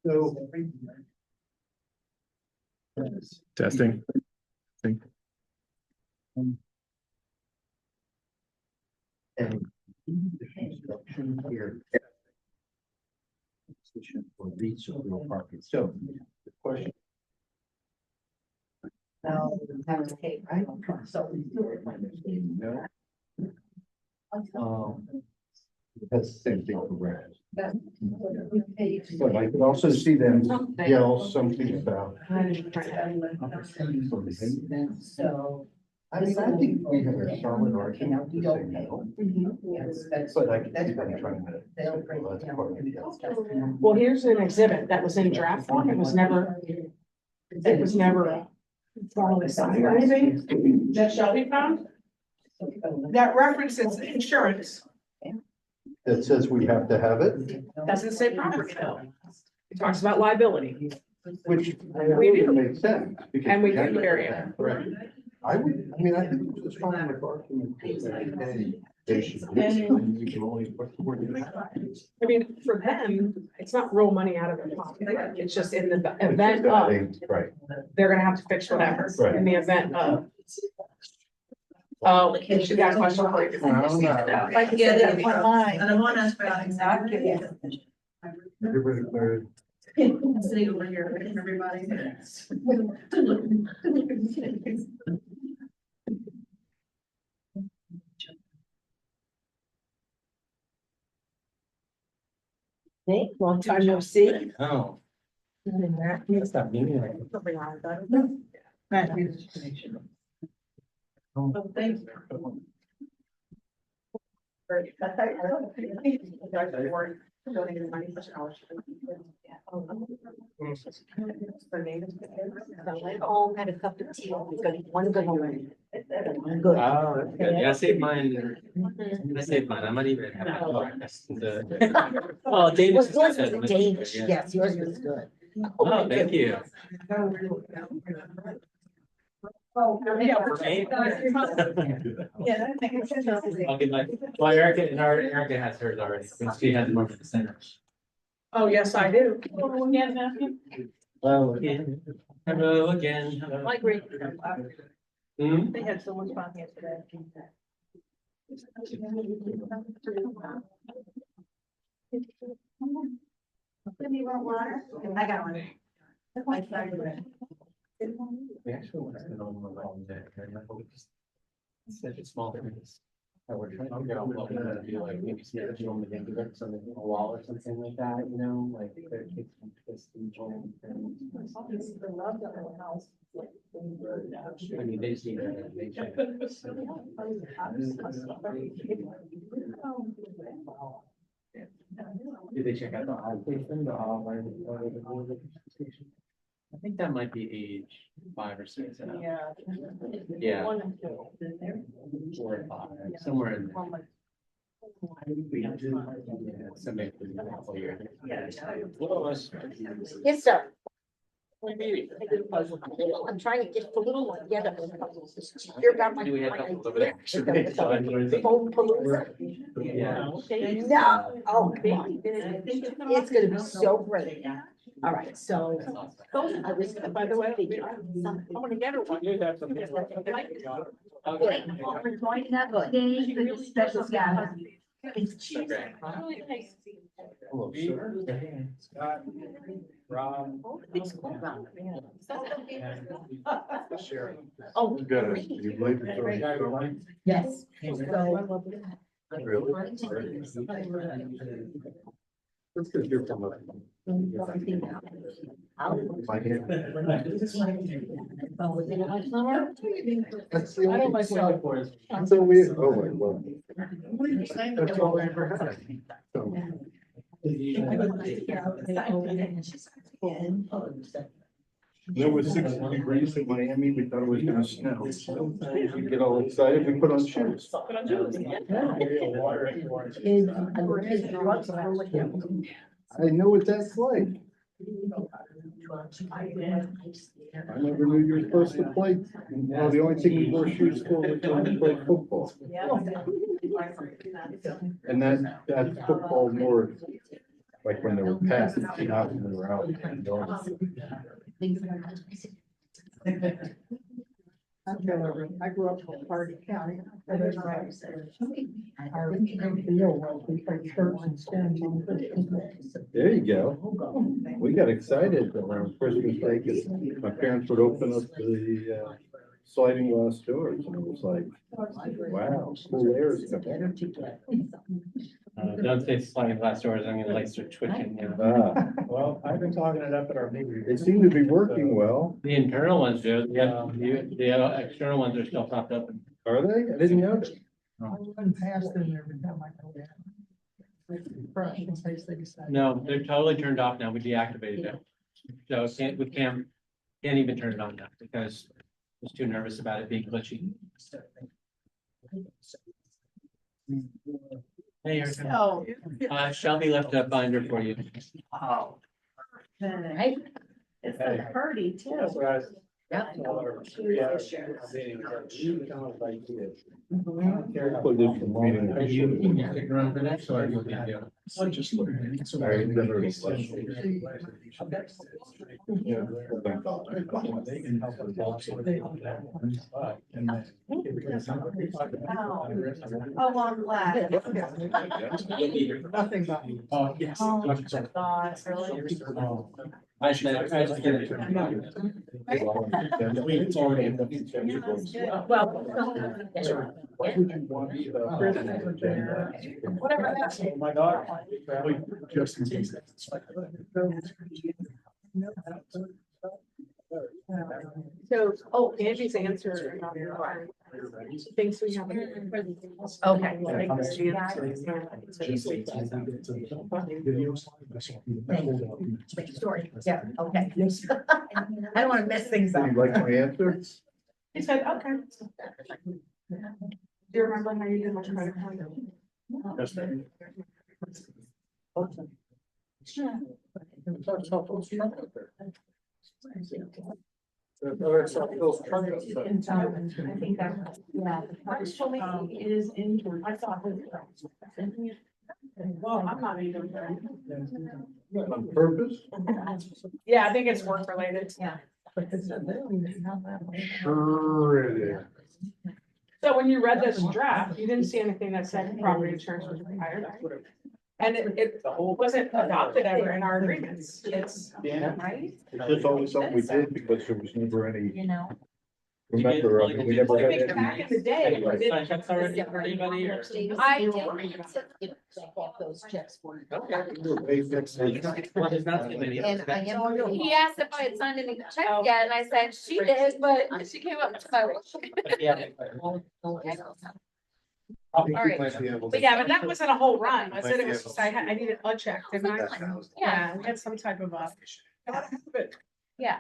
So. Testing. And construction here. For these real parking. So the question. No, that's okay, right? So. That's the same thing for Brad. But I could also see them yell something about. So. I mean, I think we have a solid argument to say no. But I can see them trying to. They'll break it down. Well, here's an exhibit that was in draft form. It was never formally signed or anything. That shall be found. That references insurance. That says we have to have it, Doesn't say property though. It talks about liability. which We do. makes sense. because And we have do to carry have it. Right. I mean, I think it's fine with argument. They should. And you can only put forward. I mean, for them, it's not real money out of their pocket. It's just in the event of, Right. they're gonna have to fix whatever Right. in the event of. Oh, she got a question for you. I don't know. Like, yeah, that's online. And I want to ask about exactly. Everybody clear? Sitting over here, with everybody. Hey, long time no see. Oh. That's not meaning. Oh, thanks. all had a cup of tea. We've got one good one. One good. Oh, that's good. Yeah, I saved mine. I saved mine. I might even have the. Oh, Davis. Yours was a Danish. Yes, yours was good. Oh, thank you. Oh, yeah, For me? Yeah, I think it's. I'll get my, well, Erica has hers already, but she has more in the center. Oh, yes, I do. Hello again. Hello again. Hello. My great. Hmm? They had so much fun yesterday. I got one. We actually want to spend on the long day. Such a small things. We're trying to figure out what we're gonna do, like maybe schedule them to get something on the wall or something like that, you know, like their kids can twist and join. I mean, they just need to make sure. Did they check out the eye station, the station? I think that might be age 5 or 6. Yeah. Yeah. 1 and 2. 4 or 5, somewhere in there. Yeah, so maybe a couple of years. Yes, sir. Maybe. I'm trying to get the little one together. Hear about my. We had a couple over there. Home palooza. Yeah. No, oh, come on. It's gonna be so great. All right, so. I was, by the way. I'm gonna get her one. You have some. Okay. We're joining up today for this special guest. Hello, sir. Scott, Rob. Oh, You got it. You believe it? yes. Really? Let's go hear from her. My hand. That's the I don't only. like salad for us. So we, oh my God. That's all I ever had. So, It was 60 degrees in Miami. We thought it was gonna snow. So we get all excited. We put on shoes. I know what that's like. I never knew you were supposed to play. Well, the only thing we wore shoes for was when we played football. And that's football more like when they were passing, not when they were out. I grew up in Party County. There you go. We got excited around Christmas break. My parents would open up the sliding glass doors and it was like, wow, cool air is coming. Don't say sliding glass doors, I'm gonna like start twitching, you know. Well, I've been talking it up at our meeting. They seem to be working well. The internal ones do, yeah, the external ones are still propped open. Are they? I didn't know that. No, they're totally turned off now, we deactivated them. So with Cam, can't even turn it on now because I was too nervous about it being glitchy. Hey, Erica. Shelby left a binder for you. Oh. Right? It's a party too. That's what I was. Yep. Put this in meeting. Are you stick around for that? Or you'll be there? Oh, I'm glad. Nothing but. Oh, yes. God, really? I should get it. Whatever that's. My daughter. Just in case. So, oh, Angie's answer. Thinks we have. Okay. Story, yeah, okay. I don't wanna mess things Do up. you like my answer? He said, okay. Do you remember how you did my credit card? I think that, yeah. Actually, it is in, I thought. Well, I'm not even. On purpose? Yeah, I think it's work related. Yeah. Sure it is. So when you read this draft, you didn't see anything that said property insurance was required. And it wasn't adopted ever in our agreements. It's, Right? It's just always something we did because there was never any, You know? remember, I mean, we never I had think back in the day, we didn't. Sign checks already for anybody or? I did. Those checks were. Well, there's not too many. And I am. He asked if I had signed any checks yet, and I said she did, but she came up to my. Yeah. But yeah, but that wasn't a whole run, was it? It was just, I needed a check, didn't I? Yeah, we had some type of Yeah.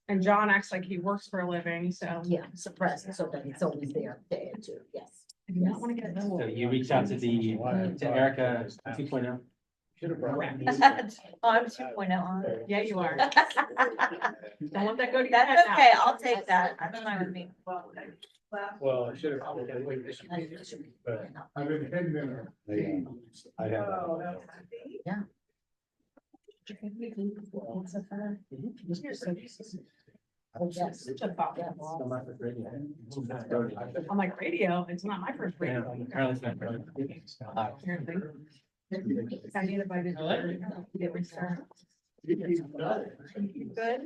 and John acts like he works for a living, so. Yeah, suppressed, so that it's always there, too, yes. I do not want to get it. So you reached out to to Erica 2.0. Oh, I'm 2.0. Yeah, you are. Don't let that go to your head That's now. okay, I'll take that. That's fine with me. Well, I should have probably waited this week, but I've been. I have. Oh, yes. Such a thoughtful. Still not for radio. I'm like, radio, it's not my first Yeah, radio. apparently it's not radio. Apparently. I need a bite of get restart. Good?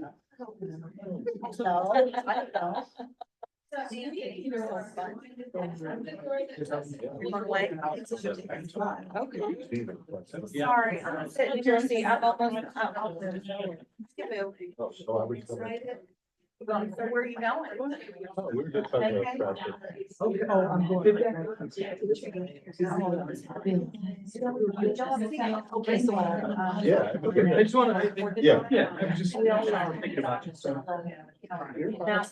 Sorry, I'm sitting here, see, I'm almost. So I was gonna. So where are you going? Oh, we were just talking about traffic. Oh, I'm going. Okay, so. Yeah. I just want to. Yeah. Yeah, I was just thinking about it. So. Really? Oh,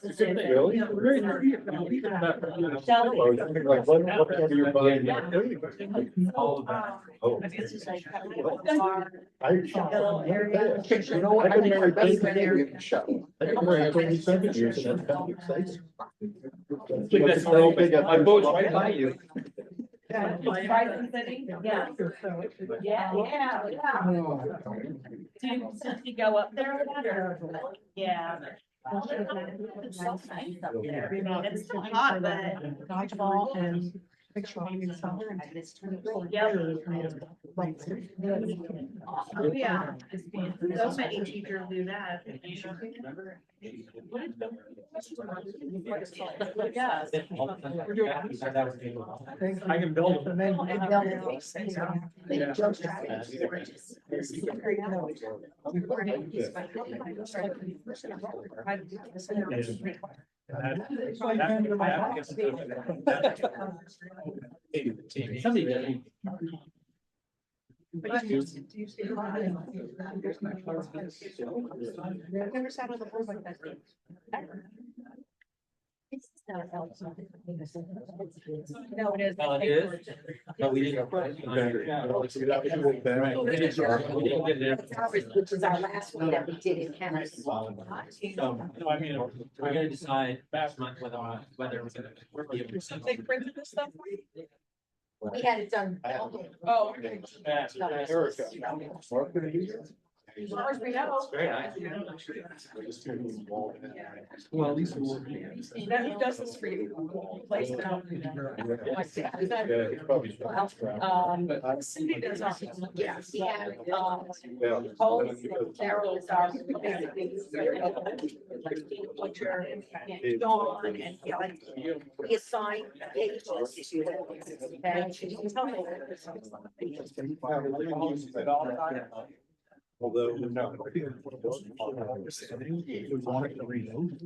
something like, what part of your body? All of that. Oh. I, You know I can marry 27 years and that's kind of exciting. My boat's right by you. Horizon City, yeah. Yeah. Did you go up there? Yeah. It's so nice up there. It's still hot, but. Dodgeball and picture. Yeah. Oh, yeah. So many teachers do that. Yeah. I can build them. Somebody did. I've never sat on the board like that. Ever. No, it is. Oh, it is? No, we didn't. Which is our last one that we did in house. So, No, I mean, we're gonna decide next month whether we're gonna be able to. They printed this stuff for you? We had it done. Oh, okay. Erica. As far as we know. Very nice. Well, at least. That who does this for you? Place it out. Cindy does not. Yeah, yeah. Yeah. Holes, barrels are. What your. Dawn and like, we assign pages. Although. No.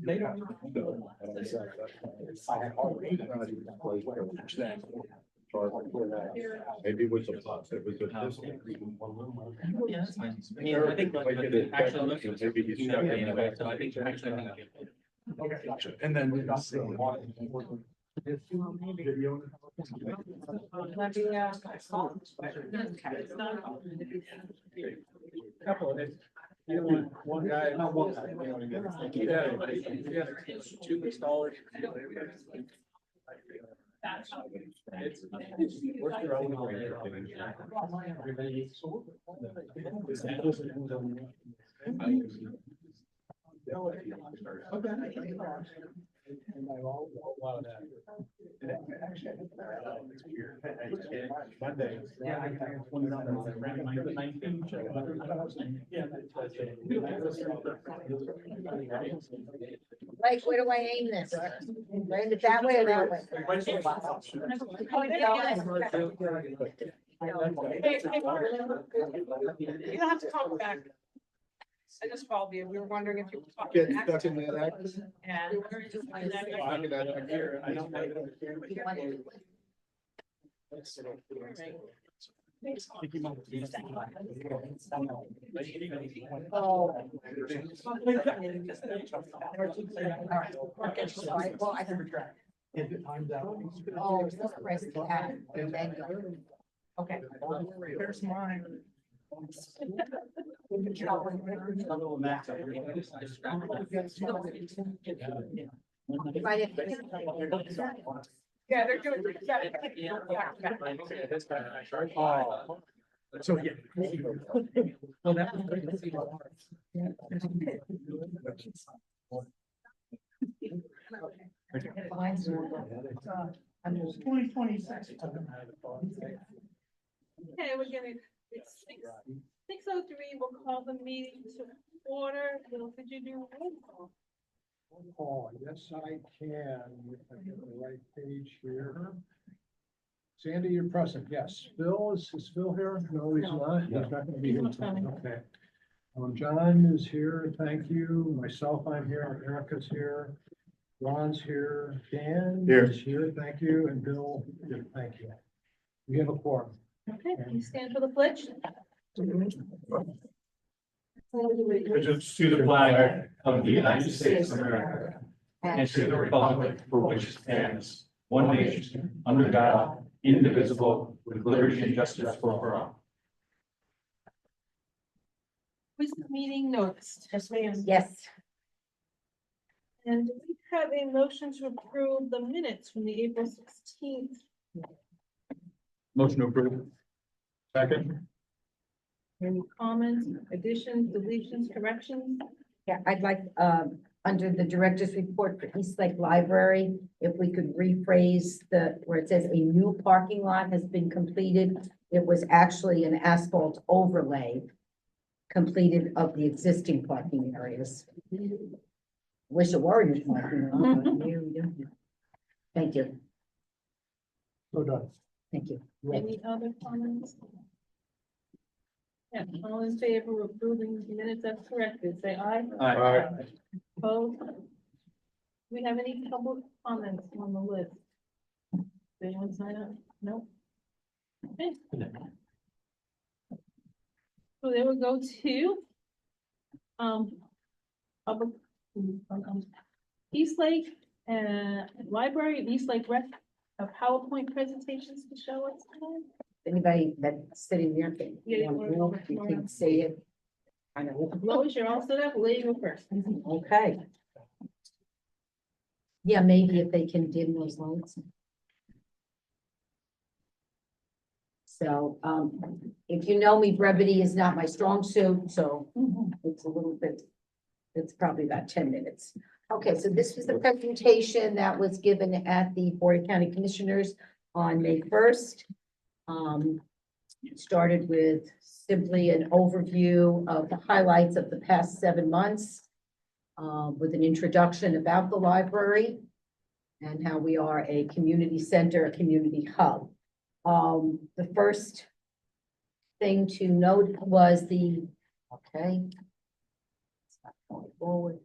They don't. Maybe it was a plus, it was a distance. Yeah, that's fine. I mean, I think like, actually, look, it was, you know, anyway, so I think actually. I think Okay, gotcha. And then we got. Couple of days. You know, one guy. Yeah, two installers. What's your own? Monday. Like, where do I aim this? Aim it that way or that way? You don't have to talk back. I just followed you. We were wondering if you were Get talking. stuck in that act. And. I don't like Oh. Well, I can. If it times out. Oh, just press that and then go. Okay. There's mine. Yeah, they're doing. Oh. So, yeah. Well, that was great. I'm 2026. Okay, we're gonna, it's 6:03, we'll call the meeting to order. Bill, could you do a roll call? Oh, yes, I can. If I get the right page here. Sandy, you're present. Yes. Phil, is Phil here? No, he's not. He's not gonna be here tonight. Okay. John is here. Thank you. Myself, I'm here. Erica's here. Ron's here. Dan is here. Thank you. And Bill, thank you. We have a quorum. Okay, please stand for the pledge. Allegiance to the flag of the United States of America and to the republic for which it stands, one nation, under God, indivisible, with liberty and justice for all. Was the meeting noticed? Yes, ma'am. Yes. And we have a motion to approve the minutes from the April 16th Motion approved. Second. Any comments, additions, deletions, corrections? Yeah, I'd like, under the director's report for East Lake Library, if we could rephrase where it says a new parking lot has been completed. It was actually an asphalt overlay completed of the existing parking areas. Wish it were new parking lot, but thank you, So done. thank you. Any other comments? Yeah, all in favor of approving the minutes as corrected, say aye. Aye. Opposed? Do we have any public comments on the list? Did anyone sign up? No? Okay. So they will go to public, East Lake, Library of East Lake Rec, of PowerPoint presentations to show us tonight. Anybody that's sitting there can, Yeah, you can see it. I know. Lois, you're all set up, lady, go first. Okay. Yeah, maybe if they can dim those lights. So, if you know me, brevity is not my strong suit, so it's a little bit, it's probably about 10 minutes. Okay, so this was the presentation that was given at the Board of County Commissioners on May 1st. It started with simply an overview of the highlights of the past 7 months, with an introduction about the library and how we are a community center, a community hub. The first thing to note was okay. It's not going forward.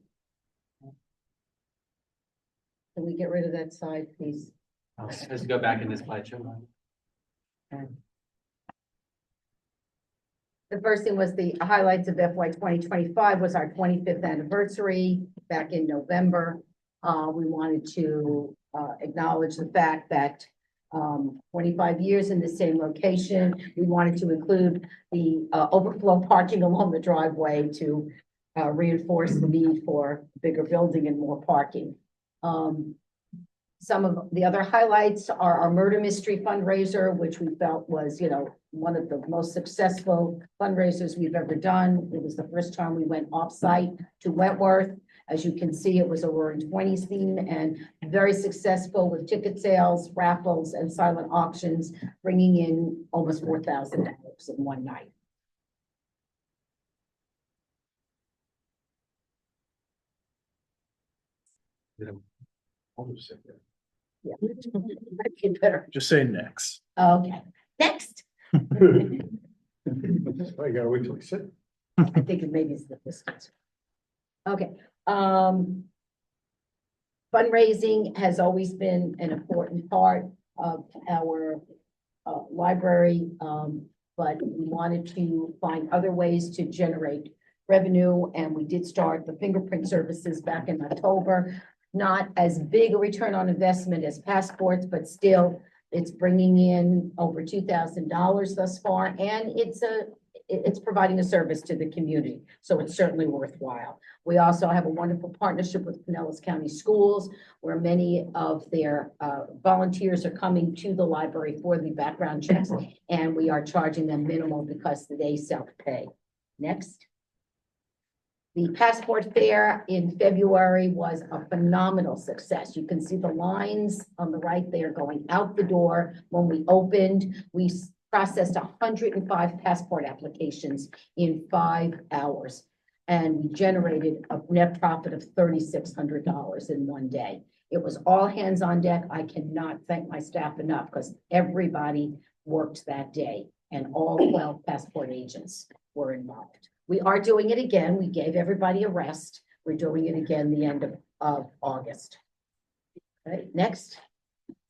Can we get rid of that side, please? Let's go back in this slideshow. The first thing was the highlights of FY 2025 was our 25th anniversary back in November. We wanted to acknowledge the fact that 25 years in the same location. We wanted to include the overflow parking along the driveway to reinforce the need for bigger building and more parking. Some of the other highlights are our murder mystery fundraiser, which we felt was, one of the most successful fundraisers we've ever done. It was the first time we went off-site to Wentworth. As you can see, it was a Roaring Twenties theme and very successful with ticket sales, raffles, and silent auctions, bringing in almost $4,000 in one night. Yeah. You better. Just say next. Okay, next. I gotta wait till we sit. I think it maybe is the distance. Okay, fundraising has always been an important part of our library, but we wanted to find other ways to generate revenue, and we did start the fingerprint services back in October. Not as big a return on investment as passports, but still, it's bringing in over $2,000 thus far, and it's providing a service to the community, so it's certainly worthwhile. We also have a wonderful partnership with Pinellas County Schools, where many of their volunteers are coming to the library for the background checks, and we are charging them minimal because they self-pay. Next. The passport fair in February was a phenomenal success. You can see the lines on the right there going out the door. When we opened, we processed 105 passport applications in 5 hours. And we generated a net profit of $3,600 in one day. It was all hands on deck. I cannot thank my staff enough because everybody worked that day and all 12 passport agents were involved. We are doing it again. We gave everybody a rest. We're doing it again the end of August. Okay, next.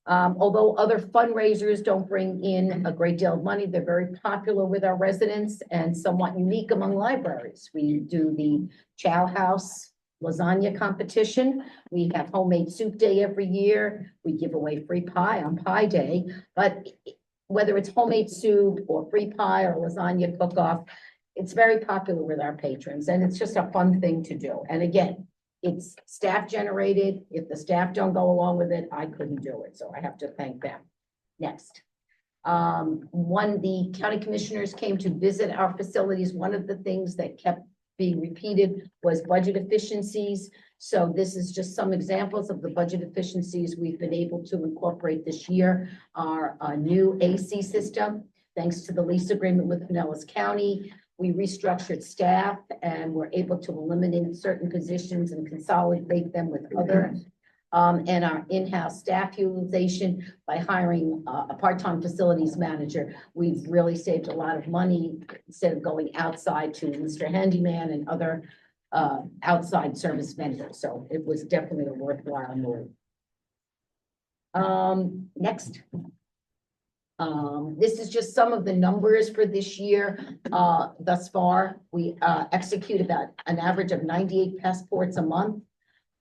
Although other fundraisers don't bring in a great deal of money, they're very popular with our residents and somewhat unique among libraries. We do the Chow House lasagna competition. We have homemade soup day every year. We give away free pie on Pie Day, but whether it's homemade soup or free pie or lasagna cook-off, it's very popular with our patrons, and it's just a fun thing to do. And again, it's staff generated. If the staff don't go along with it, I couldn't do it. So I have to thank them. Next. When the county commissioners came to visit our facilities, one of the things that kept being repeated was budget efficiencies. So this is just some examples of the budget efficiencies we've been able to incorporate this year. Our new AC system, thanks to the lease agreement with Pinellas County. We restructured staff and were able to eliminate certain positions and consolidate them with other. And our in-house staff utilization by hiring a part-time facilities manager. We've really saved a lot of money instead of going outside to Mr. Handyman and other outside service vendors. So it was definitely a worthwhile move. Next. This is just some of the numbers for this year. Thus far, we execute about an average of 98 passports a month.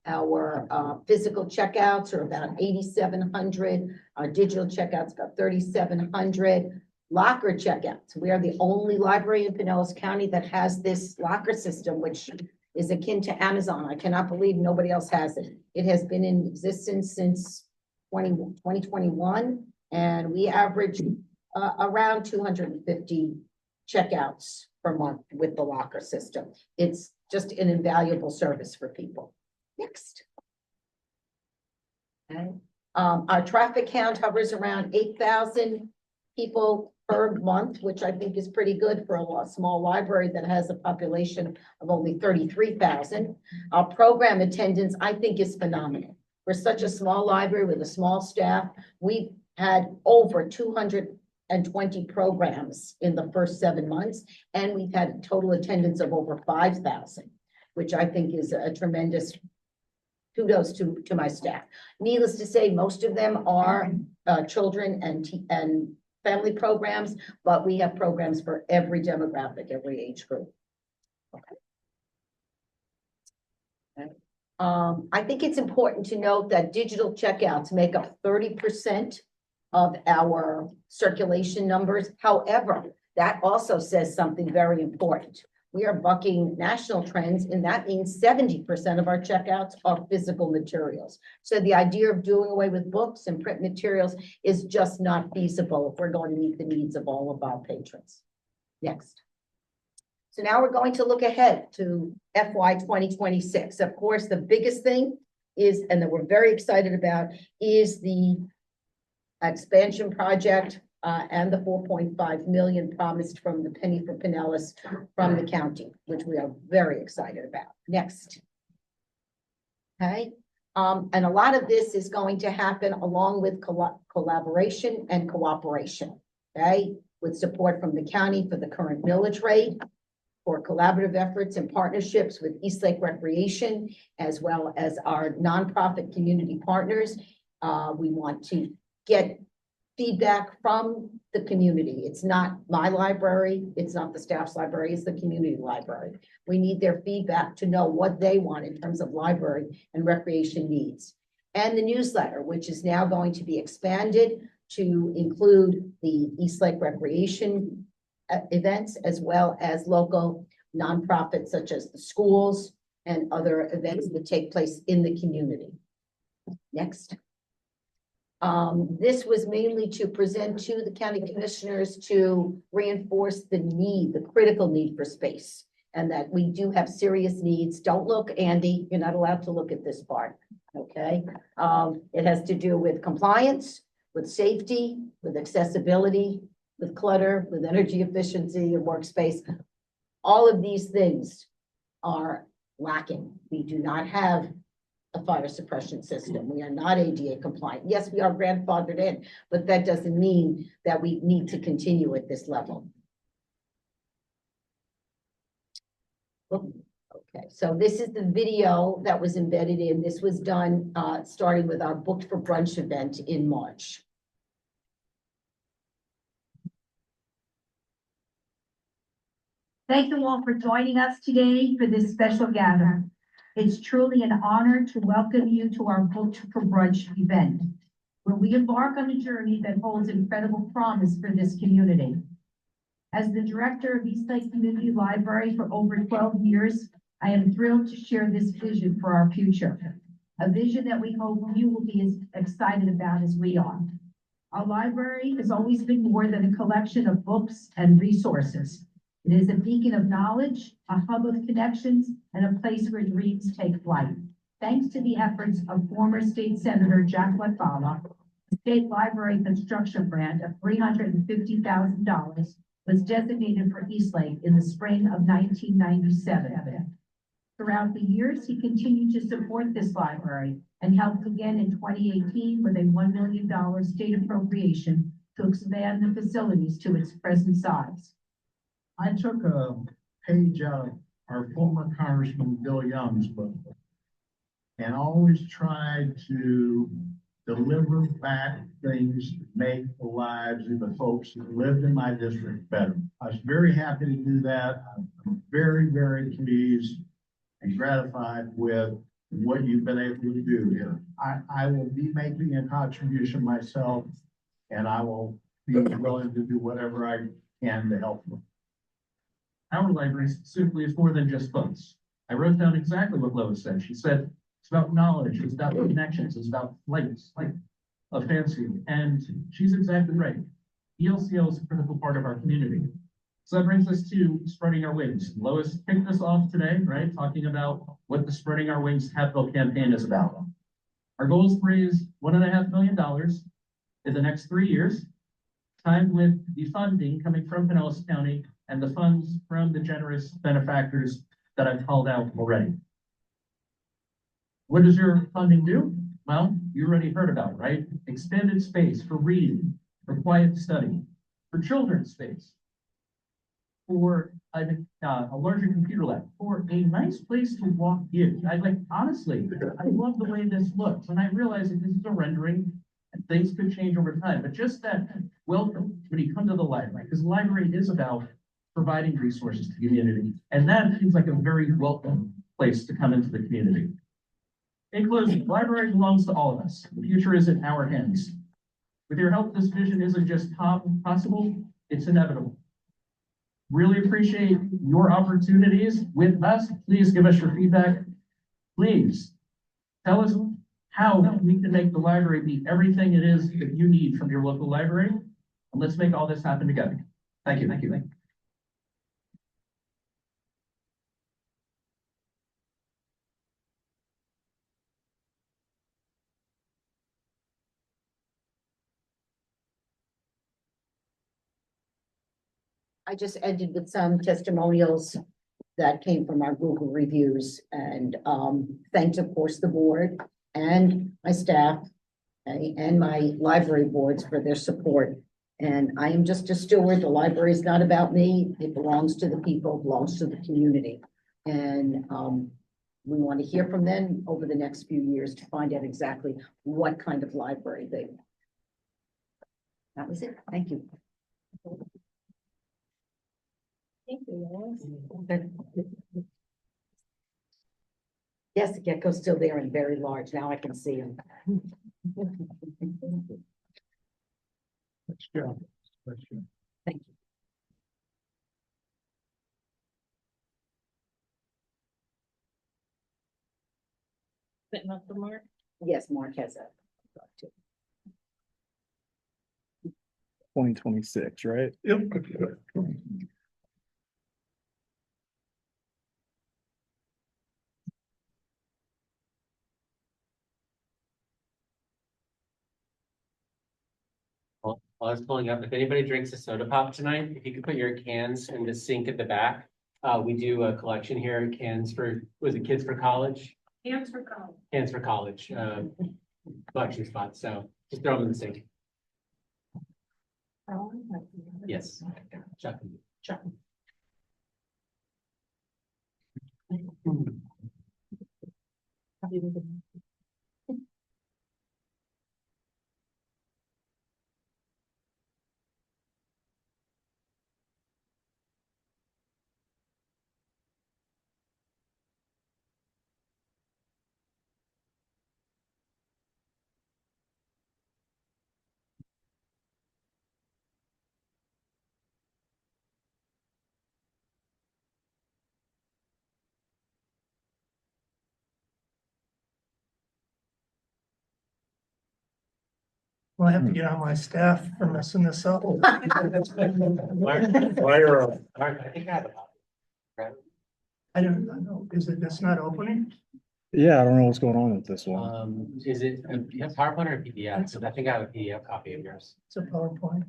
Our physical checkouts are about 8,700. Our digital checkouts about 3,700. Locker checkouts. We are the only library in Pinellas County that has this locker system, which is akin to Amazon. I cannot believe nobody else has it. It has been in existence since 2021, and we average around 250 checkouts per month with the locker system. It's just an invaluable service for people. Next. Okay. Our traffic count hovers around 8,000 people per month, which I think is pretty good for a small library that has a population of only 33,000. Our program attendance, I think, is phenomenal. For such a small library with a small staff, we've had over 220 programs in the first 7 months, and we've had a total attendance of over 5,000, which I think is a tremendous kudos to my staff. Needless to say, most of them are children and family programs, but we have programs for every demographic, every age group. Okay. Okay. I think it's important to note that digital checkouts make up 30% of our circulation numbers. However, that also says something very important. We are bucking national trends, and that means 70% of our checkouts are physical materials. So the idea of doing away with books and print materials is just not feasible if we're going to meet the needs of all of our patrons. Next. So now we're going to look ahead to FY 2026. Of course, the biggest thing is, and that we're very excited about, is the expansion project and the 4.5 million promised from the penny for Pinellas from the county, which we are very excited about. Next. Okay. And a lot of this is going to happen along with collaboration and cooperation, okay, with support from the county for the current millage rate, for collaborative efforts and partnerships with Eastlake Recreation, as well as our nonprofit community partners. We want to get feedback from the community. It's not my library. It's not the staff's library. It's the community library. We need their feedback to know what they want in terms of library and recreation needs. And the newsletter, which is now going to be expanded to include the Eastlake Recreation events, as well as local nonprofits such as the schools and other events that take place in the community. Next. This was mainly to present to the county commissioners to reinforce the need, the critical need for space, and that we do have serious needs. Don't look, Andy, you're not allowed to look at this part, okay? It has to do with compliance, with safety, with accessibility, with clutter, with energy efficiency and workspace. All of these things are lacking. We do not have a fire suppression system. We are not ADA compliant. Yes, we are grandfathered in, but that doesn't mean that we need to continue at this level. Okay, so this is the video that was embedded in. This was done starting with our Booked for Brunch event in March. Thank you all for joining us today for this special gathering. It's truly an honor to welcome you to our Booked for Brunch event, where we embark on a journey that holds incredible promise for this community. As the director of Eastlake Community Library for over 12 years, I am thrilled to share this vision for our future, a vision that we hope you will be as excited about as we are. Our library has always been more than a collection of books and resources. It is a beacon of knowledge, a hub of connections, and a place where dreams take flight. Thanks to the efforts of former State Senator Jack Latvala, the State Library Construction Grant of $350,000 was designated for Eastlake in the spring of 1997. Throughout the years, he continued to support this library and helped again in 2018 with a $1 million state appropriation to expand the facilities to its present size. I took a page out of our former Congressman Bill Young's book and always tried to deliver back things that make the lives of the folks that lived in my district better. I was very happy to do that. I'm very, very pleased and gratified with what you've been able to do here. I will be making a contribution myself, and I will be willing to do whatever I can to help them. Our library simply is more than just books. I wrote down exactly what Lois said. She said, it's about knowledge, it's about connections, it's about flights, like a fancy. And she's exactly right. ELCL is a critical part of our community. So that brings us to spreading our wings. Lois kicked us off today, right? Talking about what the Spreading Our Wings capital campaign is about. Our goal is to raise $1.5 million in the next 3 years, timed with the funding coming from Pinellas County and the funds from the generous benefactors that I've called out already. What does your funding do? Well, you already heard about it, right? Expanded space for reading, for quiet study, for children's space, for a larger computer lab, for a nice place to walk in. Honestly, I love the way this looks, and I realize that this is a rendering and things could change over time, but just that welcome when you come to the library, because the library is about providing resources to the community, and that seems like a very welcome place to come into the community. In closing, the library belongs to all of us. The future is in our hands. With your help, this vision isn't just possible, it's inevitable. Really appreciate your opportunities with us. Please give us your feedback. Please tell us how we can make the library be everything it is that you need from your local library. And let's make all this happen together. Thank you. Thank you. Thank you. I just ended with some testimonials that came from our Google reviews and thanked, of course, the board and my staff and my library boards for their support. And I am just a steward. The library is not about me. It belongs to the people, belongs to the community. And we want to hear from them over the next few years to find out exactly what kind of library they want. That was it. Thank you. Thank you, Lois. Yes, the gecko's still there and very large. Now I can see him. Let's go. Let's go. Thank you. Sitting up for Mark. Yes, Mark has a. 2026, right? Yep. While I was pulling up, if anybody drinks a soda pop tonight, if you could put your cans in the sink at the back. We do a collection here, cans for, was it Kids for College? Hands for college. Cans for College, collection spots, so just throw them in the sink. Yes. Chuck. Chuck. Well, I have to get on my staff for messing this up. I think I have a copy. I don't know, is it, it's not opening? Yeah, I don't know what's going on with this one. Is it, you have PowerPoint or PDF? So I think I have a PDF copy of yours. It's a PowerPoint.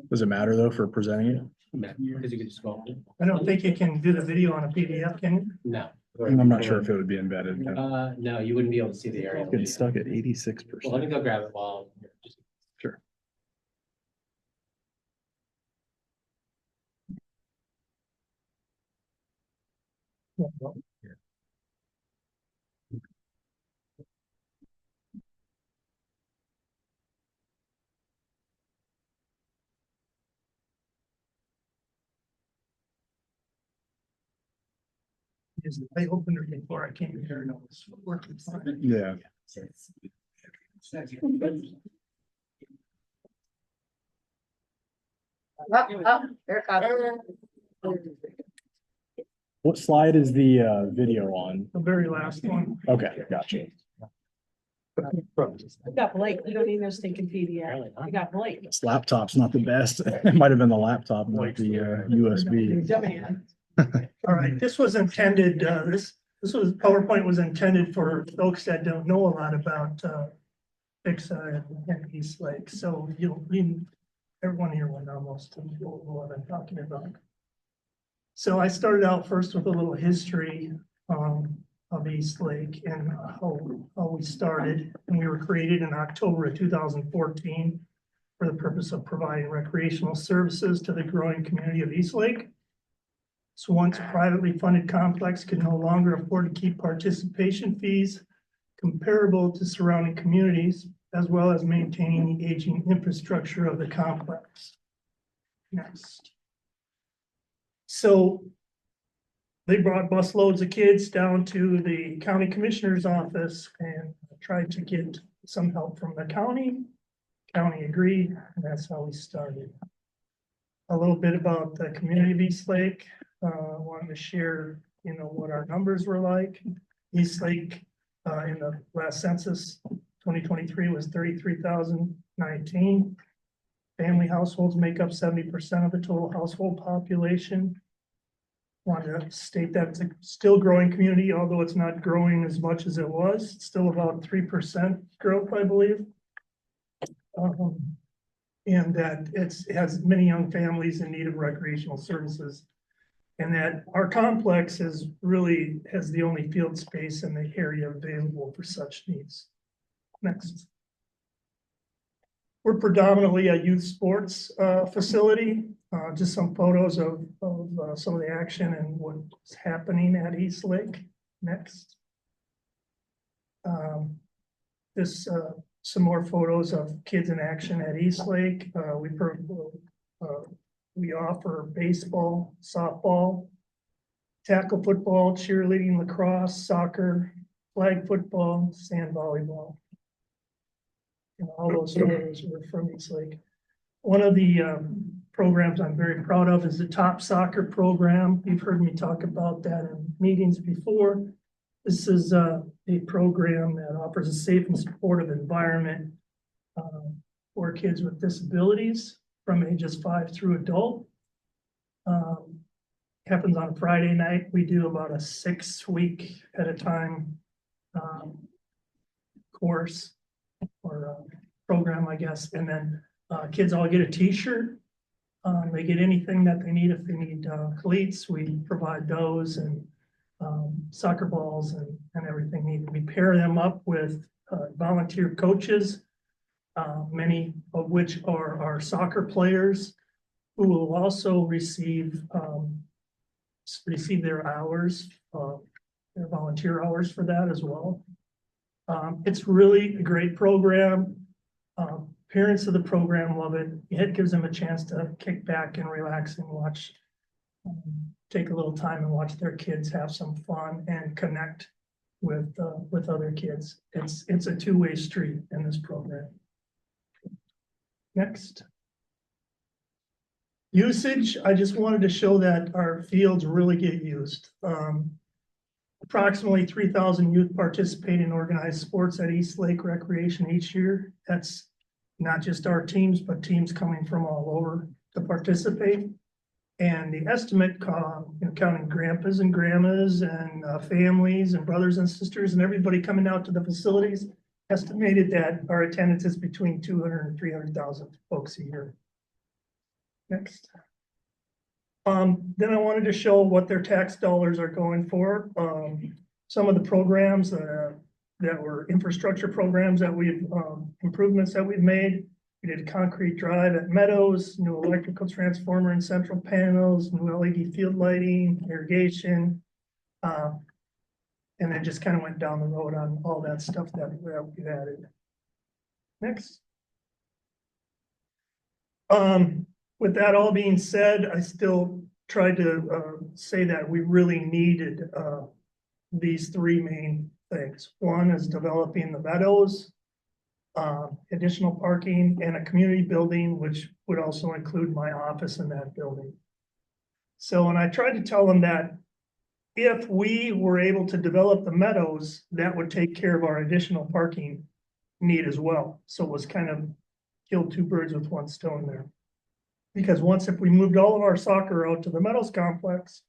Does it matter though for presenting it? Because you can just go. I don't think you can do the video on a PDF, can you? No, I'm not sure if it would be embedded. no, you wouldn't be able to see the area. Getting stuck at 86%. Well, let me go grab it while. Just Sure. I opened it before I came here and it was working fine. Yeah. What slide is the video on? The very last one. Okay, gotcha. You got Blake, you don't need no stinking PDF. You got Blake. This laptop's not the best. It might have been the laptop, not the USB. All right, this was intended, this was, PowerPoint was intended for folks that don't know a lot about, PHCSA and East Lake, so everyone here will know most of what I'm talking about. So I started out first with a little history, of East Lake and how we started, and we were created in October of 2014 for the purpose of providing recreational services to the growing community of East Lake. So once a privately funded complex could no longer afford to keep participation fees comparable to surrounding communities, as well as maintaining the aging infrastructure of the complex. Next. So they brought busloads of kids down to the county commissioner's office and tried to get some help from the county. County agreed, and that's how we started. A little bit about the community of East Lake. Wanted to share, what our numbers were like. East Lake, in the last census, 2023 was 33,019. Family households make up 70% of the total household population. Wanted to state that it's a still growing community, although it's not growing as much as it was. It's still about 3% growth, I believe. And that it has many young families in need of recreational services. And that our complex has the only field space in the area available for such needs. Next. We're predominantly a youth sports facility. Just some photos of some of the action and what's happening at East Lake. Next. Some more photos of kids in action at East Lake. We offer baseball, softball, tackle football, cheerleading, lacrosse, soccer, flag football, sand volleyball. And all those photos were from East Lake. One of the programs I'm very proud of is the Top Soccer program. You've heard me talk about that in meetings before. This is a program that offers a safe and supportive environment for kids with disabilities from ages 5 through adult. Happens on a Friday night. We do about a 6-week at a time course or program, I guess. And then kids all get a t-shirt. They get anything that they need. If they need cleats, we provide those, and soccer balls and everything needed. We pair them up with volunteer coaches, many of which are our soccer players, who will also receive their hours, their volunteer hours for that as well. It's really a great program. Parents of the program love it. It gives them a chance to kick back and relax and watch, take a little time and watch their kids have some fun and connect with other kids. It's a two-way street in this program. Next. Usage, I just wanted to show that our fields really get used. Approximately 3,000 youth participate in organized sports at East Lake Recreation each year. That's not just our teams, but teams coming from all over to participate. And the estimate, counting grandpas and grandmas and families and brothers and sisters and everybody coming out to the facilities, estimated that our attendance is between 200 and 300,000 folks a year. Next. Then I wanted to show what their tax dollars are going for. Some of the programs that were infrastructure programs that we've, improvements that we've made. We did a concrete drive at Meadows, new electrical transformer and central panels, new LED field lighting, irrigation. And then just kind of went down the road on all that stuff that we added. Next. With that all being said, I still tried to say that we really needed these three main things. One is developing the Meadows, additional parking, and a community building, which would also include my office in that building. So, and I tried to tell them that if we were able to develop the Meadows, that would take care of our additional parking need as well. So it was kind of killed two birds with one stone there. Because once, if we moved all of our soccer out to the Meadows complex,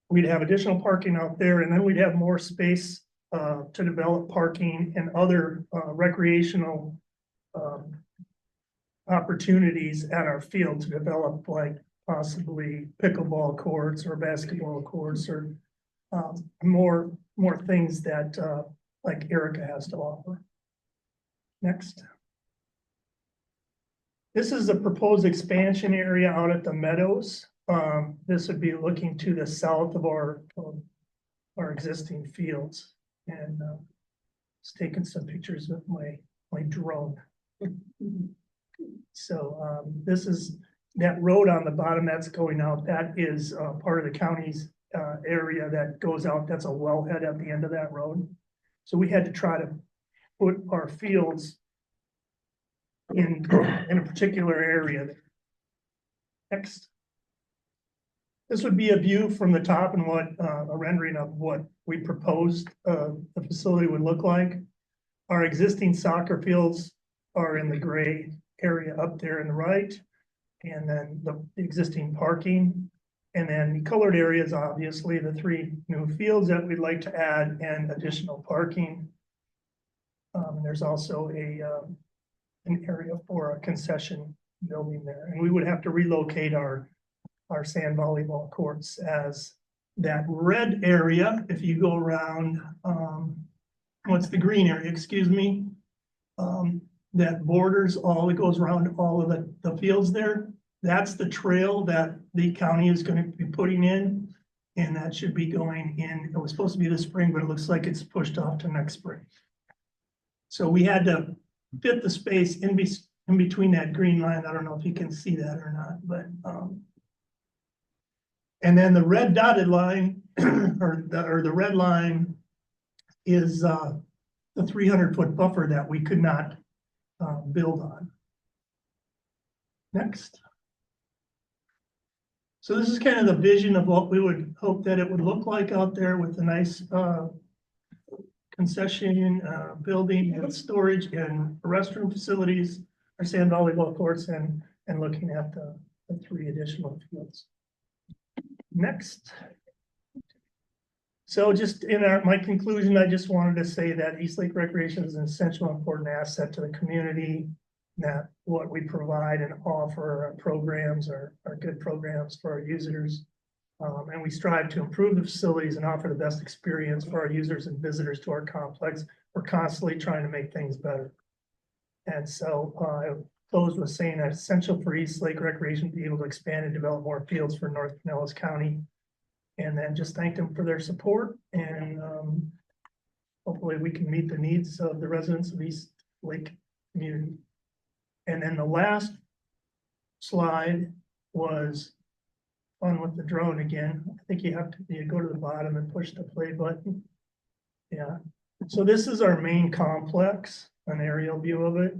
we'd have additional parking out there, and then we'd have more space to develop parking and other recreational opportunities at our field to develop, like possibly pickleball courts or basketball courts or more things that like Erica has to offer. Next. This is a proposed expansion area out at the Meadows. This would be looking to the south of our existing fields, and just taking some pictures with my drone. So this is that road on the bottom that's going out. That is part of the county's area that goes out. That's a wellhead at the end of that road. So we had to try to put our fields in a particular area. Next. This would be a view from the top and what a rendering of what we proposed the facility would look like. Our existing soccer fields are in the gray area up there in the right, and then the existing parking, and then the colored areas, obviously the three new fields that we'd like to add and additional parking. There's also an area for a concession building there, and we would have to relocate our sand volleyball courts as that red area. If you go around, what's the green area, excuse me, that borders all, it goes around all of the fields there. That's the trail that the county is going to be putting in, and that should be going in. It was supposed to be this spring, but it looks like it's pushed off to next spring. So we had to fit the space in between that green line. I don't know if you can see that or not, but and then the red dotted line or the red line is the 300-foot buffer that we could not build on. Next. So this is kind of the vision of what we would hope that it would look like out there, with a nice concession building and storage and restroom facilities, our sand volleyball courts, and looking at the three additional fields. Next. So just in my conclusion, I just wanted to say that East Lake Recreation is an essential and important asset to the community, that what we provide and offer programs are good programs for our users. And we strive to improve the facilities and offer the best experience for our users and visitors to our complex. We're constantly trying to make things better. And so I closed with saying that it's essential for East Lake Recreation to be able to expand and develop more fields for North Pinellas County. And then just thank them for their support, and hopefully we can meet the needs of the residents of East Lake community. And then the last slide was fun with the drone again. I think you have to go to the bottom and push the play button. Yeah. So this is our main complex, an aerial view of it.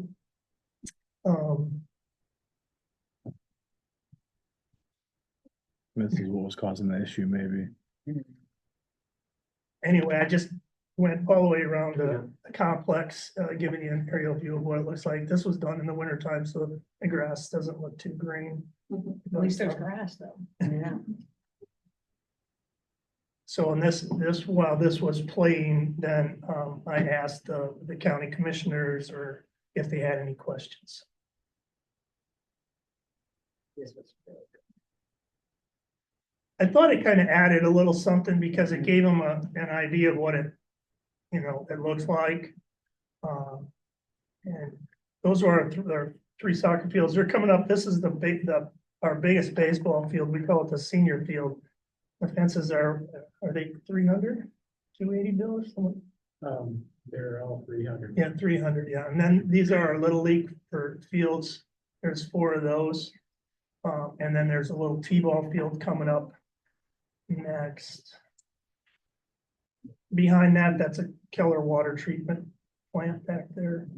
This is what was causing the issue, maybe. Anyway, I just went all the way around the complex, giving you an aerial view of what it looks like. This was done in the winter time, so the grass doesn't look too green. At least there's grass though. Yeah. So in this, while this was playing, then, I asked the county commissioners or if they had any questions. I thought it kind of added a little something because it gave them an idea of what it, it looks like. And those are our 3 soccer fields. They're coming up. This is our biggest baseball field. We call it the senior field. The fences are they 300, 280 bills? They're all 300. Yeah, 300, yeah. And then these are our little league for fields. There's 4 of those. And then there's a little T-ball field coming up next. Behind that, that's a Keller water treatment plant back there.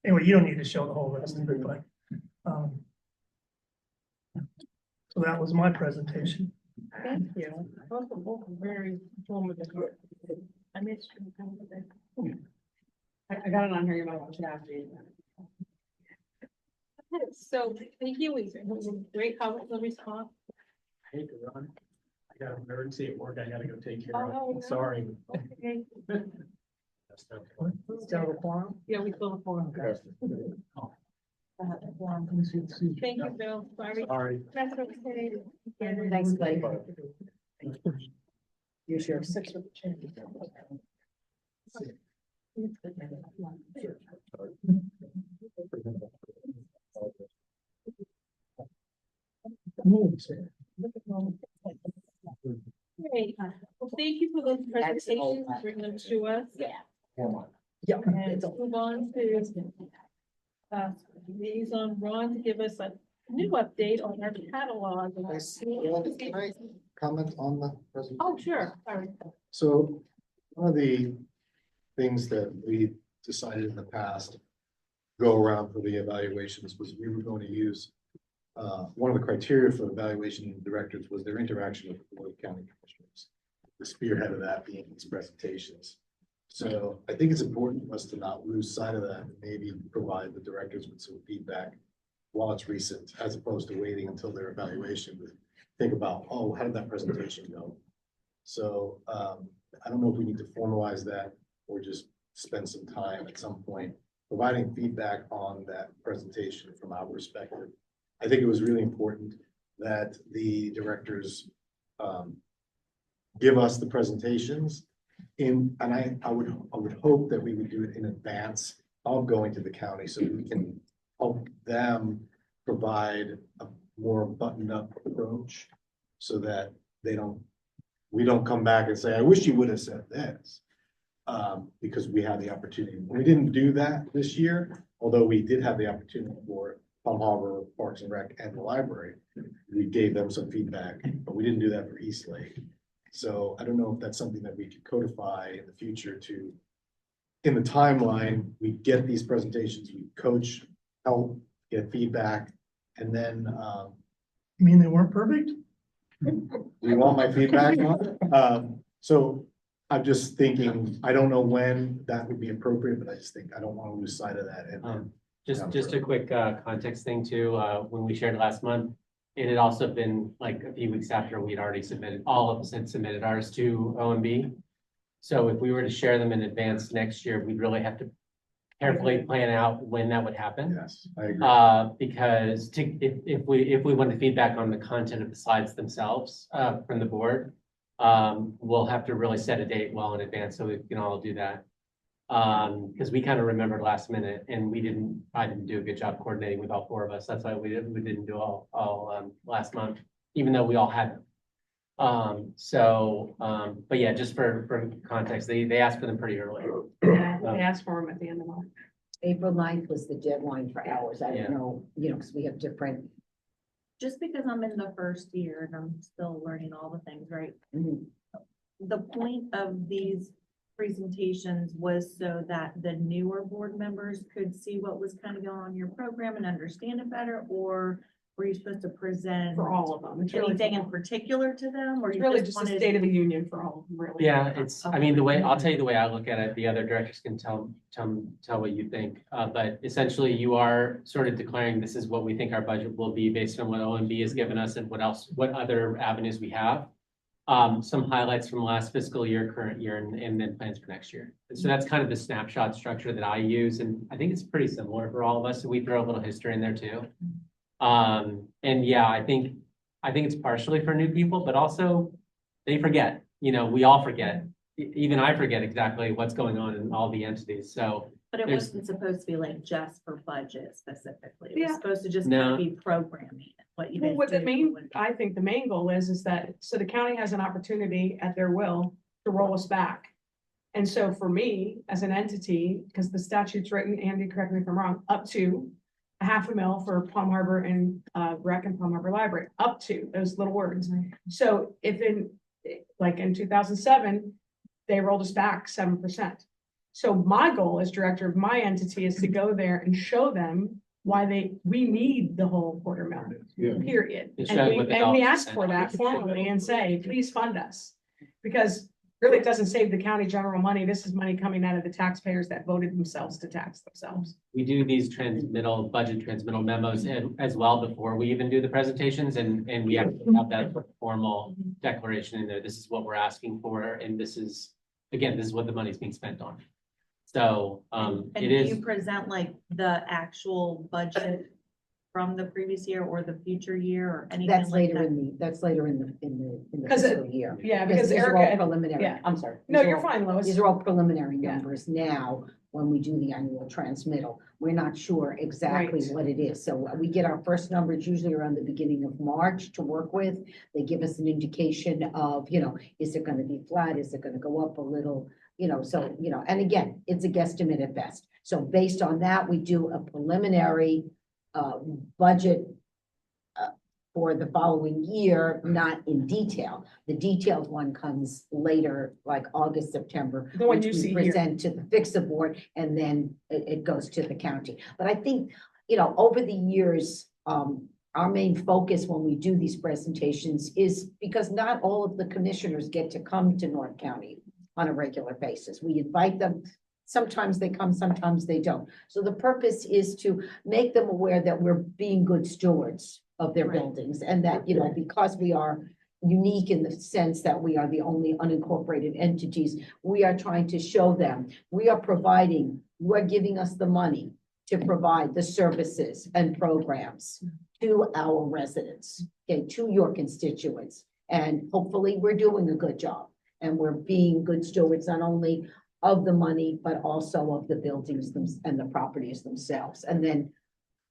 Anyway, you don't need to show the whole rest of it, but, so that was my presentation. Thank you. Those were both very informative. I missed you. I got it on here, you might watch it after you. So, thank you, it was a great comment and response. I hate to run. I got an emergency at work I gotta go take care Oh, no. of. Sorry. Okay. Still a quorum? Yeah, we still have forum. Thank you, Bill. Sorry. Sorry. That's okay. Thanks, Blake. Here's your 6 with the change. Great. Well, thank you for those presentations, bringing them to us. Yeah. And move on to liaison Ron to give us a new update on our catalog. And our Can I comment on the presentation? Oh, sure. Sorry. So one of the things that we decided in the past go around for the evaluations was we were going to use one of the criteria for evaluation directors was their interaction with the Board of County Commissioners. The spearhead of that being these presentations. So I think it's important for us to not lose sight of that and maybe provide the directors with some feedback while it's recent, as opposed to waiting until their evaluation to think about, oh, how did that presentation go? So I don't know if we need to formalize that or just spend some time at some point providing feedback on that presentation from our perspective. I think it was really important that the directors give us the presentations and I would hope that we would do it in advance of going to the county so we can help them provide a more buttoned up approach so that we don't come back and say, I wish you would have said this. Because we had the opportunity. We didn't do that this year, although we did have the opportunity for Palm Harbor, Parks and Rec and the library. We gave them some feedback, but we didn't do that for East Lake. So I don't know if that's something that we could codify in the future to, in the timeline, we get these presentations, we coach, help, get feedback, and then You mean they weren't perfect? we want my feedback on it. So I'm just thinking, I don't know when that would be appropriate, but I just think I don't want to lose sight of that. And Just a quick context thing too, when we shared last month, it had also been like a few weeks after we'd already submitted, all of us had submitted ours to OMB. So if we were to share them in advance next year, we'd really have to carefully plan out when that would happen. yes, I agree. Because if we want the feedback on the content of the slides themselves, from the board, we'll have to really set a date well in advance so we can all do that. Because we kind of remembered last minute and I didn't do a good job coordinating with all 4 of us. That's why we didn't do all last month, even though we all had them. But yeah, just for context, they asked for them pretty early. Yeah, they asked for them at the end of March. April 9th was the deadline for hours. I Yeah. don't know, because we have different. Just because I'm in the first year and I'm still learning all the things, right? Mhm. The point of these presentations was so that the newer board members could see what was kind of going on in your program and understand it better, or Were you supposed to present For all of them. It's really, anything in particular to them, or it's you really just just a wanted? state of the union for all of them, really. Yeah, it's, I mean, I'll tell you the way I look at it, the other directors can tell what you think. But essentially you are sort of declaring this is what we think our budget will be based on what OMB has given us and what other avenues we have. Some highlights from last fiscal year, current year, and then plans for next year. So that's kind of the snapshot structure that I use, and I think it's pretty similar for all of us. So we throw a little history in there too. And yeah, I think it's partially for new people, but also they forget, we all forget. Even I forget exactly what's going on in all the entities. So But it there's- wasn't supposed to be like just for budget specifically. It Yeah. was supposed to just No. kind of be programming, what you Well, guys what the do. main, I think the main goal is that, so the county has an opportunity at their will to roll us back. And so for me, as an entity, because the statute's written, Andy, correct me if I'm wrong, up to $500,000 for Palm Harbor and Rec and Palm Harbor Library, up to those little words. So if in 2007, they rolled us back 7%. So my goal as director of my entity is to go there and show them why we need the whole $250,000, Yeah. period. And And show we, what the and we dollars ask for that percentage. formally and say, please fund us. Because really it doesn't save the county general money. This is money coming out of the taxpayers that voted themselves to tax themselves. We do these budget transmittal memos as well before we even do the presentations, and we actually have that formal declaration in there. This is what we're asking for, and this is what the money's being spent on. So, And it do is. you present like the actual budget from the previous year or the future year or anything That's like later that? that's later in the 'Cause fiscal year. Yeah, because these are all Erica, preliminary, yeah. I'm sorry. No, These are you're all- fine, Lois. These are all preliminary Yeah. numbers now, when we do the annual transmittal. We're not sure exactly Right. what it is. So we get our first numbers usually around the beginning of March to work with. They give us an indication of, is it gonna be flat? Is it gonna go up a little? And again, it's a guesstimate at best. So based on that, we do a preliminary budget for the following year, not in detail. The detailed one comes later, like August, September. The one which you we see here. present to the FICSA board, and then it goes to the county. But I think, over the years, our main focus when we do these presentations is because not all of the commissioners get to come to North County on a regular basis. We invite them. Sometimes they come, sometimes they don't. So the purpose is to make them aware that we're being good stewards of their Right. buildings, and that, because we are unique in the sense that we are the only unincorporated entities, we are trying to show them, you are giving us the money to provide the services and programs to our residents, okay, to your constituents. And hopefully we're doing a good job, and we're being good stewards, not only of the money, but also of the buildings and the properties themselves. And then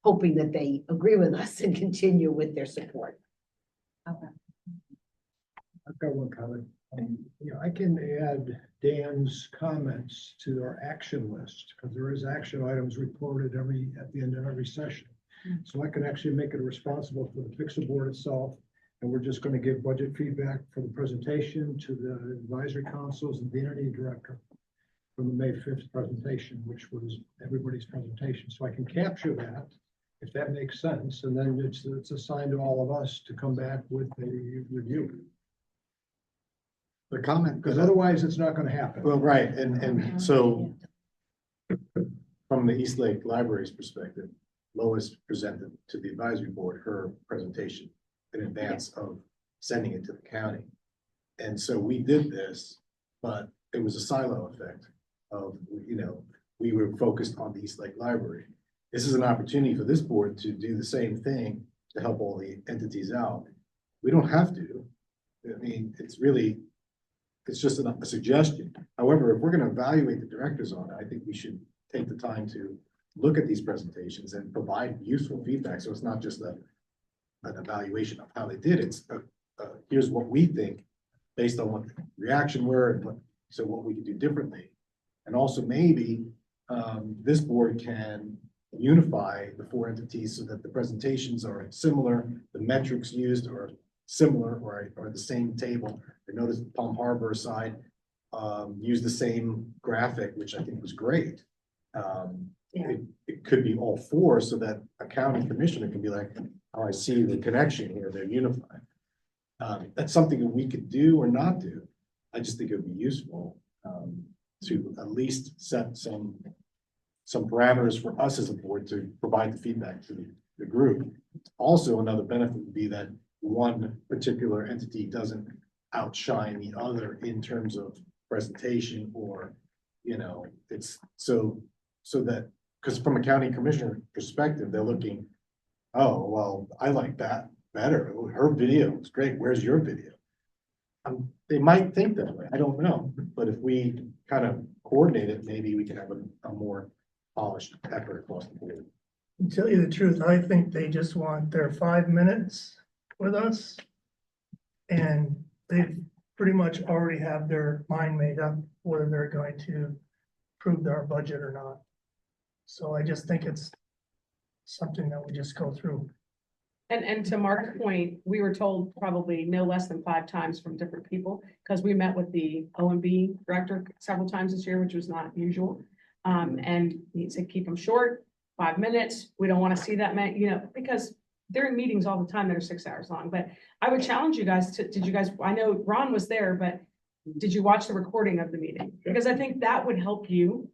hoping that they agree with us and continue with their support. I've got one comment. I can add Dan's comments to our action list, because there is action items reported at the end of every session. So I can actually make it responsible for the FICSA board itself, and we're just going to give budget feedback for the presentation to the advisory councils and the entity director from the May 5th presentation, which was everybody's presentation. So I can capture that, if that makes sense, and then it's assigned to all of us to come back with a review. The comment, Because otherwise, it's not gonna happen. well, right, and so from the East Lake Library's perspective, Lois presented to the advisory board her presentation in advance of sending it to the county. And so we did this, but it was a silo effect of, we were focused on the East Lake Library. This is an opportunity for this board to do the same thing to help all the entities out. We don't have to. I mean, it's just a suggestion. However, if we're going to evaluate the directors on it, I think we should take the time to look at these presentations and provide useful feedback. So it's not just an evaluation of how they did it. It's here's what we think based on what the reaction were and what we could do differently. And also maybe this board can unify the four entities so that the presentations are similar, the metrics used are similar or the same table. I noticed the Palm Harbor side used the same graphic, which I think was great. It could be all four so that a county commissioner can be like, how I see the connection here, they're unified. That's something that we could do or not do. I just think it would be useful, to at least set some parameters for us as a board to provide the feedback to the group. Also, another benefit would be that one particular entity doesn't outshine the other in terms of presentation or, it's so that, because from a county commissioner perspective, they're looking, oh, well, I like that better. Her video was great. Where's your video? They might think that way. I don't know. But if we kind of coordinate it, maybe we can have a more polished effort across the board. To tell you the truth, I think they just want their 5 minutes with us. And they pretty much already have their mind made up whether they're going to approve our budget or not. So I just think it's something that we just go through. And to Mark's point, we were told probably no less than 5 times from different people, because we met with the OMB director several times this year, which was not usual. And he said, keep them short, 5 minutes. We don't want to see that many, because they're in meetings all the time that are 6 hours long. But I would challenge you guys I know Ron was there, but did you watch the recording of the meeting? Because I think that would help you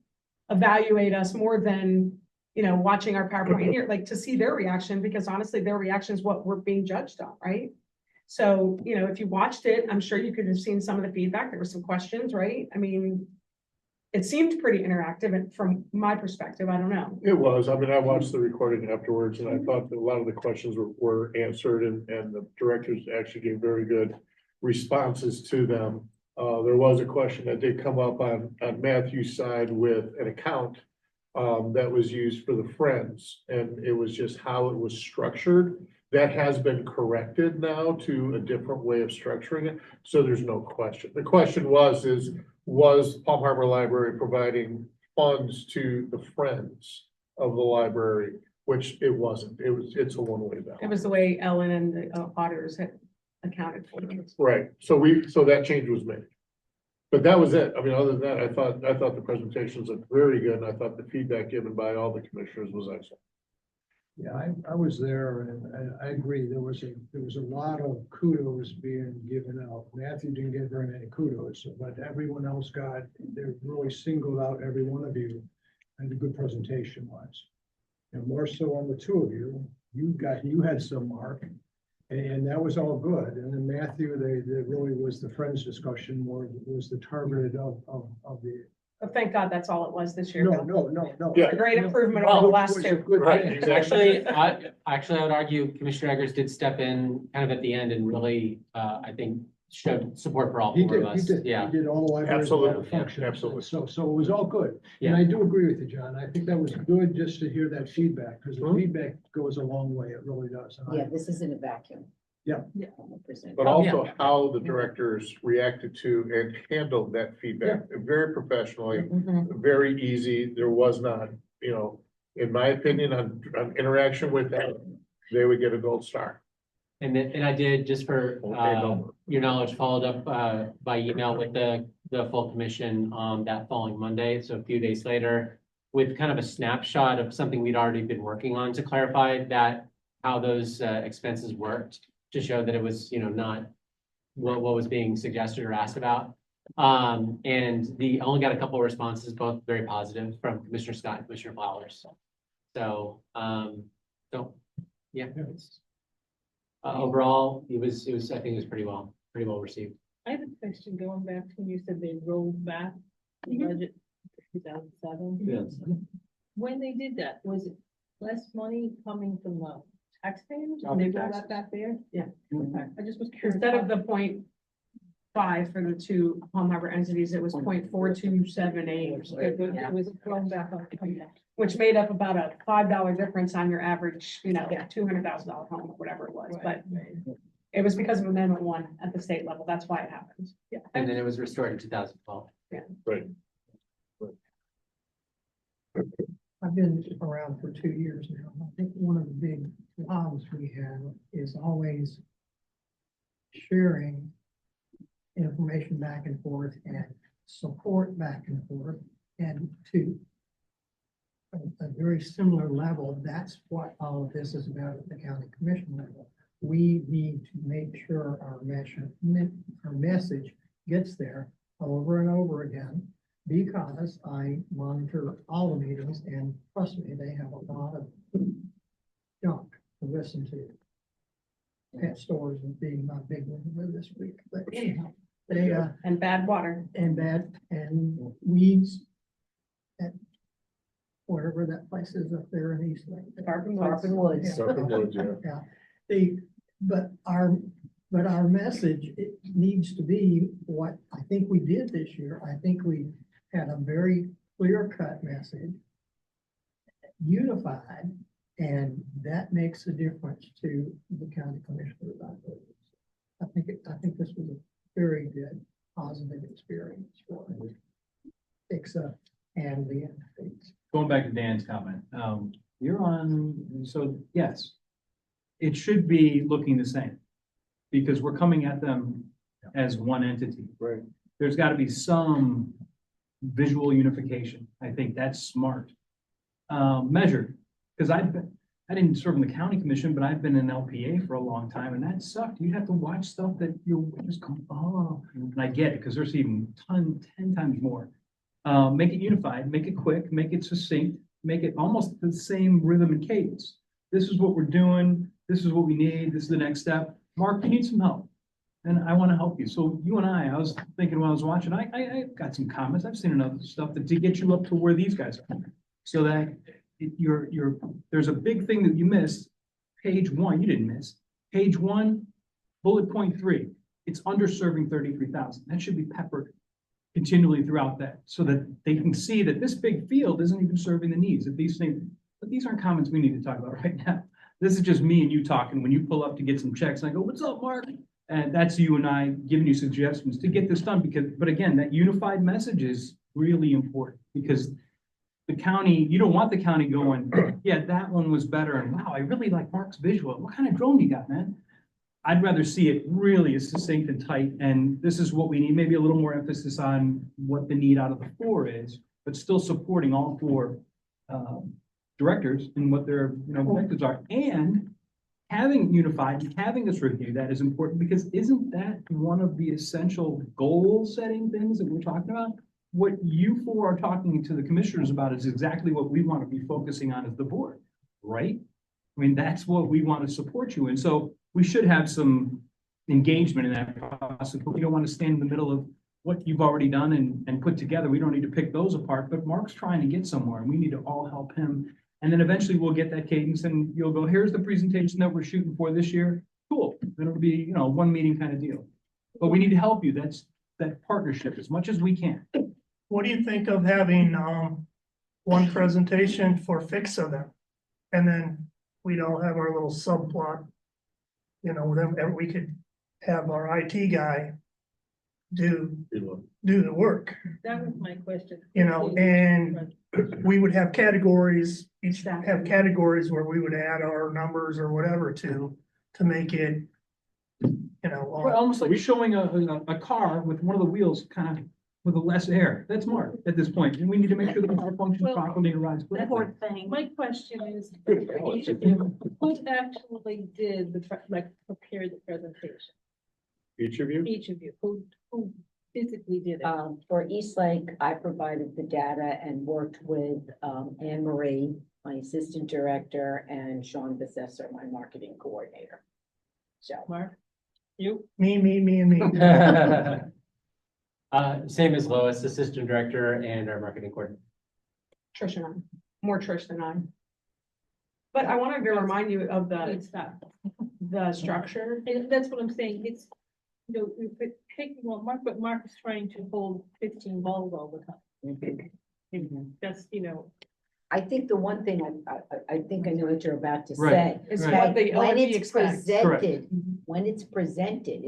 evaluate us more than, watching our PowerPoint here, like to see their reaction, because honestly, their reaction is what we're being judged on, right? So, if you watched it, I'm sure you could have seen some of the feedback. There were some questions, right? I mean, it seemed pretty interactive, and from my perspective, I don't know. It was. I mean, I watched the recording afterwards and I thought that a lot of the questions were answered and the directors actually gave very good responses to them. There was a question that did come up on Matthew's side with an account that was used for the Friends, and it was just how it was structured. That has been corrected now to a different way of structuring it, so there's no question. The question was Palm Harbor Library providing funds to the Friends of the library, which it wasn't. It's a one-way balance. It was the way Ellen and the auditors had accounted for it. Right, so that change was made. But that was it. I mean, other than that, I thought the presentations looked very good, and I thought the feedback given by all the commissioners was excellent. Yeah, I was there and I agree. There was a lot of kudos being given out. Matthew didn't get very many kudos, but everyone else they really singled out every one of you and a good presentation wise. And more so on the two of you, you had some mark. And that was all good. And then Matthew, they really was the Friends discussion more, was the targeted of the. But thank God that's all it was this year. No. Yeah. A great improvement over the last two. Right. Actually, I would argue Commissioner Eggers did step in kind of at the end and really, I think, showed support for all He four of did, us. he did all the libraries. Absolutely, Function. absolutely. So it was all good. Yeah. And I do agree with you, John. I think that was good just to hear that feedback, because the feedback goes a long way. It really does. And Yeah, this isn't a vacuum. Yeah. 100%. But also how the directors reacted to and handled that feedback, very professionally, Mhm. very easy. There was not, in my opinion, on interaction with them, they would get a gold star. And I did, just for your knowledge, followed up by email with the full commission that following Monday, so a few days later, with kind of a snapshot of something we'd already been working on to clarify that how those expenses worked, to show that it was, not what was being suggested or asked about. And only got a couple of responses, both very positive, from Commissioner Scott and Commissioner Flowers. So, yeah. Overall, it was, I think it was pretty well received. I have a question going back to when you said they rolled back the budget for 2007. Yes. When they did that, was it less money coming from the taxpayers? All And they the rolled taxes. that back there? Yeah. Okay, I just was curious. Instead of the 0.5 for the two Palm Harbor entities, it was 0.4278. It was thrown back up. Which made up about a $5 difference on your average, $200,000 home, or whatever it was, but it was because of Amendment 1 at the state level. That's why it happened. Yeah. And then it was restored in 2012. Right. I've been around for 2 years now. I think one of the big problems we have is always sharing information back and forth and support back and forth. And to a very similar level. That's what all of this is about at the county commission level. We need to make sure our message gets there over and over again, because I monitor all the meetings, and trust me, they have a lot of junk to listen to. Pet stores and being my big one this week, but anyhow, they, And bad water. and weeds at whatever that place is up there in East Lake. Tarpon Woods. Tarpon Woods, yeah. Yeah, but our message, it needs to be what I think we did this year. I think we had a very clear-cut message, unified, and that makes a difference to the county commissioners. I think this was a very good, positive experience for PHCSA and the entities. Going back to Dan's comment, you're on, so yes, it should be looking the same, because we're coming at them as one entity. Right. There's got to be some visual unification. I think that's smart. Measured, because I didn't serve in the county commission, but I've been in LPA for a long time, and that sucked. You have to watch stuff that you're just going, oh, and I get it, because there's even 10 times more. Make it unified, make it quick, make it succinct, make it almost the same rhythm and cadence. This is what we're doing. This is what we need. This is the next step. Mark, you need some help, and I want to help you. So you and I was thinking while I was watching, I got some comments. I've seen enough stuff to get you up to where these guys are, so that there's a big thing that you missed. Page 1, you didn't miss. Page 1, bullet point 3. It's underserving 33,000. That should be peppered continually throughout that, so that they can see that this big field isn't even serving the needs of these things. But these aren't comments we need to talk about right now. This is just me and you talking when you pull up to get some checks. And I go, "What's up, Mark?" And that's you and I giving you suggestions to get this done. But again, that unified message is really important, because the county, you don't want the county going, "Yeah, that one was better. And wow, I really like Mark's visual. What kind of drone you got, man?" I'd rather see it really as succinct and tight. And this is what we need, maybe a little more emphasis on what the need out of the 4 is, but still supporting all 4 directors and what their objectives are. And having unified, having this review, that is important, because isn't that one of the essential goal setting things that we're talking about? What you 4 are talking to the commissioners about is exactly what we want to be focusing on as the board, right? I mean, that's what we want to support you in. So we should have some engagement in that process, but we don't want to stand in the middle of what you've already done and put together. We don't need to pick those apart, but Mark's trying to get somewhere, and we need to all help him. And then eventually we'll get that cadence, and you'll go, "Here's the presentation that we're shooting for this year." Cool. Then it'll be, one meeting kind of deal. But we need to help you. That's that partnership as much as we can. What do you think of having, one presentation for PHCSA then? And then we'd all have our little subplot. Then we could have our IT guy do the work, That was my question. and we would have categories, each have categories where we would add our numbers or whatever to make it, Well, almost like showing a car with one of the wheels kind of with a less air. That's Mark at this point. And we need to make sure the car functions properly and rides. Poor thing. My question is, each of you, who actually did prepared the presentation? Each of you? Each of you, who physically did it? For East Lake, I provided the data and worked with, Anne Marie, my assistant director, and Sean Besesser, my marketing coordinator. So. Mark, you? Me, and me. Same as Lois, assistant director and our marketing coordinator. Trish and I, more Trish than I. But I wanted to remind you of the structure. And that's what I'm saying, it's, we're taking what Mark is trying to hold 15 balls all the time. That's, I think the one thing I think I know what you're about to Right. say. It's Right. what the When ORP it's expects. presented, when it's presented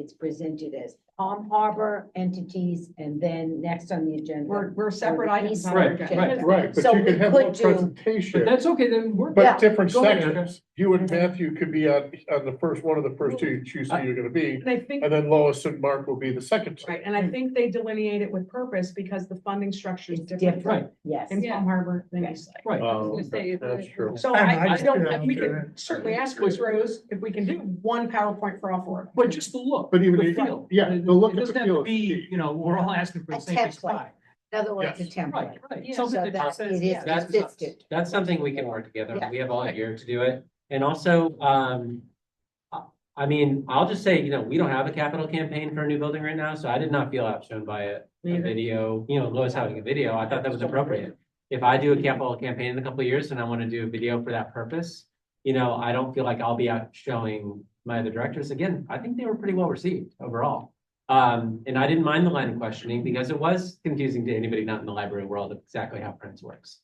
as Palm Harbor entities, and then next on the agenda. We're separate or the items east on side our Right, agenda. Right, but So you we could have could one do- presentation, But that's okay, then we're. but Yeah. different Go ahead, Erica. sections. You and Matthew could be on the first, one of the first two you choose who you're gonna be. And I think, And then Lois and Mark will be the second two. right, and I think they delineate it with purpose because the funding structure is It's different. different, Right. yes. In Palm Harbor than East Lake. Right. Oh, that's true. So I I just don't, couldn't we do could it. certainly ask Chris Rose if we can do one PowerPoint for all four. But just the look. But even the if- feel. yeah, It the look it of the doesn't have feel to is be, key. you know, we're all asking for A the same thing. template. In other words, a Yes. template. Right, right. So Something that that says, it is yeah, consistent. That's something we can work together. Yeah. We have all year to do it. And also, I mean, I'll just say, we don't have a capital campaign for a new building right now, so I did not feel outshone by a video, Lois having a video. I thought that was appropriate. If I do a capital campaign in a couple of years and I want to do a video for that purpose, I don't feel like I'll be out showing my other directors. Again, I think they were pretty well received overall. And I didn't mind the line of questioning because it was confusing to anybody not in the library world of exactly how Prince works.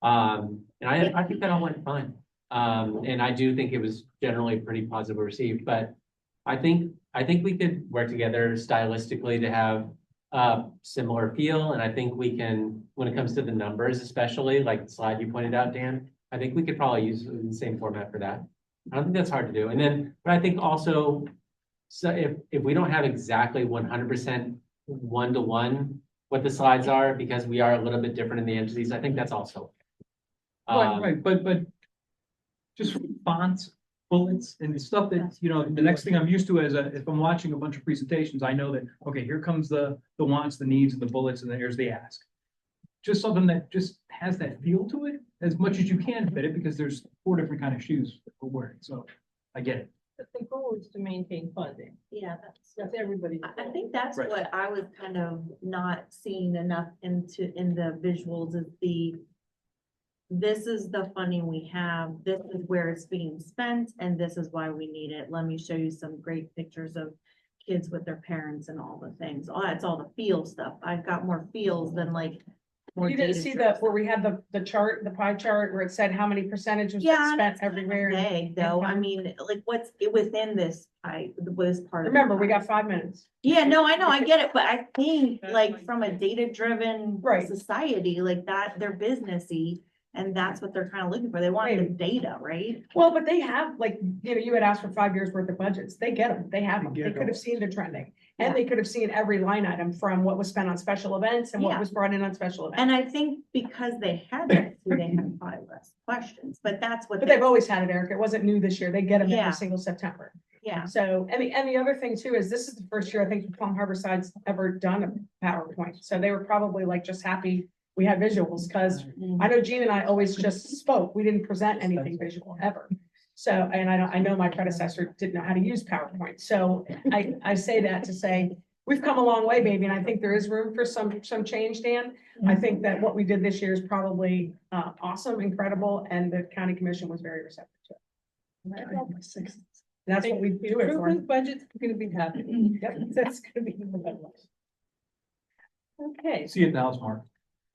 And I think that all went fine. And I do think it was generally pretty positively received, but I think we could work together stylistically to have a similar feel. And I think we can, when it comes to the numbers, especially like the slide you pointed out, Dan, I think we could probably use the same format for that. I don't think that's hard to do. And then, but I think also, so if we don't have exactly 100% one-to-one what the slides are, because we are a little bit different in the entities, I think that's also. right, but just fonts, bullets and stuff that, the next thing I'm used to if I'm watching a bunch of presentations, I know that, okay, here comes the wants, the needs and the bullets, and then here's the ask. Just something that just has that feel to it as much as you can fit it, because there's 4 different kind of shoes that we're wearing. So I get it. But the goal is to maintain funding. Yeah, That's everybody's. I think that's Right. what I was kind of not seeing enough in the visuals is this is the funding we have, this is where it's being spent, and this is why we need it. Let me show you some great pictures of kids with their parents and all the things. Oh, that's all the feel stuff. I've got more feels than like. more You didn't data see driven where we had the chart, the pie chart, where it said how many percentage was Yeah, spent it's kind of everywhere. vague, though. I mean, like what's within this, this part. of the Remember, we pie. got 5 minutes. Yeah, no, I know, I get it, but I think like from a data-driven Right. society, like that, they're businessy. And that's what they're kind of looking for. They want the Right. data, right? Well, but they have, like, you had asked for 5 years worth of budgets. They get them. They have them. They They get could have those. seen the trending. Yeah. And they could have seen every line item from what was spent on special events and what Yeah. was brought in on special events. And I think because they had that, too, they had probably less questions, but that's what. But they've always had it, Eric. It wasn't new this year. They get them Yeah. every single September. Yeah, So, and the other thing too is this is the first year I think the Plum Harbor side's ever done a PowerPoint. So they were probably like just happy we had visuals, because I know Gene and I always just spoke. We didn't present anything visual ever. So, and I know my predecessor didn't know how to use PowerPoint. So I say that to say, we've come a long way, baby. And I think there is room for some change, Dan. I think that what we did this year is probably awesome, incredible, and the county commission was very receptive to it. That's what we do it for. Improvement budget's gonna be happening. Yep, that's gonna be. Okay. See you at the house, Mark.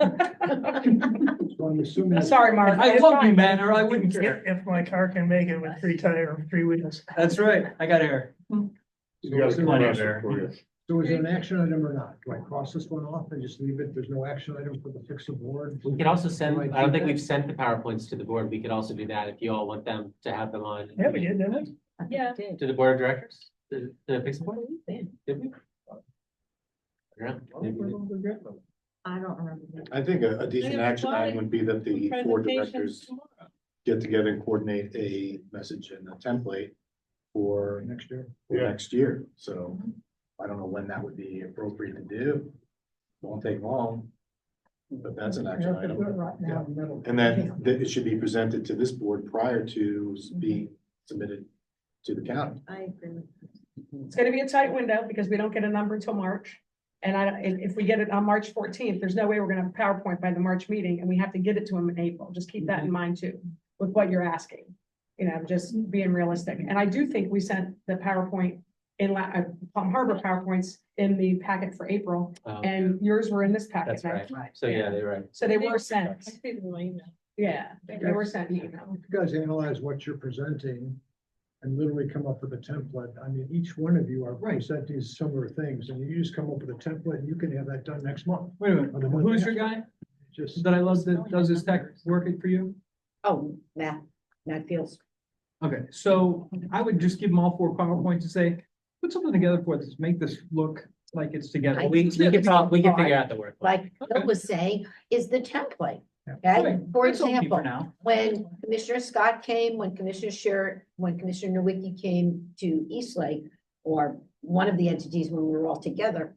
So I'm assuming. Sorry, Mark. I It's love you, fine. man, or I wouldn't care. If my car can make it with 3 tires or 3 wheels. That's right. I got air. You got a commercial for you. So is it an action item or not? Do I cross this one off and just leave it? There's no action item for the fix of board? We could also send, Might I don't do think that. we've sent the PowerPoints to the board. We could also do that if you all want them to have them on. Yeah, we did, didn't we? Yeah. To the board of directors, to fix the board? Did we? Yeah, maybe we did. I don't remember. that. I think a decent action item would be that the 4 directors get together and coordinate a message and a template for Next year? next year. So I don't know when that would be appropriate to do. Won't take long. But that's an action item. Right now, in the middle. And then it should be presented to this board prior to being submitted to the county. I agree. It's gonna be a tight window because we don't get a number until March. And if we get it on March 14th, there's no way we're gonna have a PowerPoint by the March meeting, and we have to get it to them in April. Just keep that in mind too, with what you're asking. Just being realistic. And I do think we sent the PowerPoint Palm Harbor PowerPoints in the packet for April, and yours were in this packet. That's now. right. So yeah, they're right. So they were sent. I see them in my email. Yeah, they were sent in email. You guys analyze what you're presenting and literally come up with a template. I mean, each one of you are Right. presenting similar things, and you just come up with a template, and you can have that done next month. Wait a minute, Or the month who's your after. guy Just, that I love that does this tech working for you? Oh, Matt Fields. Okay, so I would just give them all 4 PowerPoints and say, put something together for this, make this look like it's together. We can talk, we can figure out the work. Like Bill Okay. was saying, is the template. Yeah. Okay, Right, for that's okay example, now. when Commissioner Scott came, when Commissioner Nowicki came to Eastlake, or one of the entities when we were all together,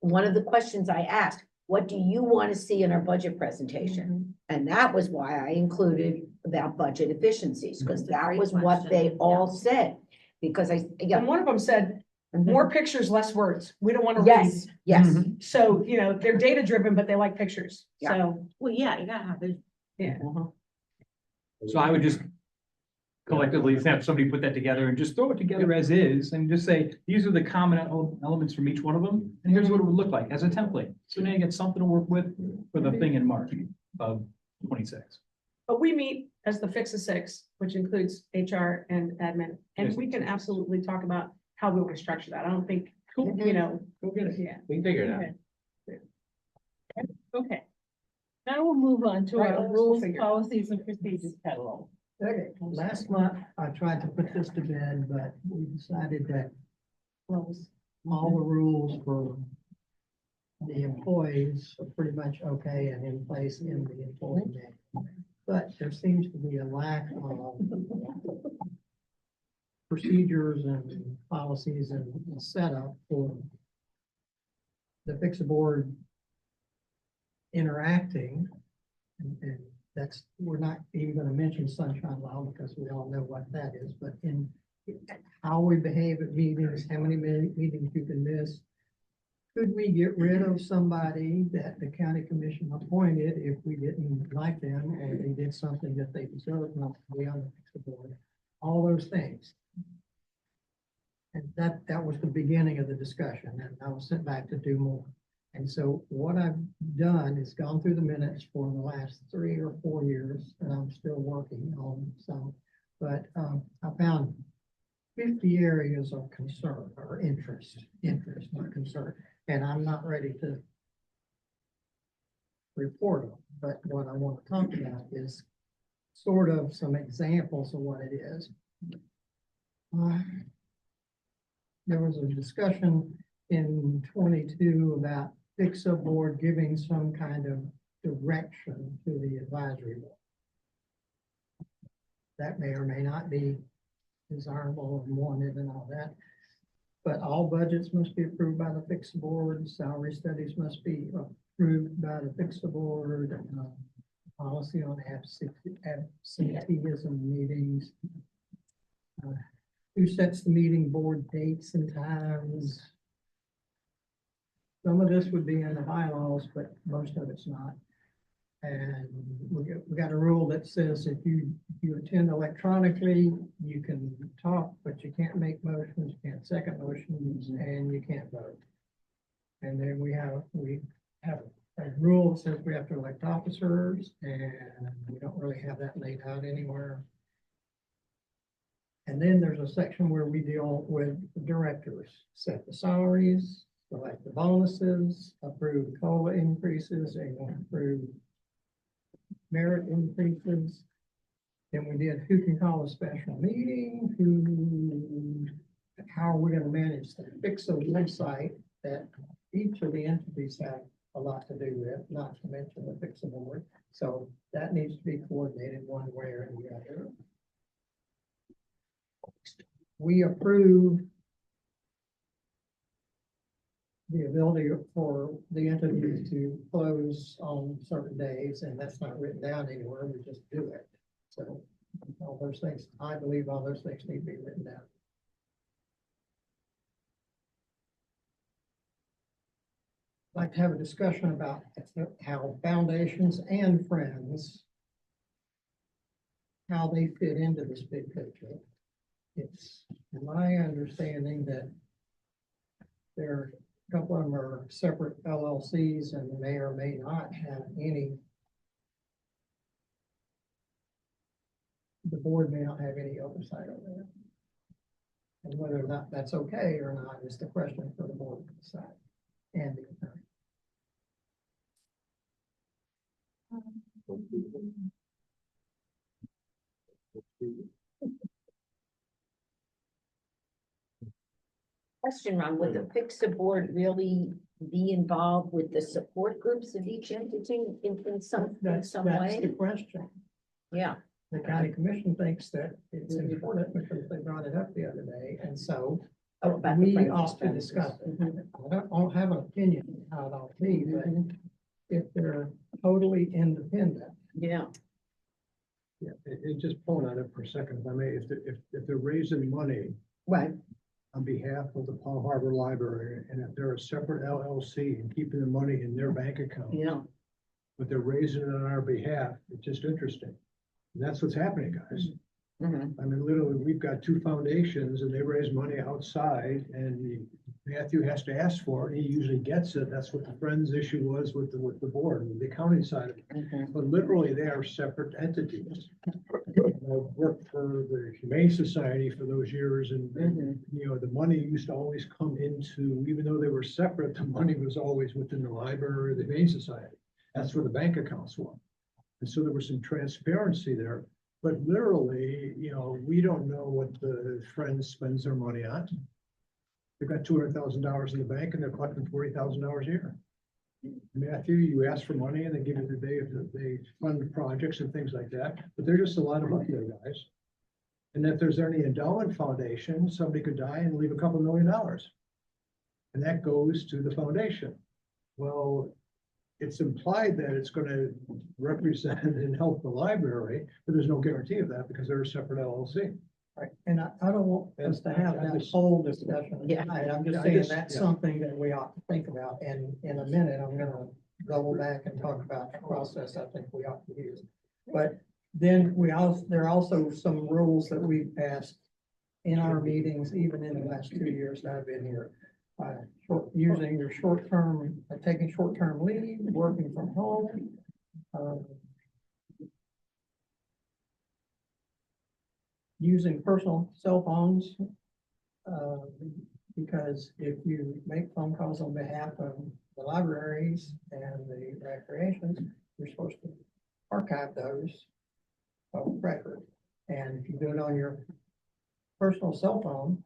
one of the questions I asked, what do you want to see in our budget presentation? And that was why I included about budget efficiencies, because That's a that great was what they question, all yeah. said. Because yeah. And one of them said, Mhm. more pictures, less words. We don't want to read. Yes, yes. Mhm. So, you know, they're data driven, but they like pictures. Yeah. So, Well, yeah, you gotta have it. yeah. So I would just collectively have somebody put that together and just throw it together as is and just say, these are the common elements from each one of them. And here's what it would look like as a template. So now you get something to work with for the thing in March of 26. But we meet as the Fix of Six, which includes HR and admin, and we can absolutely talk about how we want to structure that. I don't think, you know, Go get it. yeah. We can figure it out. Okay. Now we'll move on to Right, our we'll rules, figure it. policies and procedures catalog. Okay, last month I tried to put this to bed, but we decided that all the rules for the employees are pretty much okay and in place in the employee manual. But there seems to be a lack of procedures and policies and setup for the fix board interacting. And that's, we're not even gonna mention sunshine law because we all know what that is, but in how we behave at meetings, how many meetings you can miss. Could we get rid of somebody that the county commission appointed if we didn't like them or they did something that they deserve not to be on the fix board? All those things. And that was the beginning of the discussion, and I was sent back to do more. And so what I've done is gone through the minutes for the last 3 or 4 years, and I'm still working on some. But I found 50 areas of concern or interest, not concern. And I'm not ready to report them, but what I want to talk about is sort of some examples of what it is. There was a discussion in 22 about fix-a board giving some kind of direction to the advisory board. That may or may not be desirable and wanted and all that. But all budgets must be approved by the fix-a board, salary studies must be approved by the fix-a board, policy on absenteeism meetings. Who sets the meeting board dates and times? Some of this would be in the bylaws, but most of it's not. And we got a rule that says if you attend electronically, you can talk, but you can't make motions, you can't second motions, and you can't vote. And then we have a rule that says we have to elect officers, and we don't really have that laid out anywhere. And then there's a section where we deal with the directors, set the salaries, select the bonuses, approve COLA increases, and approve merit increases. Then we did who can call a special meeting, how are we gonna manage the fix a website that each of the entities have a lot to do with, not to mention the fix a board. So that needs to be coordinated one way or the other. We approve the ability for the entities to close on certain days, and that's not written down anywhere, we just do it. So all those things, I believe all those things need to be written down. I'd like to have a discussion about how foundations and friends, how they fit into this big picture. It's my understanding that a couple of them are separate LLCs and may or may not have any. The board may not have any oversight over that. And whether or not that's okay or not is the question for the board to decide. And the attorney. Question, Ron, would the PHCSA board really be involved with the support groups of each entity in some That's the way? question. Yeah, The county commission thinks that it's important because they brought it up the other day, and so oh, about the we friendly ought to strategies. discuss it. I don't have an opinion on how it ought to be, but if they're totally independent, Yeah, Yeah, and just pulling on it for a second, if I may, if they're raising money right, on behalf of the Palm Harbor Library, and if they're a separate LLC and keeping the money in their bank account, yeah, but they're raising it on our behalf, it's just interesting. And that's what's happening, guys. mhm, I mean, literally, we've got two foundations and they raise money outside and Matthew has to ask for it. He usually gets it. That's what the Friends issue was with the board, the accounting side of it. mhm. But literally, they are separate entities. I've worked for the Humane Society for those years and, you know, the money used to always come into, even though they were separate, the money was always within the library or the Humane Society. That's where the bank accounts were. And so there was some transparency there. But literally, you know, we don't know what the Friends spends their money on. They've got $200,000 in the bank and they're collecting $40,000 a year. Matthew, you ask for money and they give you they fund projects and things like that, but there's just a lot of money there, guys. And if there's any endowment foundation, somebody could die and leave a couple $1 million. And that goes to the foundation. Well, it's implied that it's gonna represent and help the library, but there's no guarantee of that because they're a separate LLC. right, and I don't want us to have that whole discussion. Yeah. tonight. I'm just Yeah, I saying just- that's yeah. something that we ought to think about, and in a minute, I'm gonna double back and talk about the process I think we ought to use. But then there are also some rules that we've passed in our meetings, even in the last 2 years that I've been here. Using your short-term, taking short-term leave, working from home. Using personal cell phones. Because if you make phone calls on behalf of the libraries and the recreations, you're supposed to archive those on record. And if you do it on your personal cell phone,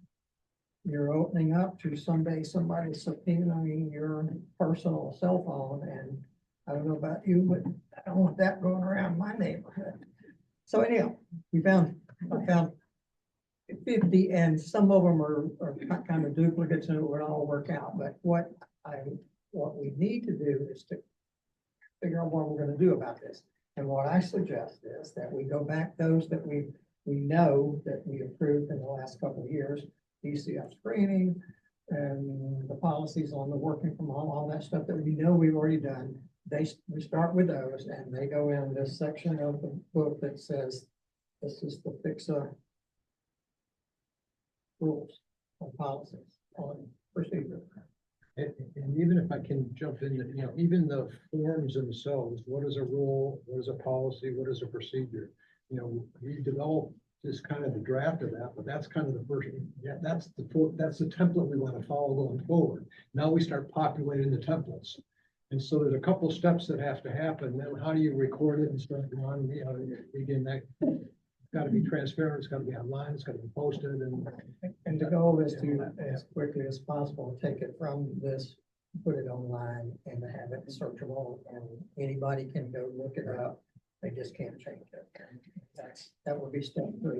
you're opening up to someday somebody subpoenaing your personal cell phone, and I don't know about you, but I don't want that going around my neighborhood. So anyhow, I found 50, and some of them are kind of duplicates and it would all work out, but what we need to do is to figure out what we're gonna do about this. And what I suggest is that we go back those that we know that we approved in the last couple of years, DCF screening and the policies on the working from home, all that stuff that we know we've already done. We start with those and they go in this section of the book that says, this is the PHCSA rules and policies on procedure. And even if I can jump in, you know, even the forms themselves, what is a rule, what is a policy, what is a procedure? You know, we developed this kind of the draft of that, but that's kind of the first, yeah, that's the template we want to follow going forward. Now we start populating the templates. And so there's a couple of steps that have to happen. Then how do you record it and start on, you know, again, that got to be transparent, it's got to be online, it's got to be posted And the goal is to, as quickly as possible, take it from this, put it online and have it searchable and anybody can go look it up. They just can't change it. That would be step 3.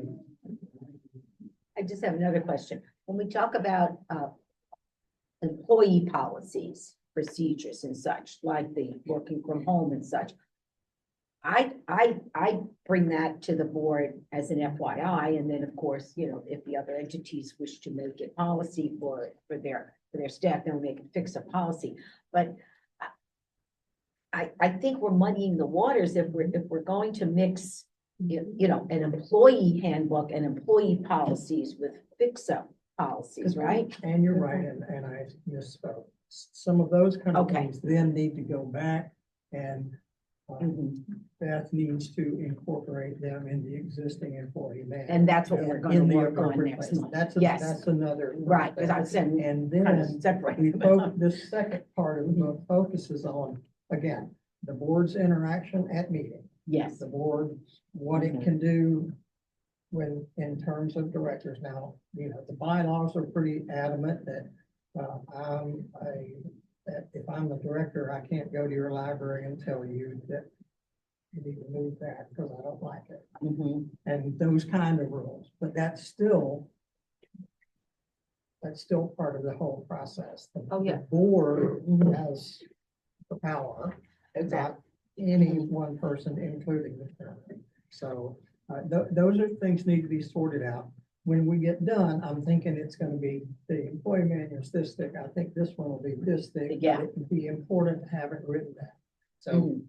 I just have another question. When we talk about employee policies, procedures and such, like the working from home and such, I bring that to the board as an FYI, and then of course, you know, if the other entities wish to make it policy for their staff, then we make it PHCSA policy. But I think we're muddying the waters if we're going to mix, you know, an employee handbook and employee policies with PHCSA policies, right? And you're right, and I misspoke. Some of those kind of Okay. things then need to go back and Mhm. Beth needs to incorporate them in the existing employee manual. And that's what we're gonna In the work on appropriate next place. month. That's, Yes. that's another. Right, because I said, And kind of then separate we them out. this second part of the book focuses on, again, the board's interaction at meeting. Yes, The board, what it can do when, in terms of directors. Now, the bylaws are pretty adamant that, that if I'm a director, I can't go to your library and tell you that you need to move that because I don't like it. mhm, And those kind of rules, but that's still part of the whole process. Oh, yeah. The board has the power, not any one person, including the chairman. So, those are things need to be sorted out. When we get done, I'm thinking it's gonna be, the employee manual's this thick, I think this one will be this thick. but Yeah. It would be important to have it written down. So mhm.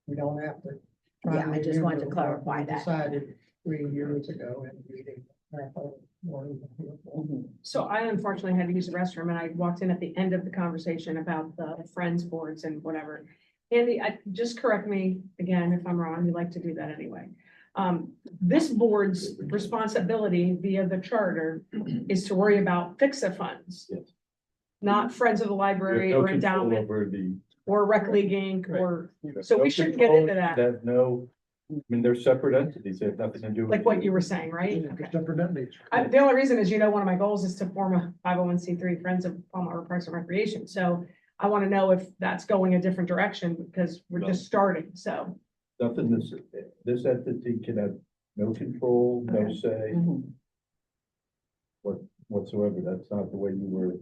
we don't have to. try Yeah, I just wanted to remember what clarify we that. Decided 3 years ago in a meeting. Mhm. So I unfortunately had to use the restroom and I walked in at the end of the conversation about the Friends boards and whatever. Andy, just correct me again if I'm wrong, you like to do that anyway. This board's responsibility via the charter is to worry about FICSA funds. Yes. Not Friends of the You have Library no or control endowment over the. or Rec League Inc. or, you have so no we shouldn't get control, into that, That no, I mean, they're separate entities, they have nothing to do with. like what you were saying, right? Okay. Separate entities. The only reason is, one of my goals is to form a 501c3 Friends of Palmer Parks and Recreation. So I want to know if that's going a different direction because we're just starting. So, Nothing, this entity can have no control, no say Mhm. whatsoever, that's not the way you were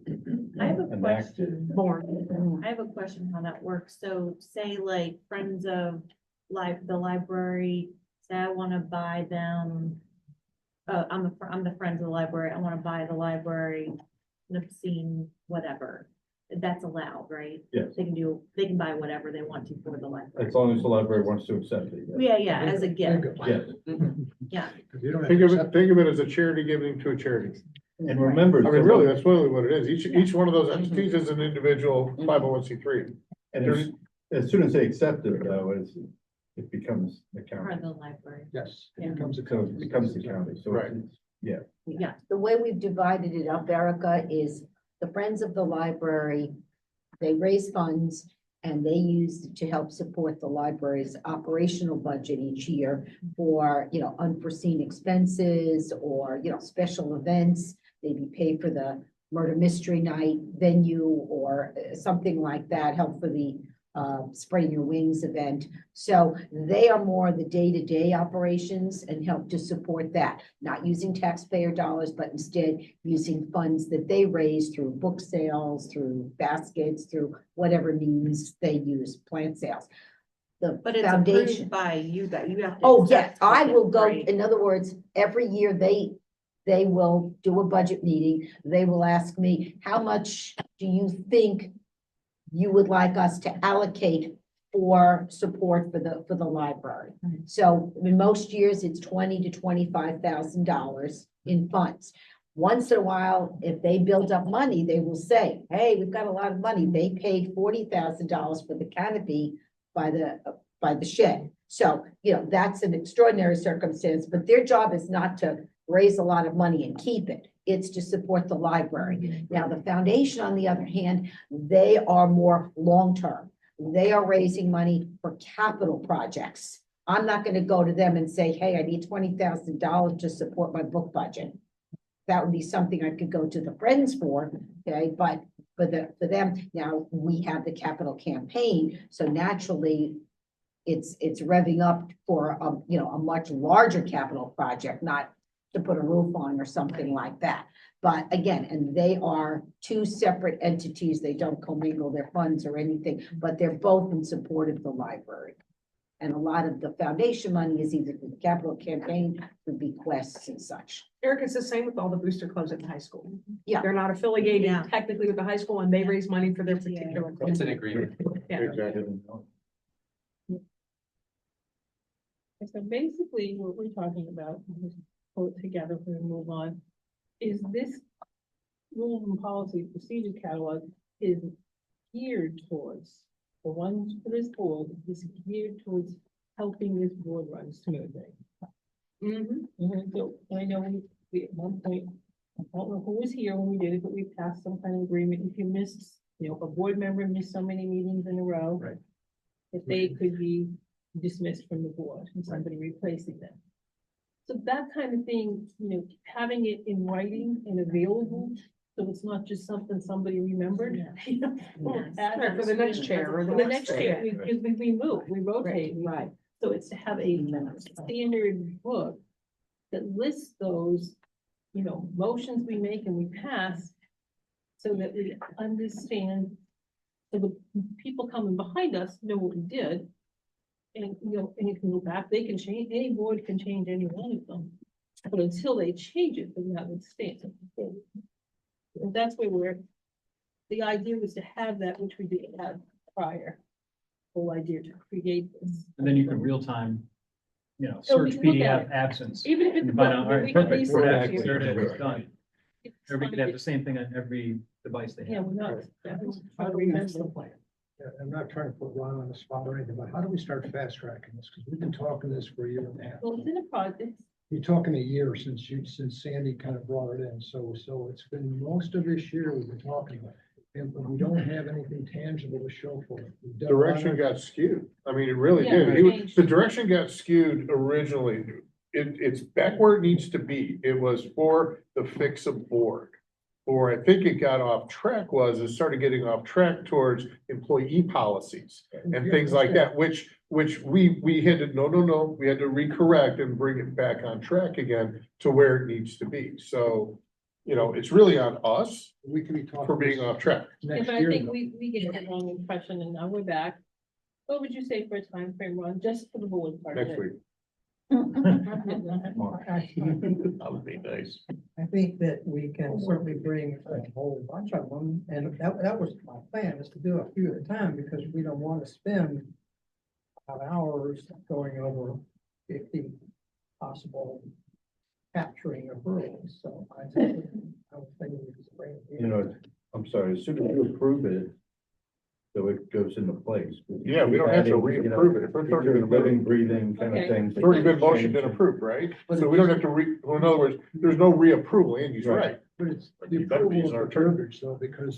I have a enacted. question. born. I have a question how that works. So say like Friends of the library, say I want to buy them. I'm the Friends of the Library. I want to buy the library, an obscene, whatever. That's allowed, right? Yes. They can buy whatever they want to for the library. As long as the library wants to accept it. Yeah, as a gift. Yes, Yeah. You don't think of it as a charity giving to a charity. and remember. I mean, really, that's really what it is. Each one of those entities is an individual 501c3. And as soon as they accept it, though, it becomes the For county. the library. Yes. Yeah. So it becomes the county, so. Right. Yeah, Yeah. The way we've divided it up, Erica, is the Friends of the Library, they raise funds and they use it to help support the library's operational budget each year for, unforeseen expenses or, special events. Maybe pay for the murder mystery night venue or something like that, help for the Spreading Your Wings event. So they are more the day-to-day operations and help to support that, not using taxpayer dollars, but instead using funds that they raise through book sales, through baskets, through whatever means they use, plant sales. The But it's foundation. approved by you guys. You have to. Oh, yes, accept I it, will go, right? in other words, every year they will do a budget meeting. They will ask me, how much do you think you would like us to allocate for support for the library? So in most years, it's $20,000 to $25,000 in funds. Once in a while, if they build up money, they will say, hey, we've got a lot of money. They paid $40,000 for the canopy by the shed. So, that's an extraordinary circumstance, but their job is not to raise a lot of money and keep it. It's to support the library. Now, the foundation, on the other hand, they are more long-term. They are raising money for capital projects. I'm not going to go to them and say, hey, I need $20,000 to support my book budget. That would be something I could go to the Friends for, okay? But for them, now we have the capital campaign, so naturally it's revving up for a much larger capital project, not to put a roof on or something like that. But again, and they are two separate entities. They don't commingle their funds or anything, but they're both in support of the library. And a lot of the foundation money is either through the capital campaign, through bequests and such. Eric, it's the same with all the booster clubs at the high school. Yeah. They're not affiliated Yeah. technically with the high school and they raise money for their particular. club. It's an agreement. Yeah. exactly. So basically, what we're talking about, just pull it together for we move on, is this rules and policy procedure catalog is geared towards the one for this board is geared towards helping this board run smoothly. So I know we at one point, I don't know who was here when we did it, but we passed some kind of agreement. If you missed, if a board member missed so many meetings in a row. Right. That they could be dismissed from the board and somebody replacing them. So that kind of thing, having it in writing and available, so it's not just something somebody remembered. Right, for the next chair or For the next chair, we move, we rotate. Right. So it's to have a standard book that lists those, motions we make and we pass. So that we understand, so the people coming behind us know what we did. And, and you can go back, they can change, any board can change any one of them. But until they change it, then that would stand. And that's where the idea was to have that, which we didn't have prior. Whole idea to create this. And then you can real time, Oh, we search can look at PDF absence. Even if it's. And find out, all we right, can perfect, research there it. it is, it's done. It's Everybody fine. have the same thing on every device they Yeah, have. we're not. How do we fix the plan? I'm not trying to put Ron on the spot or anything, but how do we start fast tracking this? Because we've been talking this for a year and a half. Well, it's in a project. You're talking a year since Sandy kind of brought it in, so it's been most of this year we've been talking about it. And we don't have anything tangible to show for it. We've done a lot Direction of- got skewed. I mean, it really Yeah, did. changed. The direction got skewed originally. It's back where it needs to be. It was for the fix a board. Or I think it got off track it started getting off track towards employee policies and Yeah, things like that's that, which we had to, no, we had to recorrect and bring it back on track again to where it needs to be. So, it's really on us We could be talking. for being off track. Next If I year. think though. we get the wrong impression and now we're back. What would you say for a time frame, Ron, just for the board part? of Next it? week. That would be nice. I think that we can certainly bring a whole bunch of them, and that was my plan, is to do a few at a time, because we don't want to spend 5 hours going over 50 possible capturing of rules, so I think, I was thinking we could bring it. I'm sorry, as soon as you approve it, so it goes into place. Yeah, we don't have to reapprove it. If it's already living, breathing kind of Okay. thing. It's already been motioned and approved, right? So we don't have to well, in other words, there's no reapproval, and he's right. But it's the You better be approval our of the verbiage though, because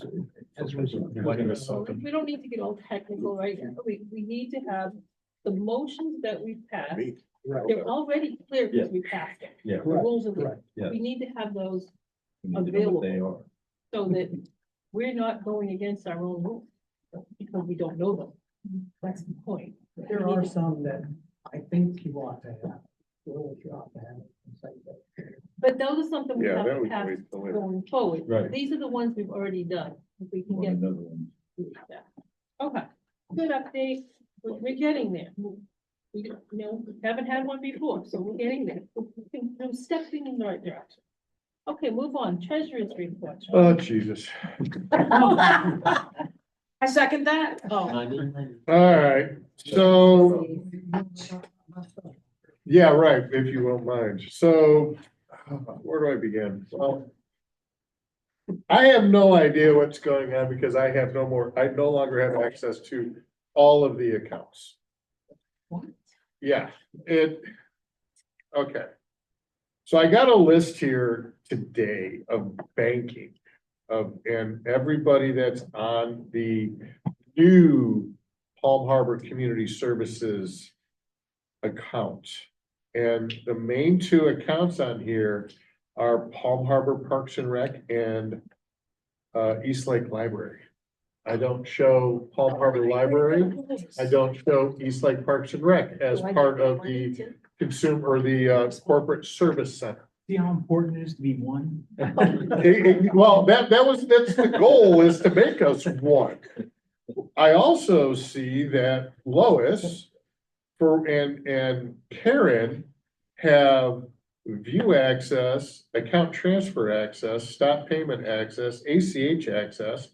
as a result. We don't need to get all technical right now. We need to have the motions that we passed. Right. They're already clear because we passed them. Yeah. The rules are there. Correct. Yeah. We need to have those We need to know what they are. so that we're not going against our own rules because we don't know them. That's the point. There are some that I think you ought to have, rules you ought to have. and say that. But those are something we Yeah, have that to was pass way the way. going forward. Right. These are the ones we've already done. If we can Want get another one. that. Okay, good update. We're getting there. We haven't had one before, so we're getting there. We're stepping in the right direction. Okay, move on. Treasurer's report. Oh, Jesus. I second that. Oh, All right, so, yeah, right, if you won't mind. So, where do I begin? Well, I have no idea what's going on because I no longer have access to all of the accounts. What? Yeah, okay. So I got a list here today of banking and everybody that's on the new Palm Harbor Community Services account. And the main 2 accounts on here are Palm Harbor Parks and Rec and East Lake Library. I don't show Palm Harbor Library. I don't show East Lake Parks and Rec as part of the consumer or the corporate service center. See how important it is to be one? Well, that's the goal, is to make us one. I also see that Lois and Karen have view access, account transfer access, stop payment access, ACH access,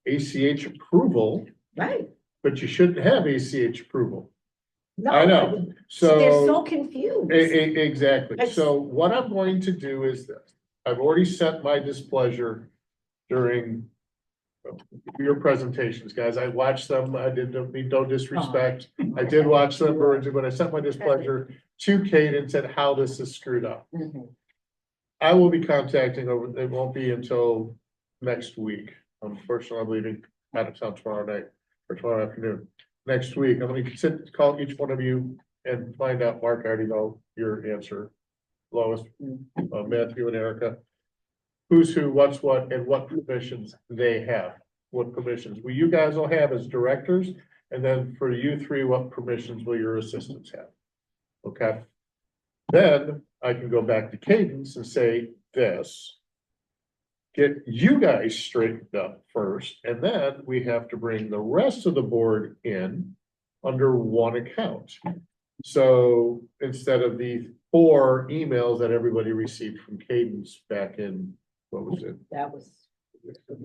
ACH approval, Right. but you shouldn't have ACH approval. No, I know, So they're so. so confused. Exactly. It's- So what I'm going to do is this. I've already sent my displeasure during your presentations, guys. I watched them. I didn't mean no disrespect. I did watch them, but I sent my displeasure to Kate and said how this is screwed up. Mhm. I will be contacting over, it won't be until next week. Unfortunately, I'm leaving out of town tomorrow night or tomorrow afternoon. Next week, I'm gonna call each one of you and find out. Mark, I already know your answer. Lois, Matthew and Erica. Who's who, what's what, and what permissions they have. What permissions will you guys will have as directors? And then for you three, what permissions will your assistants have? Okay. Then I can go back to Cadence and say this. Get you guys straightened up first, and then we have to bring the rest of the board in under one account. So instead of the 4 emails that everybody received from Cadence back in, what was it? That was.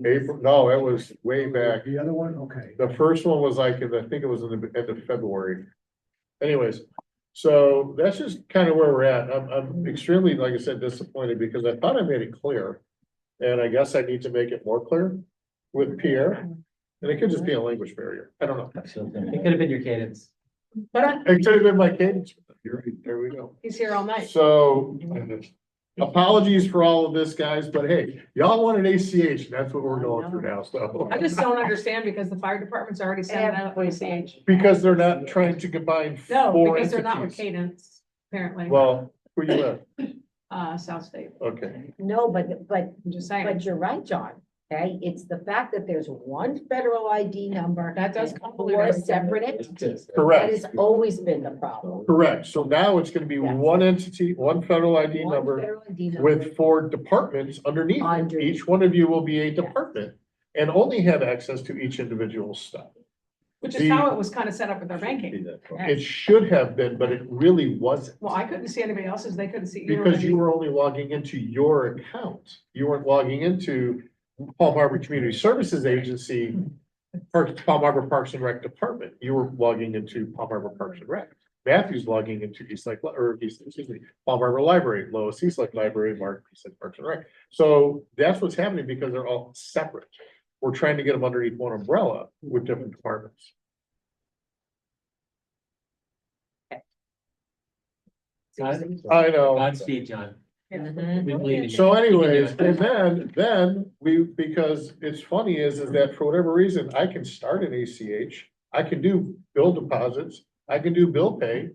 April, no, it was way back. The other one, okay. The first one was like, I think it was in the end of February. Anyways, so that's just kind of where we're at. I'm extremely, like I said, disappointed because I thought I made it clear. And I guess I need to make it more clear with Pierre. And it could just be a language barrier. I don't know. It could have been your cadence. But It could have been my cadence. You're right. There we go. He's here all night. So apologies for all of this, guys, but hey, y'all wanted ACH, and that's what we're going through now, so. I just don't understand because the fire department's already sending out ACH. Because they're not trying to combine No, 4 because they're not with entities. Cadence, apparently. Well, who you with? South State. Okay, no, but I'm just saying. But you're right, John. Okay, it's the fact that there's one federal ID number. That does and convolute 4 everything. separate entities. That correct, has always been the problem. correct. So now it's gonna be Yeah. one entity, one federal ID One number federal ID number. with 4 departments underneath. it. Underneath. Each one of you will be a department and only have access to each individual stuff. Which is how it was kind of set up with our banking. It should have been, but it really wasn't. Well, I couldn't see anybody else's, they couldn't see. Because you were only logging into your account. You weren't logging into Palm Harbor Community Services Agency, Palm Harbor Parks and Rec Department. You were logging into Palm Harbor Parks and Rec. Matthew's logging into Palm Harbor Library, Lois Eastlake Library, Mark, Eastlake Parks and Rec. So that's what's happening because they're all separate. We're trying to get them underneath one umbrella with different departments. I know. Godspeed, John. Mhm. We believe in you. So anyways, You can do and then we, because it's funny is that for whatever reason, I can start an ACH. I can do bill deposits, I can do bill pay,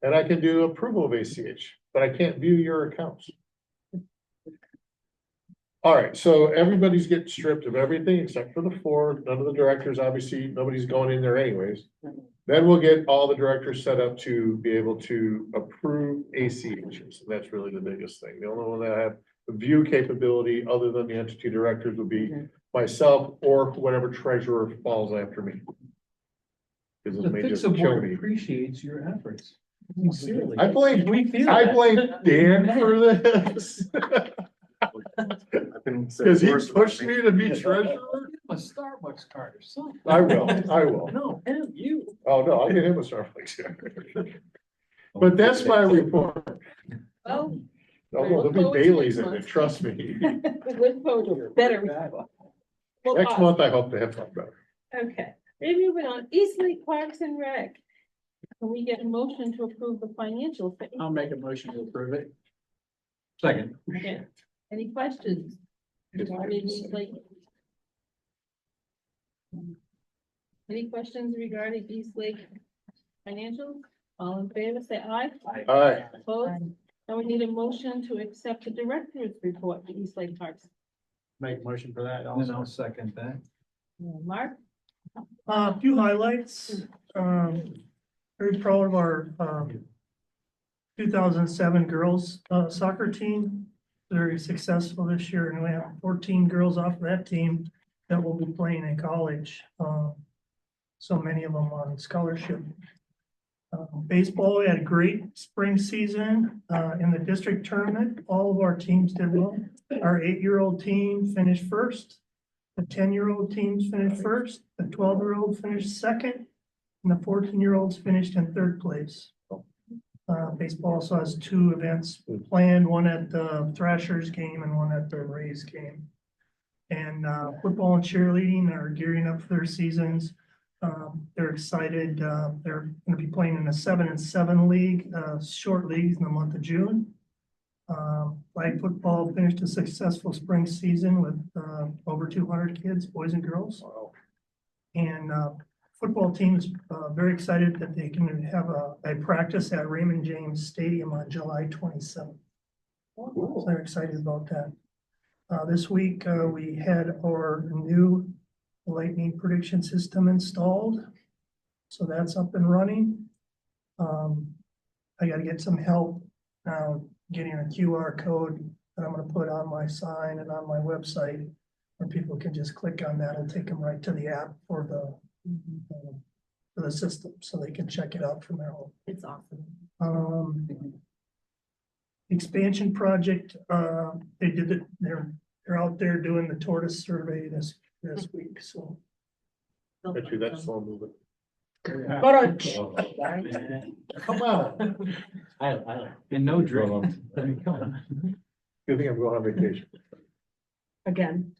and I can do approval of ACH, but I can't view your accounts. All right, so everybody's getting stripped of everything except for the 4. None of the directors, obviously, nobody's going in there anyways. Then we'll get all the directors set up to be able to approve ACHs. And that's really the biggest thing. The only one that have the view capability other than the entity directors would be myself or whatever treasurer falls after me. Because The it may just FICSA kill board me. appreciates your efforts. Sincerely. I blame feel I that. blame Dan for this. Because he pushed me to be treasurer. A Starbucks card or something. I will. No, and you. Oh, no, I'll get him a Starbucks. But that's my report. Oh. Oh, there'll be Bailey's in it, trust me. Look forward to better. We'll Next pause. month, I hope to have something better. Okay, maybe moving on, Eastlake Parks and Rec. Can we get a motion to approve the financial? I'll make a motion to approve it. Second. Okay. Any questions? regarding Eastlake? Any questions regarding Eastlake financials? All in favor, say aye. Aye. Opposed? Now we need a motion to accept the director's report for Eastlake Parks. Make motion for that. I'll second that. Mark? A few highlights, very proud of our, 2007 girls, soccer team. Very successful this year, and we have 14 girls off of that team that will be playing in college. So many of them on scholarship. Baseball, we had a great spring season, in the district tournament. All of our teams did well. Our 8-year-old team finished first. The 10-year-old teams finished first, the 12-year-old finished second, and the 14-year-olds finished in 3rd place. Baseball also has 2 events planned, one at the Thrashers game and one at the Rays game. And football and cheerleading are gearing up for their seasons. They're excited. They're gonna be playing in a 7-7 league, short leagues in the month of June. Flag football finished a successful spring season with over 200 kids, boys and girls. And football team is very excited that they can have a practice at Raymond James Stadium on July 27th. So they're excited about that. This week, we had our new lightning prediction system installed. So that's up and running. I gotta get some help now getting a QR code that I'm gonna put on my sign and on my website, where people can just click on that and take them right to the app for the system, so they can check it out from their home. It's awesome. Expansion project, they did it, they're out there doing the tortoise survey this week, so. Actually, that's slow moving. Come on. And no drink. I mean, come on. Good thing I'm going on vacation. Again,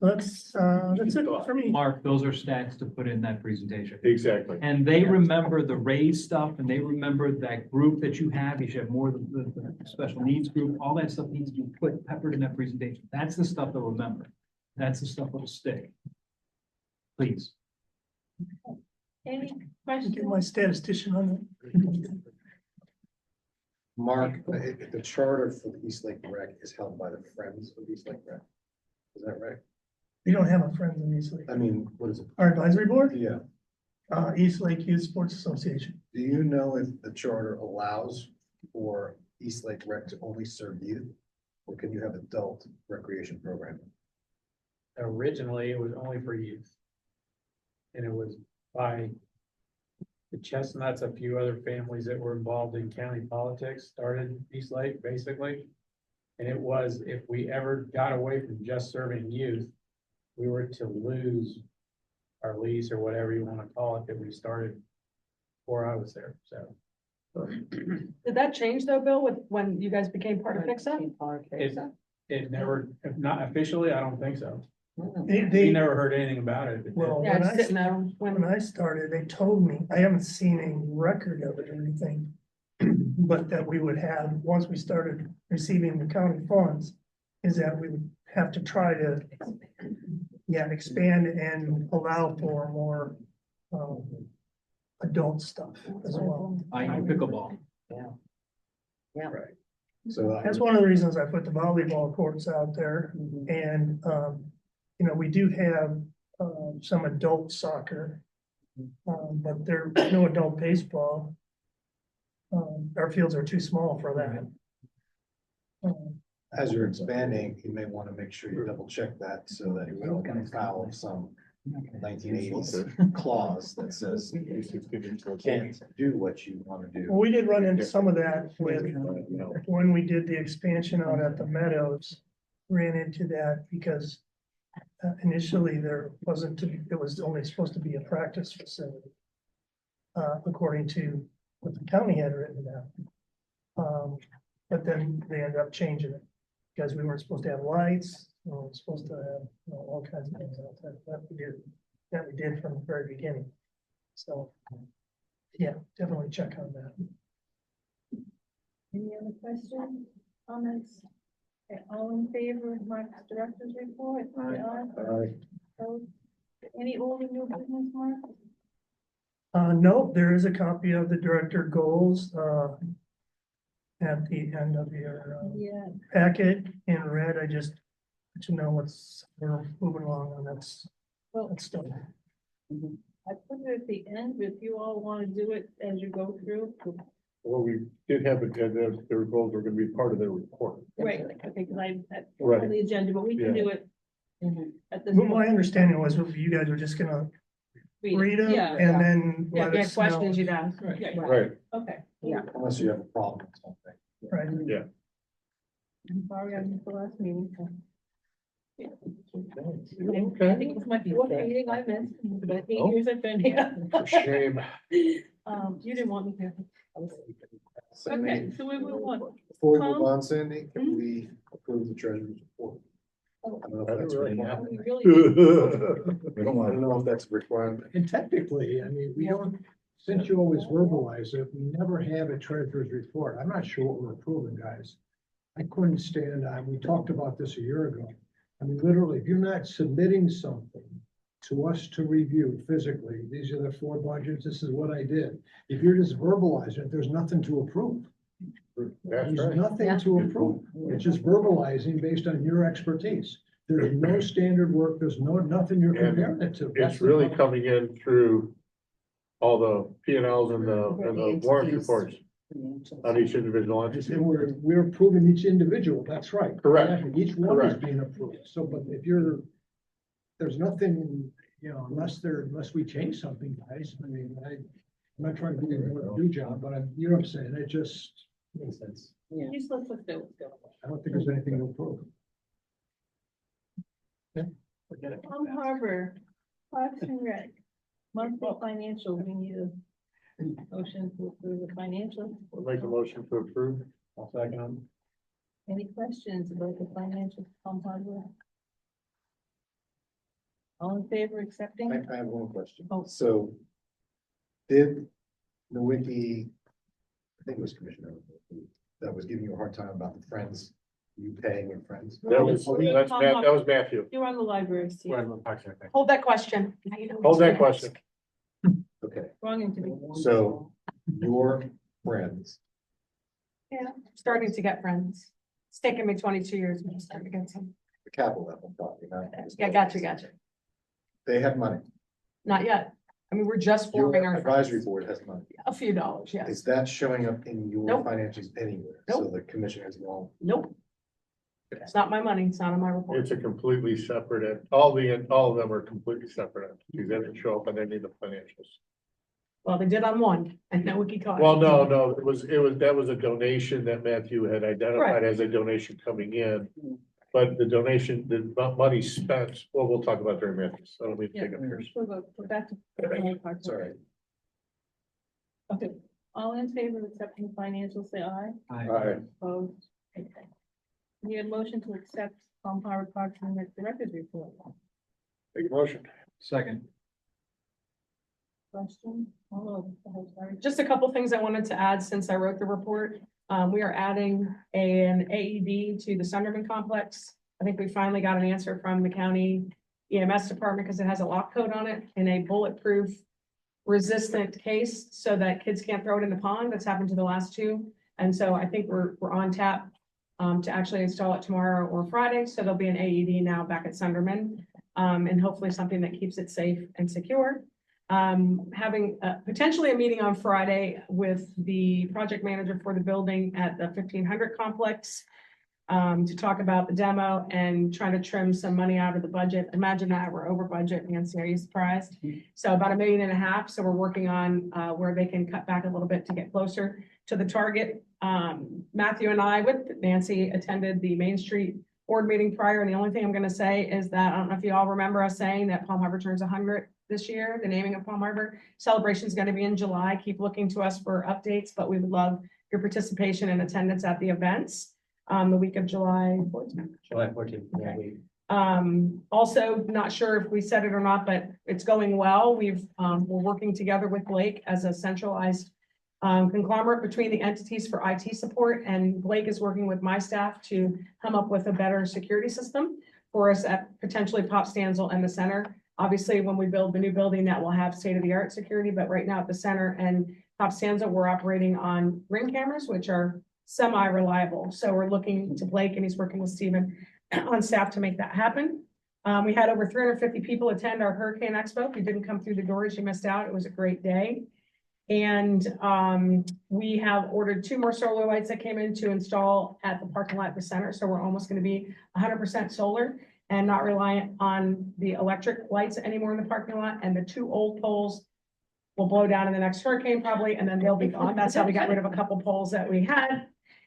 That's it for me. Mark, those are stats to put in that presentation. Exactly. And they remember the raise stuff, and they remember that group that you have. You should have more of the special needs group. All that stuff needs to be peppered in that presentation. That's the stuff they'll remember. That's the stuff that'll stick. Please. Any Get questions? my statistician on it. Mark, the charter for the East Lake Rec is held by the Friends of East Lake Rec. Is that right? We don't have a friend in East Lake. I mean, what is it? Our advisory board, Yeah. East Lake Youth Sports Association. Do you know if the charter allows for East Lake Rec to only serve youth? Or can you have adult recreation programming? Originally, it was only for youth. And it was by the Chestnuts, a few other families that were involved in county politics started East Lake, basically. And it was, if we ever got away from just serving youth, we were to lose our lease or whatever you want to call it, that we started before I was there, so. did that change though, Bill, with when you guys became part of PHCSA? It never, not officially, I don't think so. They, We never heard anything about it. well, Yeah, when just I, didn't know when when. I started, they told me, I haven't seen a record of it or anything. But that we would have, once we started receiving the county funds, is that we would have to try to, expand and allow for more, adult stuff as well. I know pickleball. Right. So That's one of the reasons I put the volleyball courts out there, and, we do have, some adult soccer. But there's no adult baseball. Our fields are too small for that. as you're expanding, you may want to make sure you double check that so that you don't get foul of some 1980s clause that says you can't do what you want to do. Well, we did run into some of that with, when we did the expansion out at the Meadows, ran into that because initially there wasn't, it was only supposed to be a practice facility, according to what the county had written down. But then they ended up changing it because we weren't supposed to have lights, we weren't supposed to have all kinds of things out there that we did from the very beginning. So, yeah, definitely check on that. Any other questions, comments? Okay, all in favor of Mark's director's report? Say aye. Opposed? Any old or new business, Mark? No, there is a copy of the director goals, at the end of your, Yeah, packet in red. I just, let you know we're moving along on well, that stuff. I put it at the end, but if you all want to do it as you go through. Well, we did have it, their goals are gonna be part of their report. Right, okay, because I, Right. on the agenda, but we can Yeah. do it at this. Well, my understanding was you guys were just gonna read them Yeah, and then Yeah, let if you had us know. questions, you'd ask. yeah, Right, okay. Yeah. Unless you have a problem with something. Right. yeah. I'm sorry, I missed the last meeting. So. Yeah. Okay. I think it's my fourth meeting I missed, but 8 Oh. years I've been here. Shame. You didn't want me here. Sandy, Okay, so we move on. before we move on, Sandy, can we approve the treasurer's report? I don't know if that's really really- want- We really, We don't I want don't know if that's a requirement. And technically, I mean, we don't, since you always verbalize it, we never have a treasurer's report. I'm not sure what we're approving, guys. I couldn't stand, we talked about this a year ago. I mean, literally, if you're not submitting something to us to review physically, these are the 4 budgets, this is what I did. If you're just verbalizing it, there's nothing to approve. That's There's right. nothing to approve. It's just verbalizing based on your expertise. There's no standard work, there's nothing you're And comparing it to. That's It's the really problem. coming in through all the P and Ls and the warrant reports on each individual entity. And we're approving each individual, that's right. Correct. Exactly. Each one is Correct. being approved, so, but if there's nothing, you know, unless we change something, guys, I mean, I'm not trying to do a new job, but you know what I'm saying, it just, Makes sense. just let's look at what's going on. I don't think there's anything to approve. Forget it. Palm Harbor, Parks and Rec, monthly financial, we need a motion to approve the financial. We'll make a motion to approve. I'll second them. Any questions about the financial Palm Harbor? All in favor of accepting? I have one question. Oh. So did Nowicki, I think it was Commissioner, that was giving you a hard time about the friends, you paying your friends? That was Matthew. You're on the library, Steve. Hold that question. Hold that question. Okay, Wrong entity. so your friends, Yeah, starting to get friends. It's taken me 22 years, but I'm starting to get some. the capital level, probably not. Yeah, gotcha. They have money. Not yet. I mean, we're just forming Your our. advisory funds. board has money. A few dollars, yes. Is that showing up in your Nope. financials anywhere? So Nope. the commission has no. Nope. It's not my money. It's not on my report. It's a completely separate, all of them are completely separate entities. They didn't show up on any of the financials. Well, they did on one. I know Wiki caught. Well, no, that was a donation that Matthew had identified Right. as a donation coming in. But the donation, the money spent, well, we'll talk about during Matthew's. I don't mean to take up yours. We'll go back to. Sorry. Okay, all in favor of accepting the financial, say aye. All right. Opposed? Okay. Need a motion to accept Palm Harbor Parks and Rec Director's report. Take a motion. Second. Question? Oh, sorry. Just a couple things I wanted to add since I wrote the report. We are adding an AED to the Sunderman complex. I think we finally got an answer from the county EMS department because it has a lock code on it in a bulletproof resistant case so that kids can't throw it in the pond. That's happened to the last 2. And so I think we're on tap to actually install it tomorrow or Friday. So there'll be an AED now back at Sunderman and hopefully something that keeps it safe and secure. Having potentially a meeting on Friday with the project manager for the building at the 1500 complex to talk about the demo and trying to trim some money out of the budget. Imagine that we're over budget, Nancy, are you surprised? So about $1.5 million. So we're working on where they can cut back a little bit to get closer to the target. Matthew and I with Nancy attended the Main Street board meeting prior. And the only thing I'm going to say is that I don't know if you all remember us saying that Palm Harbor turns 100 this year, the naming of Palm Harbor. Celebration is going to be in July. Keep looking to us for updates, but we would love your participation and attendance at the events the week of July 14th. July 14th. Yeah, Okay. we- Also, not sure if we said it or not, but it's going well. We're working together with Blake as a centralized conglomerate between the entities for IT support, and Blake is working with my staff to come up with a better security system for us at potentially Pop Stanzel and the center. Obviously, when we build the new building, that will have state-of-the-art security, but right now at the center and Pop Stanza, we're operating on Ring cameras, which are semi-reliable. So we're looking to Blake, and he's working with Stephen on staff to make that happen. We had over 350 people attend our Hurricane Expo. If you didn't come through the doors, you missed out. It was a great day. And we have ordered 2 more solar lights that came in to install at the parking lot at the center. So we're almost going to be 100% solar and not reliant on the electric lights anymore in the parking lot. And the 2 old poles will blow down in the next hurricane probably, and then they'll be gone. That's how we got rid of a couple poles that we had.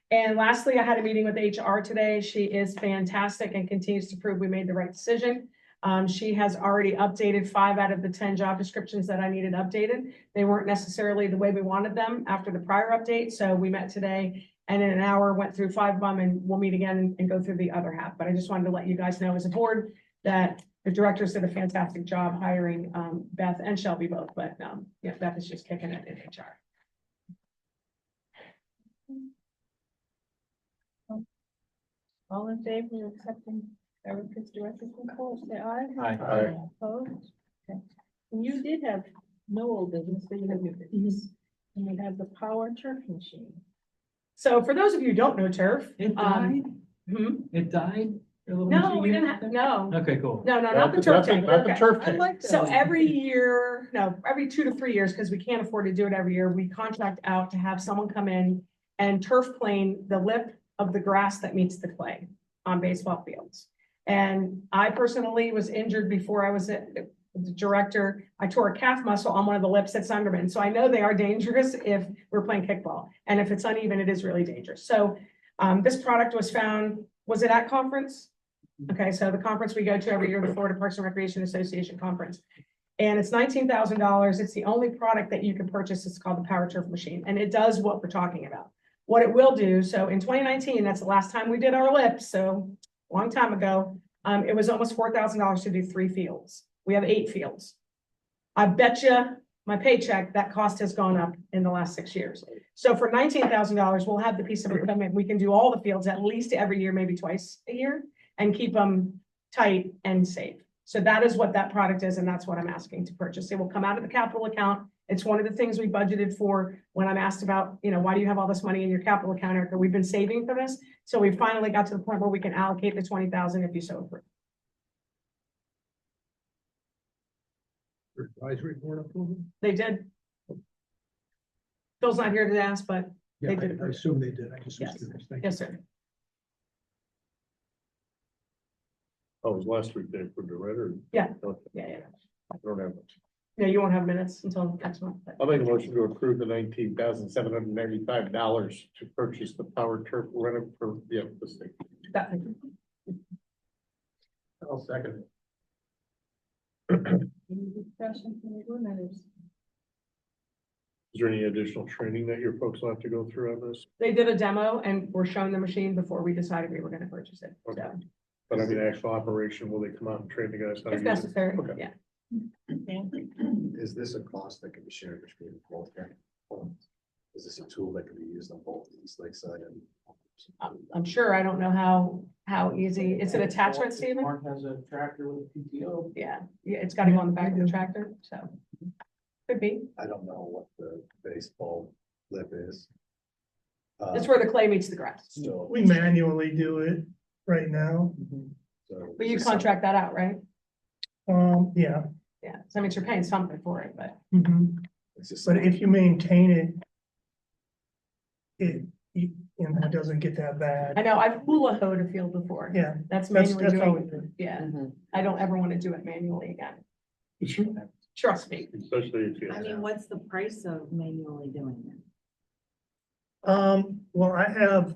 And lastly, I had a meeting with HR today. She is fantastic and continues to prove we made the right decision. She has already updated 5 out of the 10 job descriptions that I needed updated. They weren't necessarily the way we wanted them after the prior update. So we met today And in an hour, went through 5 of them, and we'll meet again and go through the other half. But I just wanted to let you guys know as a board that the directors did a fantastic job hiring Beth and Shelby both, but yeah, Beth is just kicking it in HR. All in favor of accepting Erica's director's report, say aye. Aye. Opposed? Okay. And you did have no old business, but you have new business. And we have the power turf machine. So for those of you who don't know turf, It died? hmm? It died? No, we didn't have, no, Okay, cool. no, not the turf tank. Not the Okay. turf I tank. like So those. every year, no, every 2 to 3 years, because we can't afford to do it every year, we contract out to have someone come in and turf plane the lip of the grass that meets the clay on baseball fields. And I personally was injured before I was the director. I tore a calf muscle on one of the lips at Sunderman. So I know they are dangerous if we're playing kickball. And if it's uneven, it is really dangerous. So this product was found, was it at conference? Okay, so the conference we go to every year, the Florida Parks and Recreation Association conference. And it's $19,000. It's the only product that you can purchase. It's called the Power Turf Machine. And it does what we're talking about. What it will do, so in 2019, that's the last time we did our lips, so a long time ago, it was almost $4,000 to do 3 fields. We have 8 fields. I bet you my paycheck, that cost has gone up in the last 6 years. So for $19,000, we'll have the piece of equipment. We can do all the fields at least every year, maybe twice a year, and keep them tight and safe. So that is what that product is, and that's what I'm asking to purchase. It will come out of the capital account. It's one of the things we budgeted for when I'm asked about, why do you have all this money in your capital account, Erica? We've been saving for this. So we finally got to the point where we can allocate the 20,000 if you so approve. Advisory board approval? They did. Phil's not here to ask, but Yeah, They did. I assume they did. I just was Yes. curious. Thank you. yes, sir. Oh, it was last week, Dave, for the red or? Yeah. Okay, Yeah. I don't have much. No, you won't have minutes until next month. but- I'll make a motion to approve the $19,795 to purchase the power turf rental for, this thing. That- I'll second Any discussion from the board members? Is there any additional training that your folks will have to go through on this? They did a demo and were shown the machine before we decided we were gonna purchase it. Okay. So But I mean, actual operation, will they come out and train the guys? how to if use it? necessary, Okay. yeah. Is this a cost that can be shared between both? Is this a tool that can be used on both East Lakeside and? I'm sure, I don't know how easy, it's an attachment, Stephen? Mark has a tractor with a PTO. Yeah, it's gotta go on the back of the tractor, so. Could be, I don't know what the baseball lip is. it's where the clay meets the grass, So. We manually do it right now. so but you is this contract that out, right? Yeah. Yeah, so I mean, you're paying something for it, but Mhm. It's just. But if you maintain it, it doesn't get that I bad. know, I've hula hoed a field before. Yeah, That's that's manually how we doing, do it. yeah, I don't ever wanna do it manually again, trust me. Especially if you. I mean, what's the price of manually doing it? Well, I have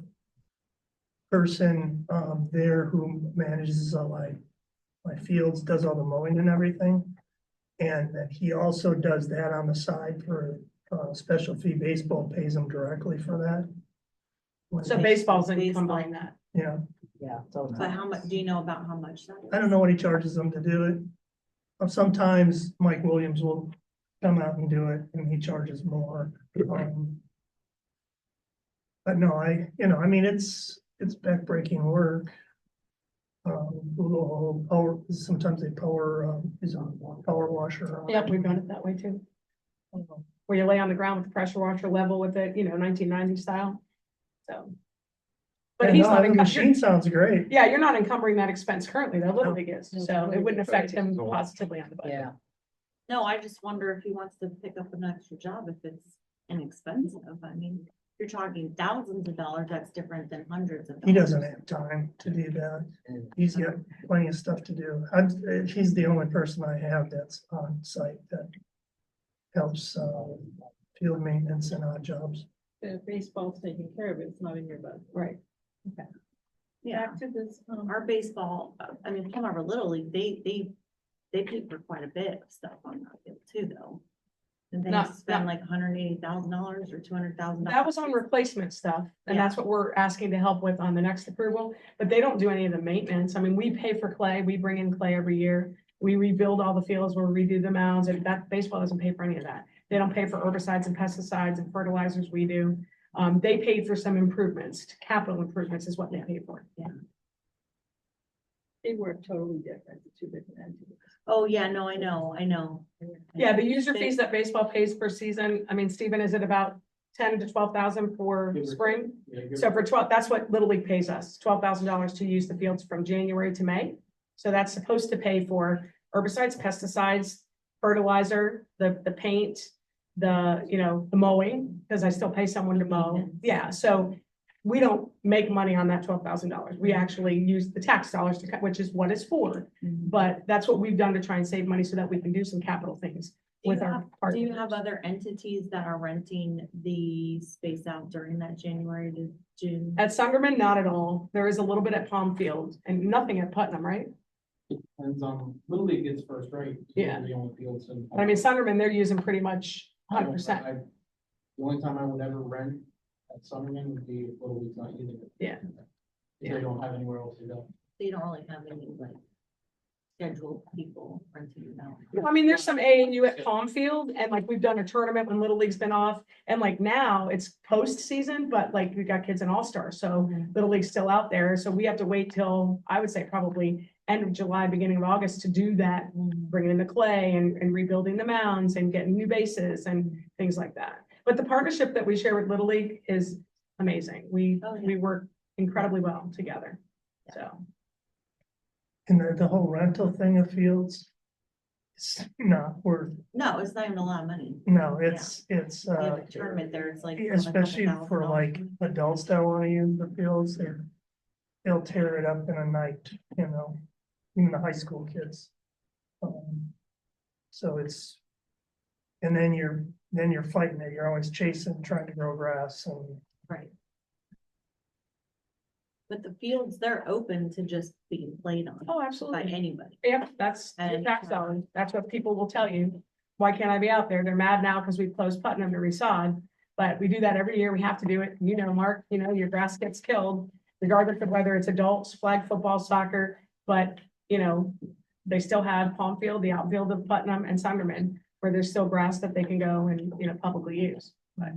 person, there who manages, my fields, does all the mowing and everything. And then he also does that on the side for, special fee baseball, pays him directly for that. So baseball's in Baseball. combine that. Yeah, But how much, do you know about how much that? I don't know what he charges them to do it. Sometimes Mike Williams will come out and do it and he charges more. But no, I mean, it's backbreaking work. Power, sometimes they power, is on power washer. on. Yep, we've done it that way too. Where you lay on the ground with the pressure washer level with it, 1990 style, so. But Yeah, he's no, not, the machine sounds great. yeah, you're not encumbering that expense currently, though, Little League is, so it wouldn't affect him positively on the budget. No, I just wonder if he wants to pick up an extra job, if it's inexpensive. I mean, you're talking thousands of dollars, that's different than hundreds of dollars. He doesn't have time to do that. He's got plenty of stuff to do. He's the only person I have that's on site that helps, field maintenance and odd jobs. The baseball's taking care of it, it's not in your budget. Right. Yeah, Back to this, our baseball, I mean, Plum Little League, they pay for quite a bit of stuff on that field too, though. And they Not- spend like $180,000 or $200,000. That was on replacement stuff, and that's what we're asking to help with on the next approval, but they don't do any of the maintenance. I mean, we pay for clay, we bring in clay every year. We rebuild all the fields, we redo the mounds, and that baseball doesn't pay for any of that. They don't pay for herbicides and pesticides and fertilizers, we do. They paid for some improvements, capital improvements is what they paid for. Yeah. They work totally different, the two different entities. Oh, yeah, no, I know. Yeah, the user fees that baseball pays per season, I mean, Stephen, is it about 10 to 12,000 for spring? So for 12, that's what Little League pays us, $12,000 to use the fields from January to May. So that's supposed to pay for herbicides, pesticides, fertilizer, the paint, the mowing, because I still pay someone to mow. Yeah, so we don't make money on that $12,000. We actually use the tax dollars to cut, which is what it's for. But that's what we've done to try and save money so that we can do some capital things with our Do you partners. have other entities that are renting the space out during that January to June? At Sunderman, not at all. There is a little bit at Palm Field and nothing at Putnam, right? Depends on, Little League gets first rate. Yeah. The only fields in. I mean, Sunderman, they're using pretty much 100%. The only time I would ever rent at Summerman would be if Little League's not using it. Yeah. If they don't have anywhere else to go. So you don't really have any like scheduled people renting it out. I mean, there's some AAU at Palm Field and like we've done a tournament when Little League's been off. And like now it's postseason, but like we got kids in All-Star. So Little League's still out there. So we have to wait till, I would say probably end of July, beginning of August to do that, bringing in the clay and rebuilding the mounds and getting new bases and things like that. But the partnership that we share with Little League is amazing. We work incredibly well together. So. And the whole rental thing of fields, it's not worth, No, it's not even a lot of money. no, it's, You have a tournament there, it's like. especially for like adults that wanna use the fields, they'll tear it up in a night, even the high school kids. So it's, and then you're fighting it, you're always chasing, trying to grow grass and. Right. But the fields, they're open to just being played on Oh, by absolutely. anybody. Yep, that's the tax dollars. That's what people will tell you. Why can't I be out there? They're mad now because we closed Putnam to resod. But we do that every year. We have to do it. Mark, your grass gets killed, regardless of whether it's adults, flag football, soccer. But, they still have Palm Field, the outfield of Putnam and Sunderman, where there's still grass that they can go and, publicly use. But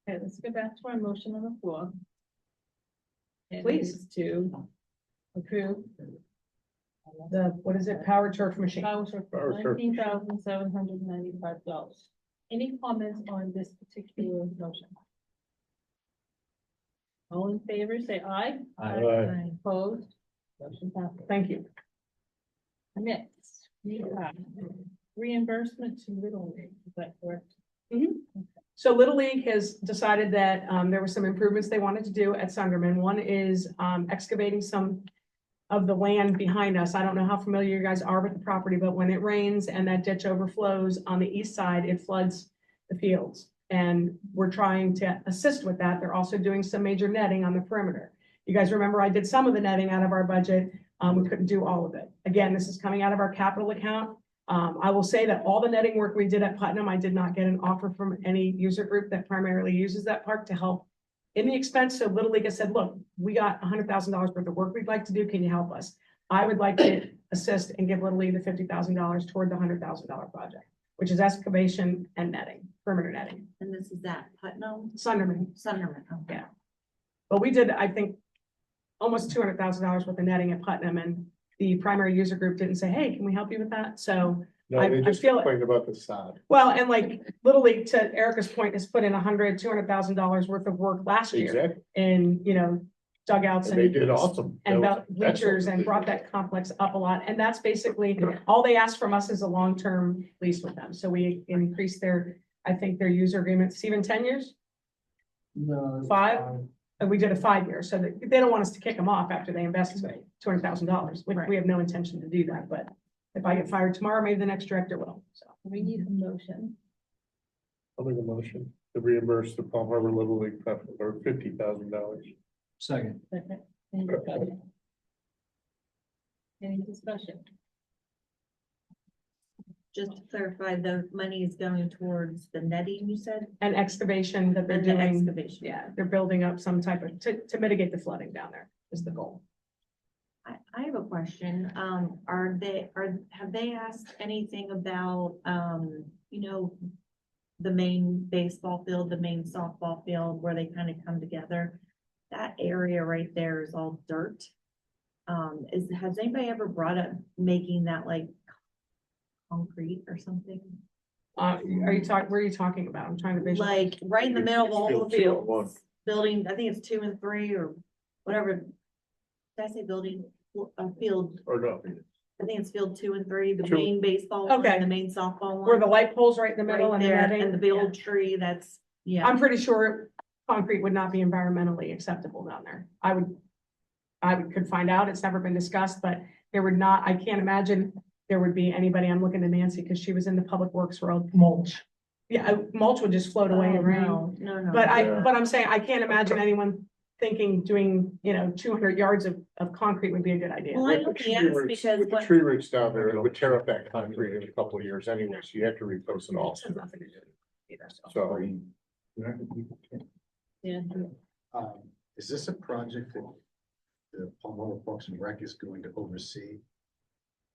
Okay, let's go back to our motion on the floor. And Please. it's to approve what is it? Power turf machine. power for Power turf. $19,795. Any comments on this particular motion? All in favor, say aye. Aye. Opposed? Motion passes. Thank you. Next, we have reimbursement to Little League, is that correct? So Little League has decided that there were some improvements they wanted to do at Sunderman. One is excavating some of the land behind us. I don't know how familiar you guys are with the property, but when it rains and that ditch overflows on the east side, it floods the fields. And we're trying to assist with that. They're also doing some major netting on the perimeter. You guys remember I did some of the netting out of our budget. We couldn't do all of it. Again, this is coming out of our capital account. I will say that all the netting work we did at Putnam, I did not get an offer from any user group that primarily uses that park to help in the expense. So Little League has said, look, we got $100,000 worth of work we'd like to do. Can you help us? I would like to assist and give Little League the $50,000 toward the $100,000 project, which is excavation and netting, perimeter netting. And this is at Putnam? Sunderman. Sunderman, okay. Yeah. But we did, I think, almost $200,000 worth of netting at Putnam, and the primary user group didn't say, hey, can we help you with that? So No, they I just feel- complained about the sod. well, and like Little League, to Erica's point, has put in $200,000 worth of work last year Exactly. in, dugouts And they did awesome. and That was bleachers excellent. and brought that complex up a lot. And that's basically, all they asked from us is a long-term lease with them. So we increased I think their user agreement, Steven, 10 years? No. 5? And we did a 5-year, so that they don't want us to kick them off after they invest $200,000, which we have no intention to do that. But if I get fired tomorrow, maybe the next director will. So We need a motion. I'll make a motion to reimburse the Palm Harbor Little League for $50,000. Second. Second. Any discussion? Any discussion? just to clarify, the money is going towards the netting, you said? And excavation that they're And the doing. excavation. Yeah, they're building up some type of, to mitigate the flooding down there is the goal. I have a question. Have they asked anything about, you know, the main baseball field, the main softball field where they kind of come together? That area right there is all dirt. Has anybody ever brought up making that like concrete or something? Are you talking, where are you talking about? I'm trying to visualize. Like right in the middle of all Field the 2 and 1. fields, building, I think it's 2 and 3 or whatever. Did I say building, field? Or no. I think it's field 2 and 3, the 2. main baseball one, Okay. the main softball one. Where the light pole's right in the middle Right and the there, netting. and the big old tree, that's, yeah. I'm pretty sure concrete would not be environmentally acceptable down there. Could find out. It's never been discussed, but there would not, I can't imagine there would be anybody, I'm looking to Nancy because she was in the public works world. Mulch. Yeah, mulch would just float away Oh, in rain. no. But Yeah. I'm saying, I can't imagine anyone thinking doing, 200 yards of concrete would be a good idea. Well, I With the only tree asked roots- because with the what- tree roots down there, it would tear up that concrete in a couple of years anyway, so you have to replace it all. This has nothing to do with it either, so. So. Yeah. Is this a project that the Palmetto Parks and Rec is going to oversee?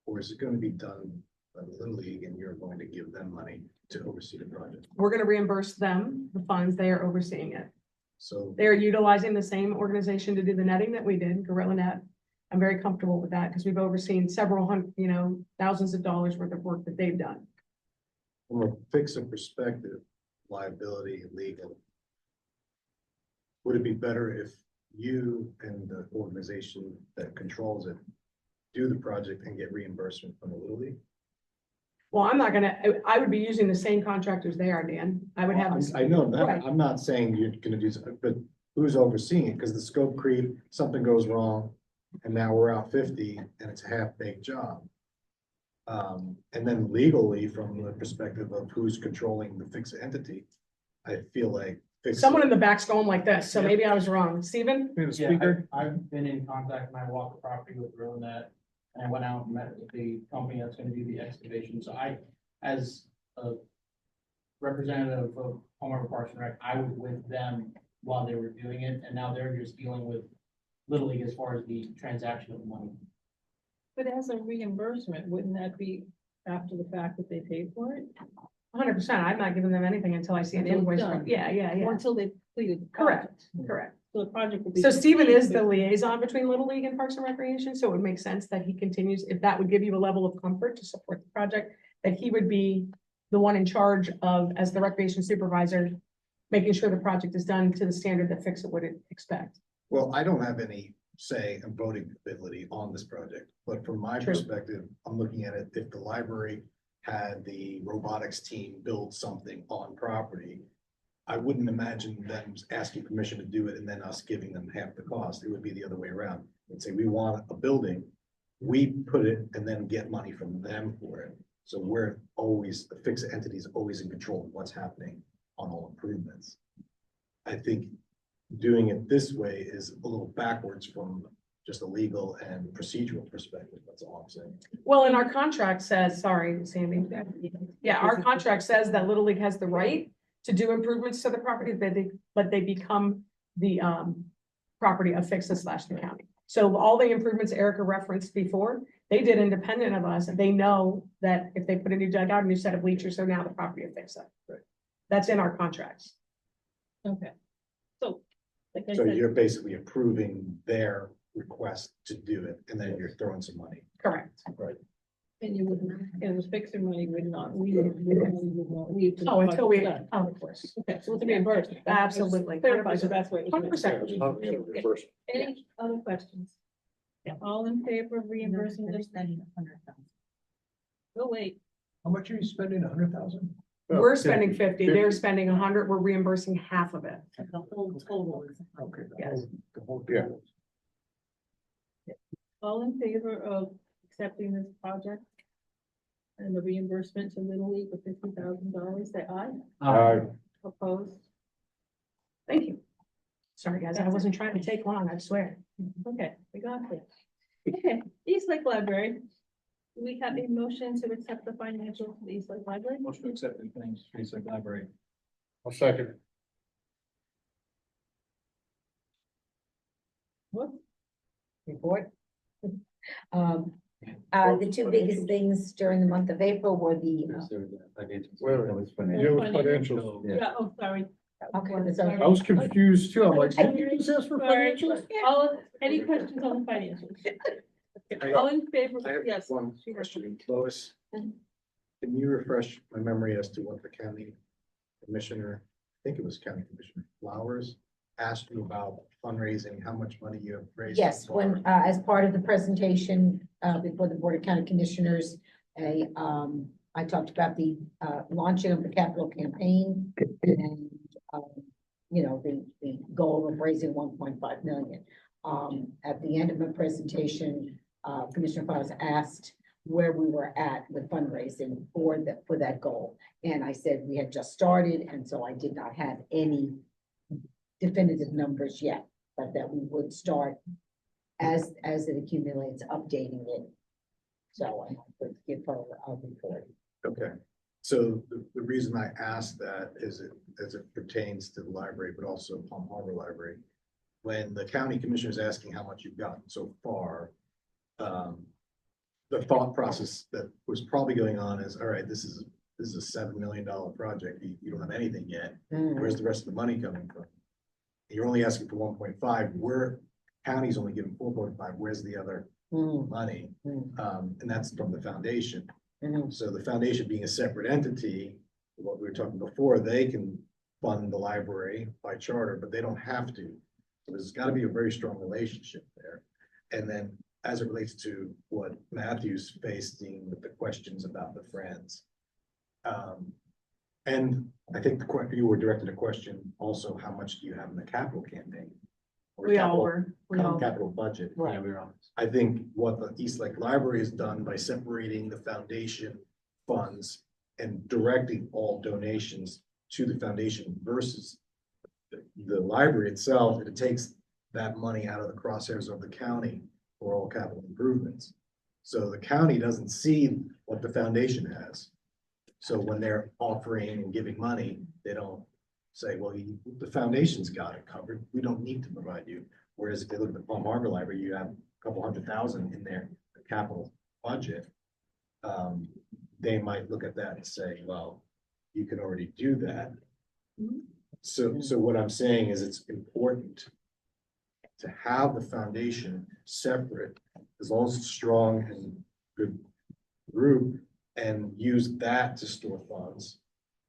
Or is it going to be done by the Little League and you're going to give them money to oversee the project? We're gonna reimburse them the funds. They are overseeing it. So They are utilizing the same organization to do the netting that we did, Gorilla Net. I'm very comfortable with that because we've overseen several hundred, thousands of dollars worth of work that they've done. from a fixer perspective, liability, legal, would it be better if you and the organization that controls it do the project and get reimbursement from the Little League? Well, I would be using the same contractors they are, Dan. I would have. I know that, Right. I'm not saying you're gonna do something, but who's overseeing it? Because the scope creep, something goes wrong, and now we're out 50 and it's a half-baked job. And then legally, from the perspective of who's controlling the fixed entity, I feel like. Someone in the back's going like this, so maybe I was wrong. Steven? I've been in contact and I walked the property with DrillNet and I went out and met with the company that's gonna do the excavation. So as a representative of Palmetto Parks and Rec, I was with them while they were doing it, and now they're just dealing with Little League as far as the transaction of money. But as a reimbursement, wouldn't that be after the fact that they paid for it? 100%. I'm not giving them anything until I see an Until it's invoice. done. Yeah. Or until they've completed. the Correct, project. correct. So the project will be. So Stephen is the complete, liaison between Little League and Parks and Recreation, so it would make sense that he continues, if that would give you a level of comfort to support the project, that he would be the one in charge of, as the recreation supervisor, making sure the project is done to the standard that Fix It would expect. Well, I don't have any say and voting ability on this project, but from my True. perspective, I'm looking at it, if the library had the robotics team build something on property, I wouldn't imagine them asking permission to do it and then us giving them half the cost. It would be the other way around. And say, we want a building, we put it and then get money from them for it. So we're always, the fixed entity is always in control of what's happening on all improvements. I think doing it this way is a little backwards from just a legal and procedural perspective. That's all I'm saying. Well, and our contract says, sorry, Sandy. Yeah, our contract says that Little League has the right to do improvements to the property, but they become the property of Fix It / the county. So all the improvements Erica referenced before, they did independent of us, and they know that if they put a new dugout, a new set of bleachers, they're now the property of Fix It. Right. That's in our contracts. Okay. So, like I So said, you're basically approving their request to do it, and then you're throwing some money. Correct. and you wouldn't, and the fixing money would not leave, would not leave. to the Oh, until we, project oh, of course. done. Okay, so it's reimbursed. Absolutely. Clarifies the best way. it was 100%. reimbursed. Any other questions? All in favor of reimbursing They're this? spending 100,000. Oh, wait, How much are you spending? 100,000? We're spending 50, they're spending 100, we're reimbursing half of it. The whole total is. Okay. Yes. Yeah. all in favor of accepting this project? And the reimbursement to Little League of $50,000, say aye. Opposed? Thank you. Sorry, guys, I wasn't trying to take long, I swear. Okay, we got this. Okay, East Lake Library. we have a motion to accept the financials for the East Lake Library. Motion to accept the things, East Lake Library. I'll second. Report. The two biggest things during the month of April were the, Where was financials? Yeah, oh, sorry. okay, that's okay. I was confused too. I'm like, didn't you just ask for Sorry. financials? Any questions on the financials? All in favor? I have Yes. one question, Lois. Can you refresh my memory as to what the county commissioner, I think it was County Commissioner Flowers, asked you about fundraising, how much money you have raised? Yes, so far? when, as part of the presentation, before the Board of County Commissioners, I talked about the, launching of the capital campaign and, you know, the goal of raising 1.5 million. At the end of my presentation, Commissioner Flowers asked where we were at with fundraising for that goal. And I said we had just started, and so I did not have any definitive numbers yet, but that we would start as it accumulates, updating it. So I would give her a report. Okay, so the reason I asked that is as it pertains to the library, but also Palm Harbor Library. When the county commissioner is asking how much you've gotten so far, the thought process that was probably going on is, all right, this is a $7 million project. You don't have anything yet. Where's the rest of the money coming from? You're only asking for 1.5. Where county's only giving 4.5. Where's the other money? And that's from the foundation. So the foundation being a separate entity, what we were talking before, they can fund the library by charter, but they don't have to. So there's got to be a very strong relationship there. And then as it relates to what Matthew's facing with the questions about the Friends. And I think you were directed a question also, how much do you have in the capital campaign? Or We all capital- were. We all- Capital budget. Right. we were on. I think what the East Lake Library has done by separating the foundation funds and directing all donations to the foundation versus the library itself, it takes that money out of the crosshairs of the county for all capital improvements. So the county doesn't see what the foundation has. So when they're offering and giving money, they don't say, well, the foundation's got it covered. We don't need to provide you. Whereas if they look at the Palm Harbor Library, you have a couple $100,000 in their capital budget. They might look at that and say, well, you can already do that. So what I'm saying is it's important to have the foundation separate, as long as it's strong and good group, and use that to store funds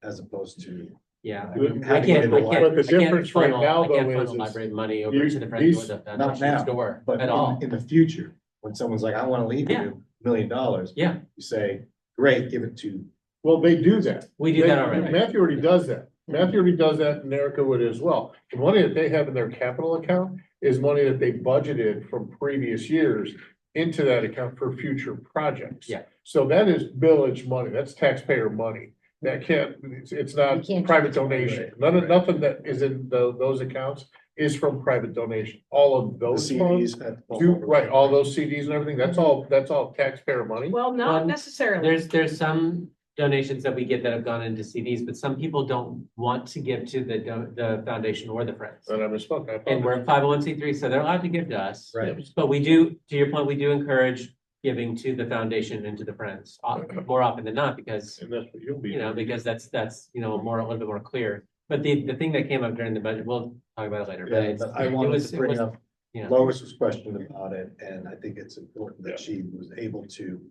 as opposed to. Yeah. But I can't the difference right now, though, funnel is library money over these- to the Friends these- or the Not foundation's now, door but at all. in the future, when someone's like, I want to leave Yeah. you $1 million. Yeah. You say, great, give it to. Well, they do that. We do that already. Matthew already does that. Matthew already does that, and Erica would as well. The money that they have in their capital account is money that they budgeted from previous years into that account for future projects. Yeah. So that is village money. That's taxpayer money. That can't, it's not You can't- private donation. Nothing that is in those accounts is from private donation. All of The those funds, CDs at. right, all those CDs and everything, that's all taxpayer money. Well, not Well, necessarily. There's some donations that we get that have gone into CDs, but some people don't want to give to the foundation or the Friends. And I misspoke. I And apologize. we're 501(c)(3), so they're allowed to give to us. Right. But we do, to your point, we do encourage giving to the foundation and to the Friends more often than not, because, And that's what you'll be. you know, because that's, you know, a little bit more clear. But the thing that came up during the budget, we'll talk about it later, but Yeah, it's, but I it wanted was, to it bring was, up you know. Lois's question about it, and I think it's important Yeah. that she was able to,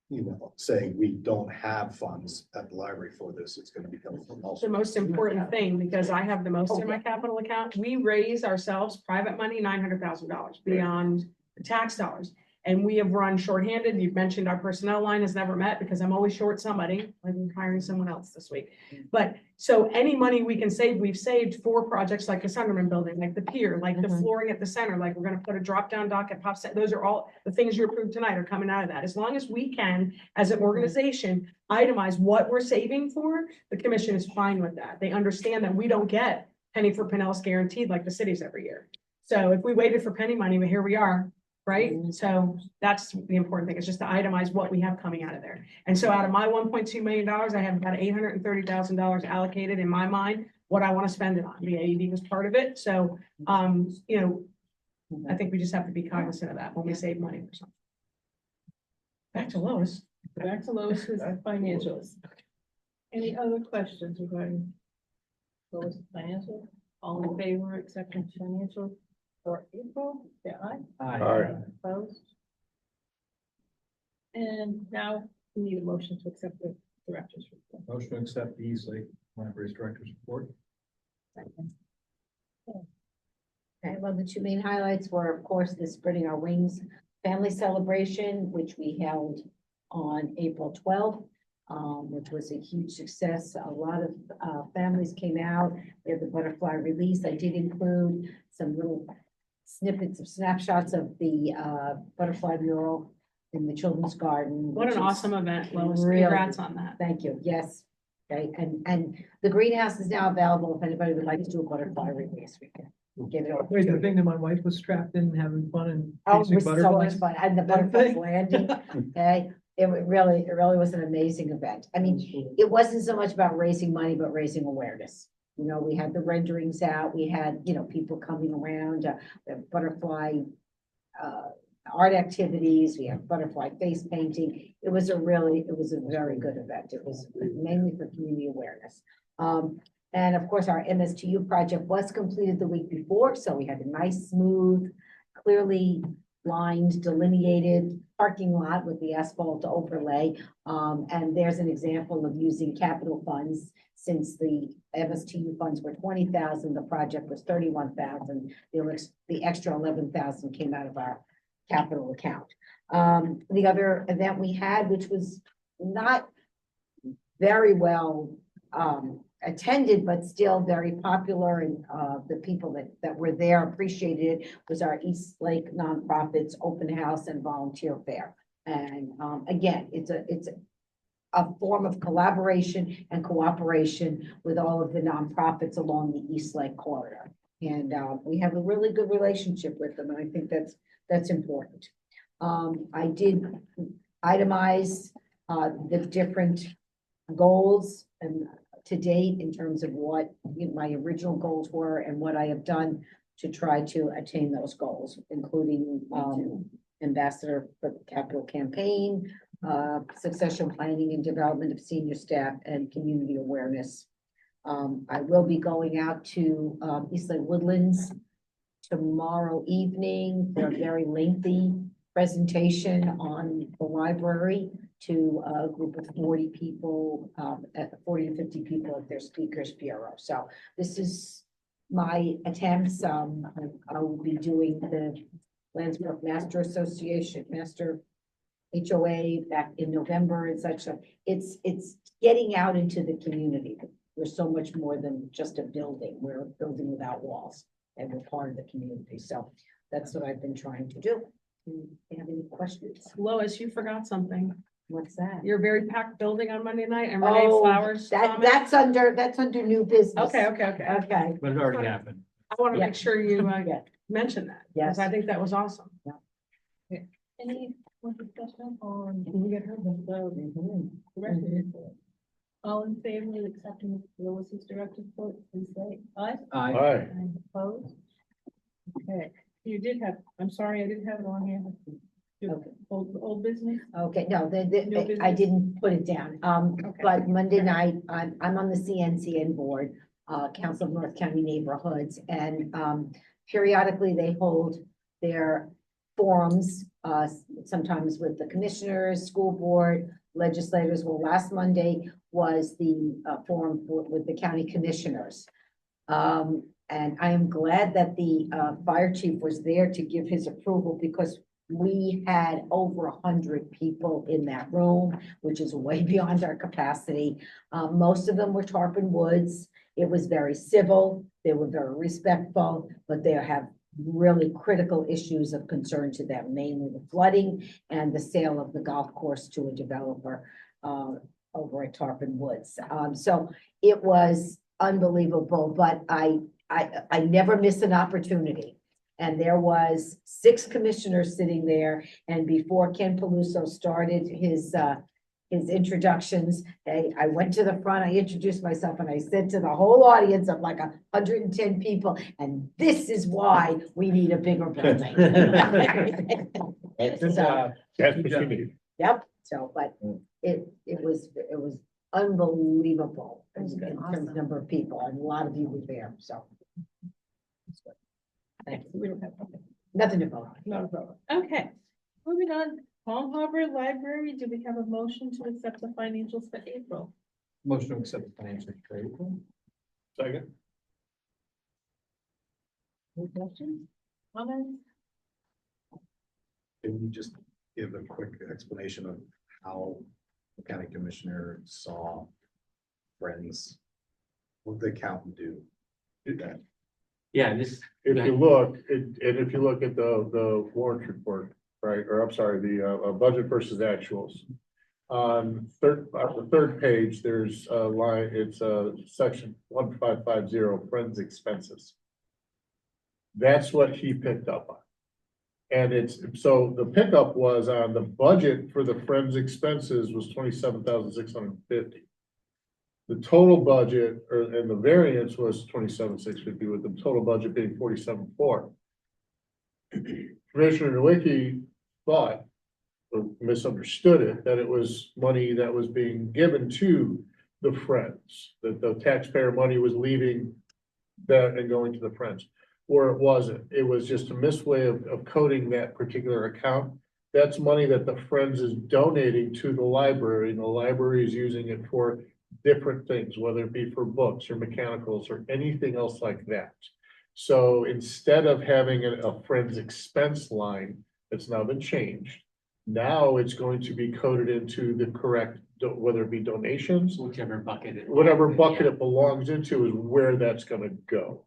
you know, say, we don't have funds at the library for this, it's gonna be coming from The elsewhere. most important thing, because I have the most in my capital account, we raise ourselves private money, $900,000 beyond the tax dollars. And we have run shorthanded. You've mentioned our personnel line has never met because I'm always short somebody. I'm hiring someone else this week. But so any money we can save, we've saved for projects like the Sunderman building, like the pier, like the flooring at the center, like we're gonna put a drop down dock at Pop. Those are all the things you approved tonight are coming out of that. As long as we can, as an organization, itemize what we're saving for, the commission is fine with that. They understand that we don't get penny for Pinellas guaranteed like the cities every year. So if we waited for penny money, well, here we are. right? So that's the important thing, is just to itemize what we have coming out of there. And so out of my $1.2 million, I have about $830,000 allocated in my mind, what I want to spend it on. The AED was part of it. So, you know, I think we just have to be cognizant of that when we save money for something. Back to Lois. Back to Lois with financials. Any other questions regarding Lois financial? All in favor accepting financial for April? Say aye. Aye. Opposed? And now we need a motion to accept the director's report. Motion to accept the East Lake Library's director's report. Okay, well, the two main highlights were, of course, the Spreading Our Wings family celebration, which we held on April 12th, which was a huge success. A lot of families came out. We had the butterfly release. I did include some little snippets of snapshots of the butterfly mural in the children's garden. What which an is awesome event, Lois. really- Congrats on that. Thank you. Yes. Okay, and the greenhouse is now available. If anybody would like to do a butterfly release, we can give it over. Wait, the thing that my wife was trapped in, having fun and Oh, it chasing was so much butterflies? fun. And the butterflies landing, okay? It really was an amazing event. I mean, it wasn't so much about raising money, but raising awareness. You know, we had the renderings out, we had, you know, people coming around, the butterfly, art activities, we have butterfly face painting. It was a very good event. It was mainly for community awareness. And of course, our MSTU project was completed the week before, so we had a nice, smooth, clearly lined, delineated parking lot with the asphalt overlay. And there's an example of using capital funds. Since the MSTU funds were 20,000, the project was 31,000. The extra 11,000 came out of our capital account. The other event we had, which was not very well attended, but still very popular, and the people that were there appreciated it, was our East Lake Nonprofits Open House and Volunteer Fair. And again, it's a form of collaboration and cooperation with all of the nonprofits along the East Lake corridor. And we have a really good relationship with them, and I think that's important. I did itemize the different goals and to date in terms of what my original goals were and what I have done to try to attain those goals, including ambassador for the capital campaign, succession planning and development of senior staff, and community awareness. I will be going out to East Lake Woodlands tomorrow evening for a very lengthy presentation on the library to a group of 40 people, 40 to 50 people at their speakers bureau. So this is my attempts. I will be doing the Landsbrook Master Association, Master HOA back in November and such. So it's getting out into the community. We're so much more than just a building. We're a building without walls, and we're part of the community. So that's what I've been trying to do. Do you have any questions? Lois, you forgot something. What's that? Your very packed building on Monday night and Renee Flowers. comment? That's under new business. Okay. Okay. But it already happened. I want to Yeah. make sure you Yeah. mention that. Yes. Because I think that was awesome. Any more discussion on the director's report? All in favor of accepting Lois's director's report, please say aye. Aye. Opposed? Okay, you did have, I'm sorry, I didn't have it on here. Okay. Old business? Okay, no, New I business? didn't put it down. But Monday night, I'm on the CNCN board, Council of North County Neighborhoods, and periodically they hold their forums, sometimes with the commissioners, school board, legislators. Well, last Monday was the forum with the county commissioners. And I am glad that the fire chief was there to give his approval, because we had over 100 people in that room, which is way beyond our capacity. Most of them were Tarpon Woods. It was very civil. They were very respectful, but they have really critical issues of concern to them, mainly the flooding and the sale of the golf course to a developer over at Tarpon Woods. So it was unbelievable, but I never miss an opportunity. And there was 6 commissioners sitting there, and before Ken Paluso started his introductions, I went to the front, I introduced myself, and I said to the whole audience of like 110 people, and this is why we need a bigger building. Good So, job. That's what you need. yep, so, but it was unbelievable in terms of number of people, and a lot of you were there, so. Thank you. We don't have Nothing to vote on. not a problem. Okay, moving on, Palm Harbor Library, do we have a motion to accept the financials for April? Motion to accept the financial trade. Second. Any questions? Comments? Can you just give a quick explanation of how the county commissioner saw Friends? What did the accountant do? That Yeah, this. If you look, and if you look at the warrant report, right, or I'm sorry, the budget versus actuals. On the third page, there's a line, it's section 1550, Friends expenses. That's what he picked up on. And so the pickup was on the budget for the Friends expenses was 27,650. The total budget and the variance was 27,650, with the total budget being 47,400. Commissioner Nowicki thought, or misunderstood it, that it was money that was being given to the Friends, that the taxpayer money was leaving that and going to the Friends, where it wasn't. It was just a misway of coding that particular account. That's money that the Friends is donating to the library, and the library is using it for different things, whether it be for books or mechanicals or anything else like that. So instead of having a Friends expense line that's now been changed, now it's going to be coded into the correct, whether it be donations, Whichever bucket. it belongs into is where that's gonna go.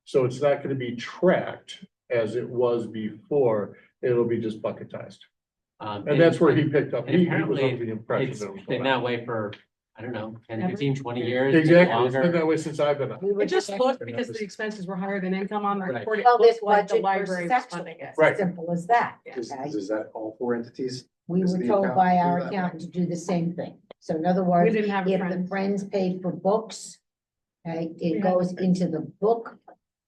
So it's not gonna be tracked as it was before, it'll be just bucketized. And that's where he picked up, And he was apparently under the impression It's that it was been going that way for, I don't know, 10, 15, 20 years. maybe Exactly, it's been longer. that way since I've been. We were It just just- looked because the expenses were higher than income on the Right. report. It Well, this looked like the budget library versus was funding it. Right. Simple as that, is, okay? is that all 4 entities? We Is were the told accountant by do our that? accountant to do the same thing. So in other We words, didn't have if the friends. Friends paid for books, okay, We it had goes Friends. into the book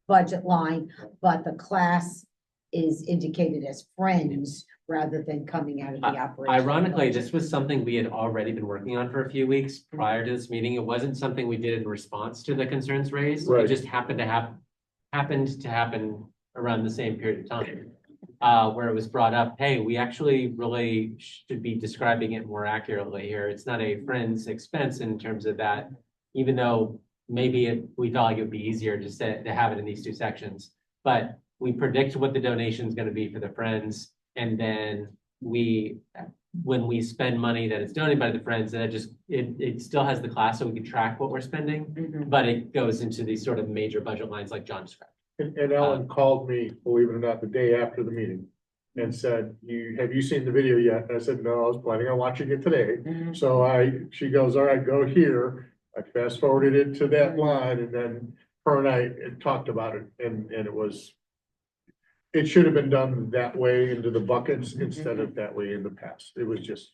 budget line, but the class is indicated as Friends rather than coming out of the operation. Ironically, this was something we had already been working on for a few weeks prior to this meeting. It wasn't something we did in response to the concerns raised. It Right. just happened to happen around the same period of time. Where it was brought up, hey, we actually really should be describing it more accurately here. It's not a Friends expense in terms of that, even though maybe we felt like it would be easier just to have it in these 2 sections. But we predict what the donation is going to be for the Friends, and then when we spend money that is donated by the Friends, then it still has the class, so we can track what we're spending, Mhm. but it goes into these sort of major budget lines like John described. And Ellen called me, believe it or not, the day after the meeting and said, have you seen the video yet? And I said, no, I was planning on watching it today. Mhm. So she goes, all right, go here. I fast forwarded it to that line, and then her and I talked about it, and it should have been done that way into the buckets instead of that way in the past. It was just,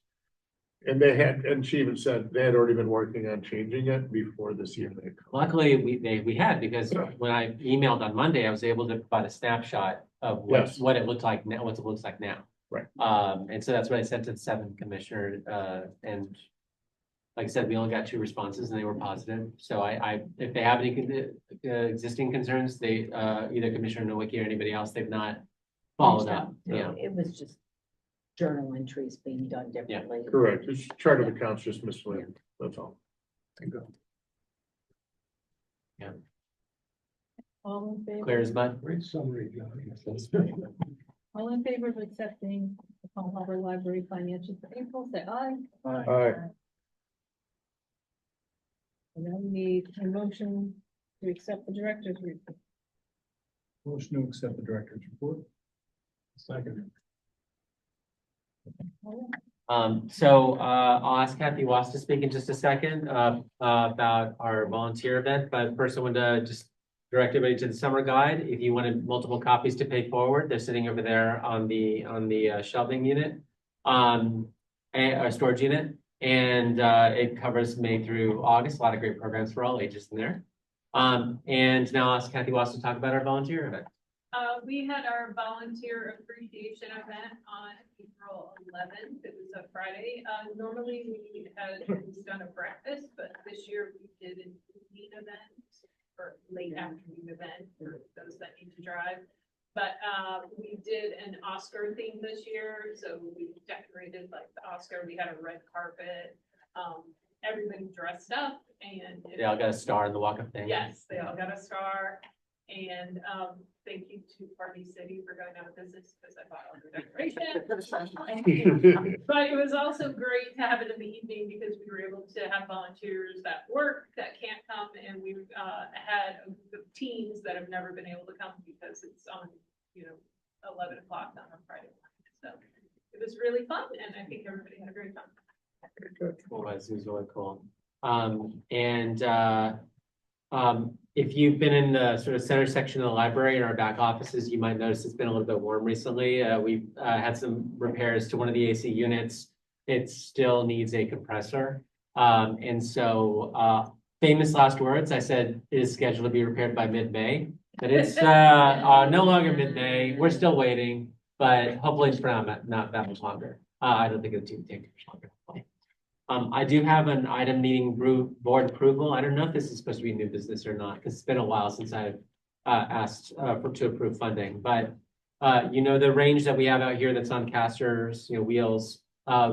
and she even said they had already been working on changing it before this year. Luckily, we had, because when I emailed on Monday, I was able to provide a snapshot of Yes. what it looked like now, what it looks like now. Right. And so that's what I sent to the 7 commissioner, and like I said, we only got 2 responses and they were positive. So if they have any existing concerns, they, either Commissioner Nowicki or anybody else, they've not followed up. Yeah. It was just journal entries being done differently. Correct. It's chart of accounts just misleading. That's all. All in favor? Clear as mud. Great summary, Johnny. All in favor of accepting the Palm Harbor Library financials for April, say aye. All right. And now we need a motion to accept the director's report. Motion to accept the director's report. Second. So I'll ask Kathy Wass to speak in just a second about our volunteer event, but first I wanted to just direct everybody to the summer guide. If you wanted multiple copies to pay forward, they're sitting over there on the shelving unit, or storage unit. And it covers May through August, a lot of great programs for all ages in there. And now I'll ask Kathy Watts to talk about our volunteer event. We had our volunteer appreciation event on April 11th. It was a Friday. Normally we had done a breakfast, but this year we did an evening event or late afternoon event for those that need to drive. But we did an Oscar theme this year. So we decorated like the Oscar. We had a red carpet. Everybody dressed up and They all got a star in the walk of fame. yes, they all got a star. And thank you to Party City for going out of business because I bought all the decorations. But it was also great to have it in the evening because we were able to have volunteers that work that can't come, and we had a group of teens that have never been able to come because it's on 11 o'clock on a Friday night. So it was really fun, and I think everybody had a great time. Cool, it was really cool. If you've been in the sort of center section of the library in our back offices, you might notice it's been a little bit warm recently. We've had some repairs to one of the AC units. It still needs a compressor. Famous last words, I said it is scheduled to be repaired by mid-May, but it's no longer mid-May. We're still waiting, but hopefully it's for not that much longer. I don't think it'll take much longer. I do have an item needing board approval. I don't know if this is supposed to be new business or not, because it's been a while since I've asked to approve funding. But the range that we have out here that's on casters, wheels.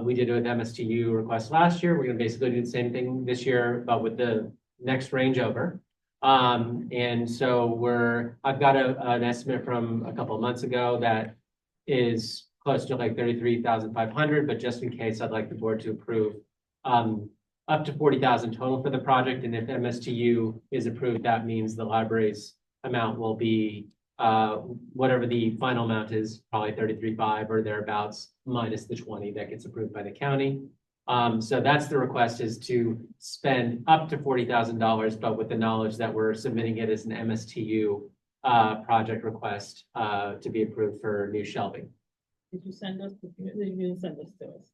We did it with MSTU request last year. We're going to basically do the same thing this year, but with the next range over. And so I've got an estimate from a couple of months ago that is close to like 33,500, but just in case, I'd like the board to approve up to 40,000 total for the project. And if MSTU is approved, that means the library's amount will be whatever the final amount is, probably 33.5 or thereabouts, minus the 20 that gets approved by the county. So that's the request, is to spend up to $40,000, but with the knowledge that we're submitting it as an MSTU project request to be approved for new shelving. Did you send us? Did you send this to us?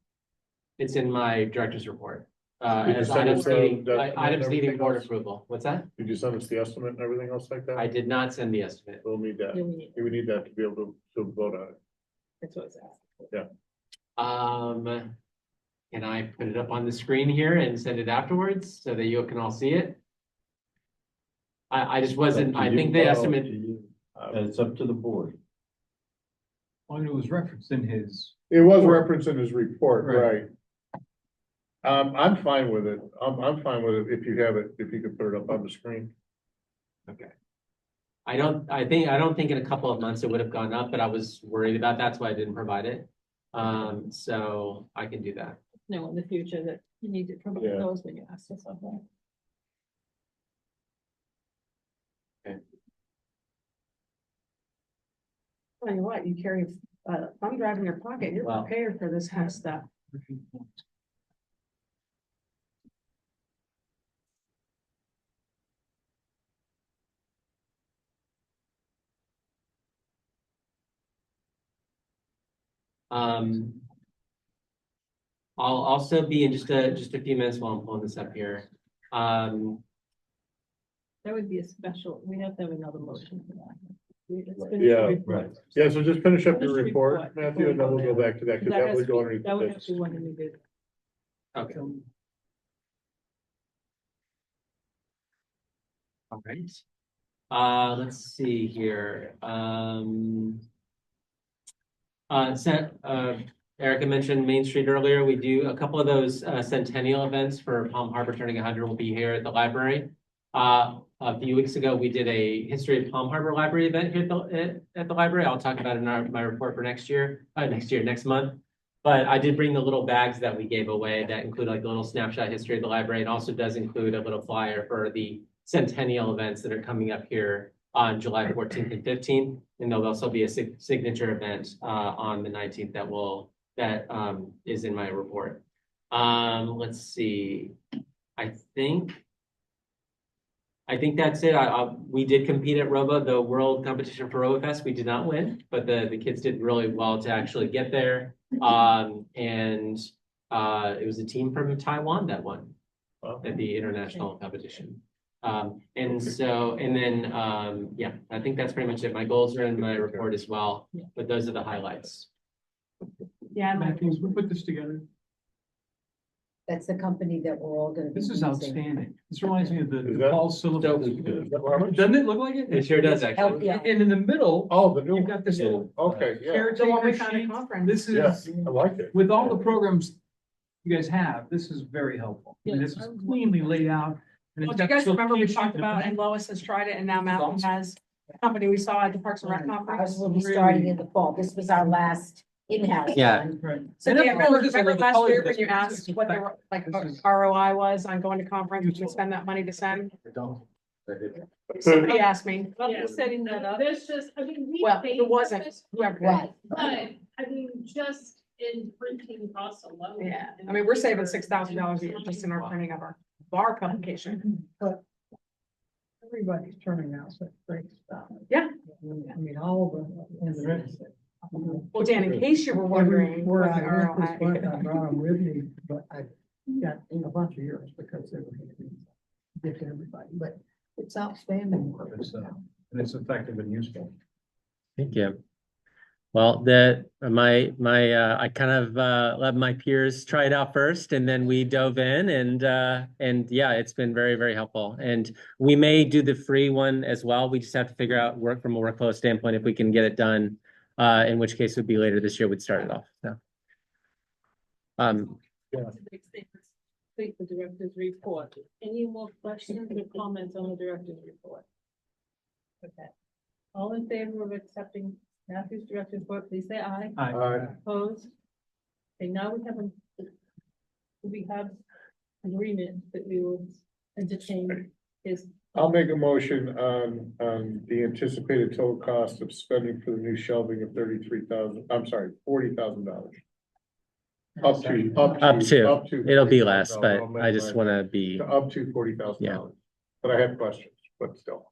It's in my director's report. Did you As send items us, needing that items and needing everything board else? approval. What's that? Did you send us the estimate and everything else like that? I did not send the estimate. We'll need that. Yeah, we need- We need that to be able to vote on it. That's what it's asking. Yeah. Can I put it up on the screen here and send it afterwards so that you can all see it? I just wasn't, I think the estimate. It's up to the board. Well, it was referenced in his. It was referenced in his report, Right. right? I'm fine with it. I'm fine with it if you have it, if you could put it up on the screen. Okay. I don't think in a couple of months it would have gone up, but I was worried about that. That's why I didn't provide it. So I can do that. No, in the future that you need to provide Yeah. those when you ask us something. Tell you what, you carry a thumb drive in your pocket, you're Wow. prepared for this kind of stuff. I'll also be in just a few minutes while I'm pulling this up here. That would be a special, we have to have another motion for that. Let's finish the Yeah, report. Yeah, so just finish up your Finish the report, report Matthew, and then we'll go back to that, because that has would to go be- underneath That would have this. to be one that we did. Okay. All right. Let's see here. Erica mentioned Main Street earlier. We do a couple of those centennial events for Palm Harbor turning 100 will be here at the library. A few weeks ago, we did a History of Palm Harbor Library event here at the library. I'll talk about it in my report for next month. But I did bring the little bags that we gave away that include like a little snapshot history of the library. It also does include a little flyer for the centennial events that are coming up here on July 14th and 15th. And there'll also be a signature event on the 19th that is in my report. Let's see. I think I think that's it. We did compete at Robo, the world competition for RoboFest. We did not win, but the kids did really well to actually get there. And it was a team from Taiwan that won at the international competition. And then, yeah, I think that's pretty much it. My goals are in my report as well, but those are the highlights. Yeah, Matthews, we put this together. That's the company that we're all gonna be This is using. outstanding. This reminds me of Is the that- Paul syllabus. Robert? Doesn't it look like it? It sure does, actually. Yeah. And in the middle, Oh, the new you've one. got this little. Okay, yeah, the one we caretaker found at sheet. conference. This yeah, is, I like it. with all the programs you guys have, this is very helpful. And this is cleanly laid out. And Well, it's do you got guys so remember we cheap talked sheet about, in and the Lois has tried it, and now Malcolm has a company we saw at the Parks and Rec Ours conference. will be starting in the fall. This was our last in-house Yeah. one. Right. So And yeah, that's remember, what it is, I remember love the last colors year of when this. you This asked is what back- the like this is- ROI was on going to conference and spend that money to send? I don't. Somebody asked me. Well, we're setting that up. There's just, I mean, we Well, paid it for wasn't, this, whoever did. Right. but, I mean, just in printing costs alone. Yeah, I mean, we're saving $6,000 a year just in our printing of our bar publication. Everybody's turning out such great stuff. Yeah. I mean, all the. Well, Dan, in case you were wondering. Where what the I went this ROI month, I brought them with me, but I got in a bunch of years because they were gonna be give to everybody, but it's outstanding. work. And it's effective and useful. Thank you. Well, I kind of let my peers try it out first, and then we dove in, and yeah, it's been very, very helpful. And we may do the free one as well. We just have to figure out from a workflow standpoint if we can get it done. In which case it would be later this year. We'd start it off. So, Complete the director's report. Any more questions or comments on the director's report? Okay. All in favor of accepting Matthew's director's report, please say aye. Aye. Opposed? Okay, now we have agreement that we will entertain his. I'll make a motion on the anticipated total cost of spending for the new shelving of $40,000. Up to. It'll be less, $40,000. but I'll I just make want to be. Up to $40,000. But I have questions, but still.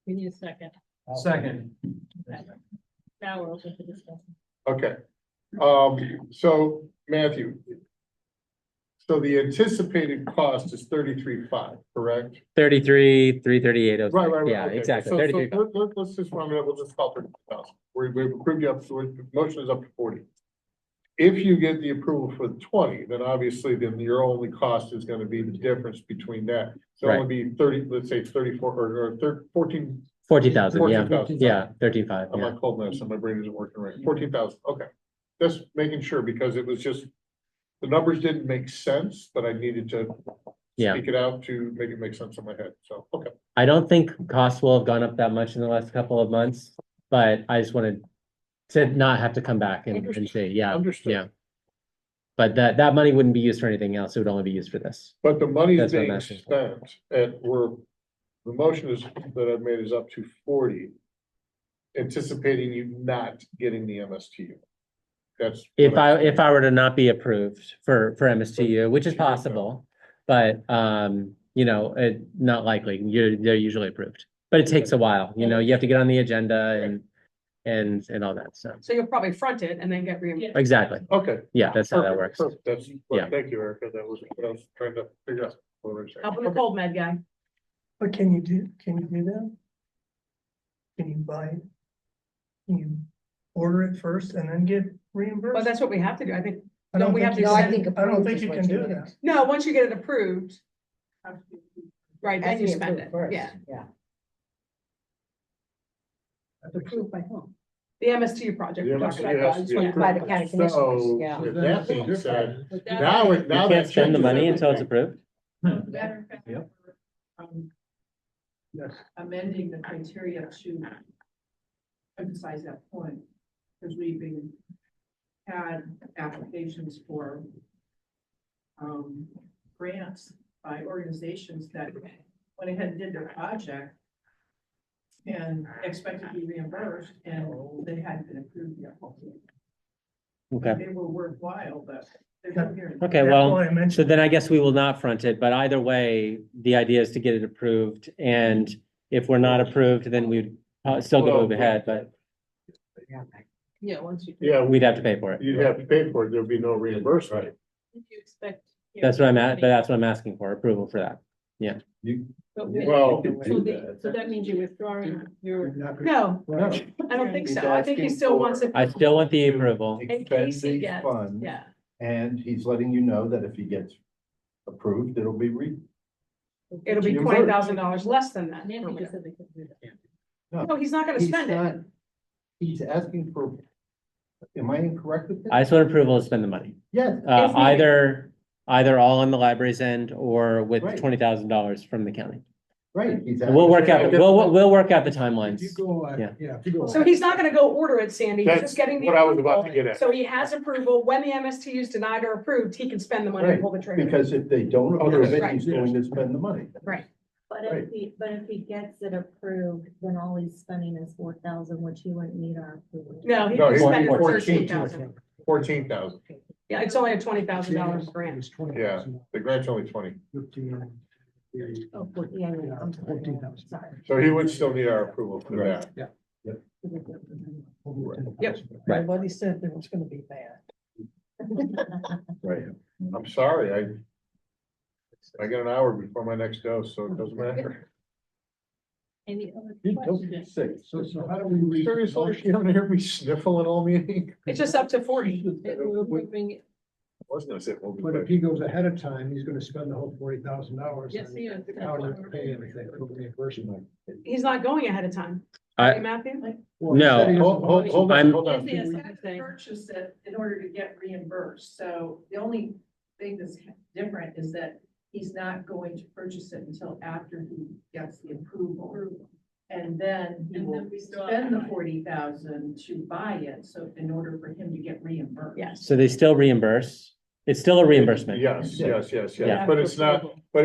We need a second. Second. Now we're open for discussion. Okay, so Matthew. So the anticipated cost is 33.5, correct? 338. Right. Yeah, okay. exactly. So 33. let's just round it up, we'll just call it 30,000. We've approved you up, so the motion is up to 40. If you get the approval for the 20, then obviously then your only cost is gonna be the difference between that. So it'll be 30, let's say 34 or 14. 40,000. Yeah, 14,000. yeah, 13.5. I'm Yeah. not cold now, so my brain isn't working right. 14,000, okay. Just making sure because it was just, the numbers didn't make sense, but I needed to Yeah. speak it out to make it make sense in my head. So, okay. I don't think costs will have gone up that much in the last couple of months, but I just wanted to not have to come back and say, yeah, Understood. yeah. But that money wouldn't be used for anything else. It would only be used for this. But the money is That's what I'm being asking. spent the motion is that I've made is up to 40. Anticipating you not getting the MSTU. That's. If I were to not be approved for MSTU, which is possible, but not likely. They're usually approved, but it takes a while. You have to get on the agenda and all that stuff. So you'll probably front it and then get reimbursed. Exactly. Okay. Yeah, that's how that works. Perfect. That's, Yeah. thank you, Erica. That was what I was trying to figure out. Helping the cold med guy. But can you do that? Can you order it first and then get reimbursed? Well, that's what we have to do. I think, I don't we have think to you- I send- think I don't approved think is you what can do need. that. no, once you get it approved, right, Has then to you be spend approved it. first. Yeah. Yeah. Approved by whom? The MSTU project. The we're talking MSTU about. has to be By approved. the county commissioners, So, yeah. with that being said, But that- now You that can't spend the changes money until it's everything. approved. Matter of fact, Yep. Yes. amending the criteria to emphasize that point, because we've had applications for grants by organizations that went ahead and did their project and expected to be reimbursed, and they hadn't been approved yet. Okay. They were worthwhile, but Okay, That's well, why I mentioned. so then I guess we will not front it, but either way, the idea is to get it approved. And if we're not approved, then we'd still go move ahead, but Yeah, once you. Yeah, we'd have to pay for it. you'd have to pay for it, there'd be no reimbursement. If you expect. That's what I'm at, but that's what I'm asking for, approval for that. But Well- so that means you're withdrawing your. No, I don't think so. I think he still wants it. I still want the approval. In case he Expend these gets, funds, yeah. and he's letting you know that if he gets approved, it'll be It'll be $20,000 less than that. Nancy just said they could do that. No, he's not gonna He's spend it. not, he's asking for, am I incorrect with I this? just want approval to spend the money. Yes. If needed. Either all on the library's end or with Right. $20,000 from the county. Right. he's We'll work out, asking- we'll work out the If timelines. you go, Yeah. if you go. So he's not gonna go order it, Sandy. He's That's just getting the what I was about to approval. get at. So he has approval. When the MSTU is denied or approved, he can spend the money and Right, pull the trigger. Because if they don't approve it, Right. he's going to spend the money. Right. But Right. but if he gets it approved, then all he's spending is 4,000, which he wouldn't need our approval. No, he No, can he's spend it for 14. 13,000. 14,000. Yeah, it's only a $20,000 grant. It's 20,000. Yeah. The grant's only 20. 15, Oh, yeah, yeah, I'm sorry. 14,000. Sorry. So he would still need our approval for that. Yep. Right. Nobody said that it's gonna be bad. Right. I'm sorry, I got an hour before my next dose, so it doesn't matter. Any other You don't get questions? sick. So how do we read? Seriously, you don't hear me sniffling all meeting? It's just up to 40. We're moving, I was gonna say. But if he goes ahead of time, he's gonna spend the whole $40,000. yes, he is. The county doesn't pay anything for reimbursement. He's not going ahead of time. I- Right, Matthew? Well, he said he doesn't Hold on, I'm- hold on. Yes, You yes, have to saying. purchase it in order to get reimbursed, so the only thing that's different is that he's not going to purchase it until after he gets the approval. And then he And will then we still have spend to the buy it. 40,000 to buy it, so in order for him to get reimbursed. Yes. So they still reimburse. It's still a reimbursement. Yes, yes, yes, Yeah. yes, but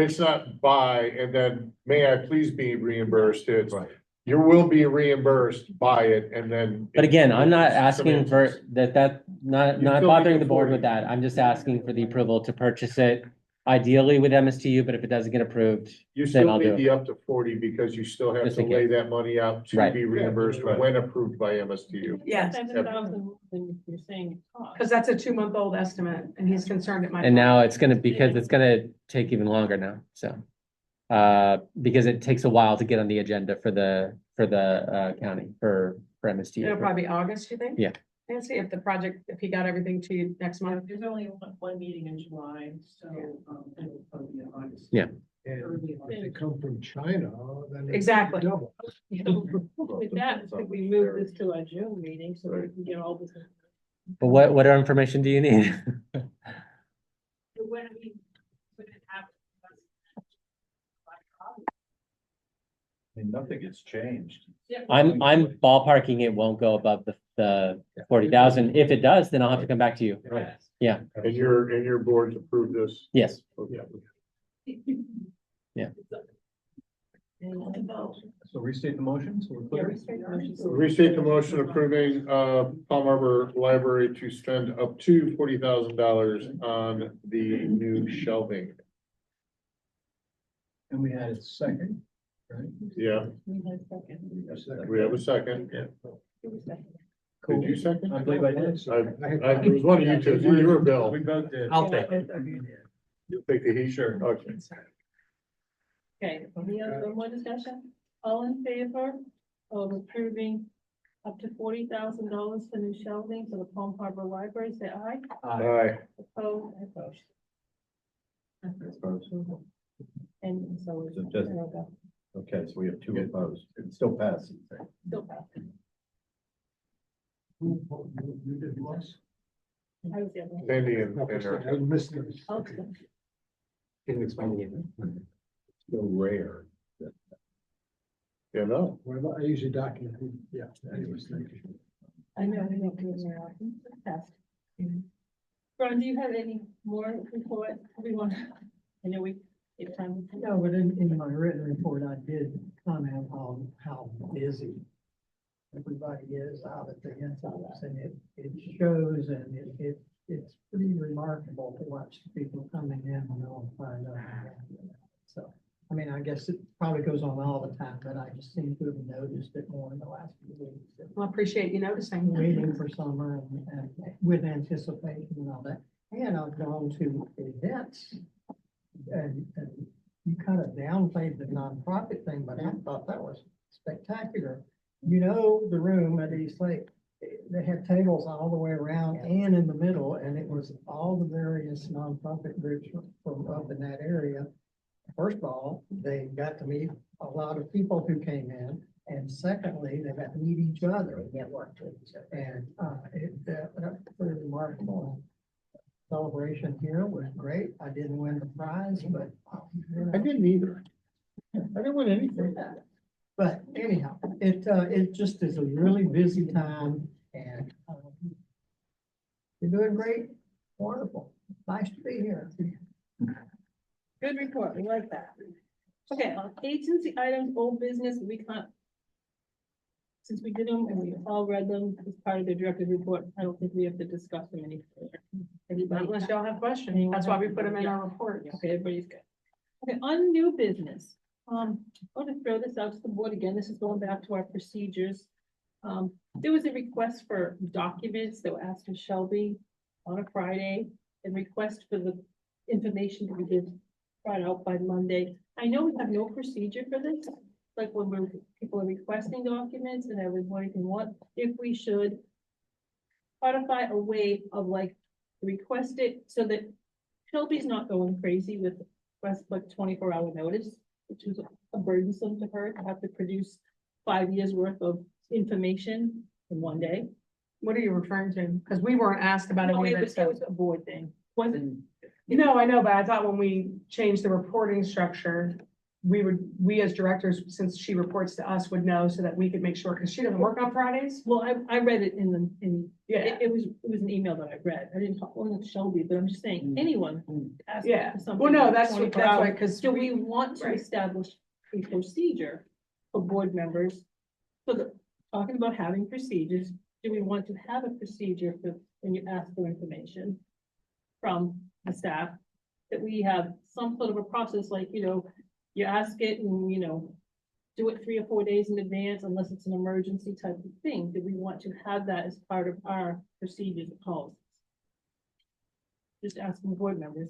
it's not buy and then may I please be reimbursed, it's you will be reimbursed, buy it, and then. But again, I'm not Some asking for answers. not You still bothering need the the board 40. with that. I'm just asking for the approval to purchase it. Ideally with MSTU, but if it doesn't get approved, You then still I'll do need it. the up to 40 because you still have Just to in lay case. that money out to Right. be reimbursed Right. when approved by MSTU. Yes, 7,000 more than you're saying it costs. because that's a 2-month-old estimate and he's concerned it might. And now it's gonna, because it's gonna take even longer now, so. Because it takes a while to get on the agenda for the county, for It'll MSTU. probably be August, you think? Yeah. Nancy, if the project, if he got everything to you next month. There's only one meeting in July, so it'll probably be in August. Yeah. And if they come from China, then. it's Exactly. Double. With that, could we move this to our June meeting so we can get all this? But what information do you need? When we, when it happens. I mean, nothing has changed. I'm ballparking it won't go above the 40,000. If it does, then I'll have to come back to you. Right. Yeah. And your board's approved this? Yes. Okay. So restate the motion, so we're clear? Restate the motion approving, Palm Harbor Library to spend up to $40,000 on the new shelving. And we had a second, right? Yeah, we have a second. Did you second? I believe I did. It was one of you two, you or Bill. We both did. I'll take it. You'll take the heat? Sure. Okay. Okay, any other more discussion? All in favor of approving up to $40,000 for new shelving for the Palm Harbor Library, say aye. Aye. Opposed, and so it's. So just- there we go. Okay, so we have two opposed. It still passes. Still passed. Who did once? I was the other one. Sandy and her. I missed this. Okay. Didn't explain to you. So rare. You know? Well, I usually document, yeah, anyways, thank you. I know, we don't do it very often. Passed. Ron, do you have any more report? Everyone, I know we, if time. No, but in my written report, I did comment on how busy everybody is out at the insides, and it shows, and it it's pretty remarkable to watch people coming in and all find out. So, I mean, I guess it probably goes on all the time, but I just seem to have noticed it more in the last few weeks. Well, I appreciate you noticing. Waiting for summer and with anticipation and all that. And I've gone to events and you kind of downplayed the nonprofit thing, but I thought that was spectacular. You know, the room at East Lake, they had tables all the way around and in the middle, and it was all the various nonprofit groups from up in that area. First of all, they got to meet a lot of people who came in, and secondly, they got to meet each other. Network with each other. And that was pretty remarkable. Celebration here was great. I didn't win the prize, but I didn't either. I didn't win anything. but anyhow, it just is a really busy time, and you're doing great. Wonderful. Nice to be here. Good report, we like that. Okay, on agency items, old business, we can't. Since we did them and we all read them as part of the director's report, I don't think we have to discuss them any further. Anybody? Unless y'all have questions, that's why we put them in our report. Okay, everybody's good. Okay, on new business, I'm going to throw this out to the board again. This is going back to our procedures. There was a request for documents that were asked to Shelby on a Friday, and request for the information to be given brought out by Monday. I know we have no procedure for this, like when people are requesting documents, and I was wondering if we should codify a way of like request it so that Shelby's not going crazy with request like 24-hour notice, which was a burdensome to her to have to produce 5 years worth of information in one day. What are you referring to? Because we weren't asked about No, any of it that was stuff. a board thing, wasn't. No, I know, but I thought when we changed the reporting structure, we as directors, since she reports to us, would know so that we could make sure, because she doesn't work on Fridays. Well, I read it Yeah. it was an email that I read. I didn't talk to Shelby, but I'm just saying, anyone ask Yeah. for something. Well, no, like that's 24 why, hours. because Do we want to Right. establish a procedure for board members? So that, talking about having procedures, do we want to have a procedure for when you ask for information from the staff? That we have some sort of a process, like, you ask it and, do it 3 or 4 days in advance unless it's an emergency type of thing. Do we want to have that as part of our procedures and policies? Just asking board members.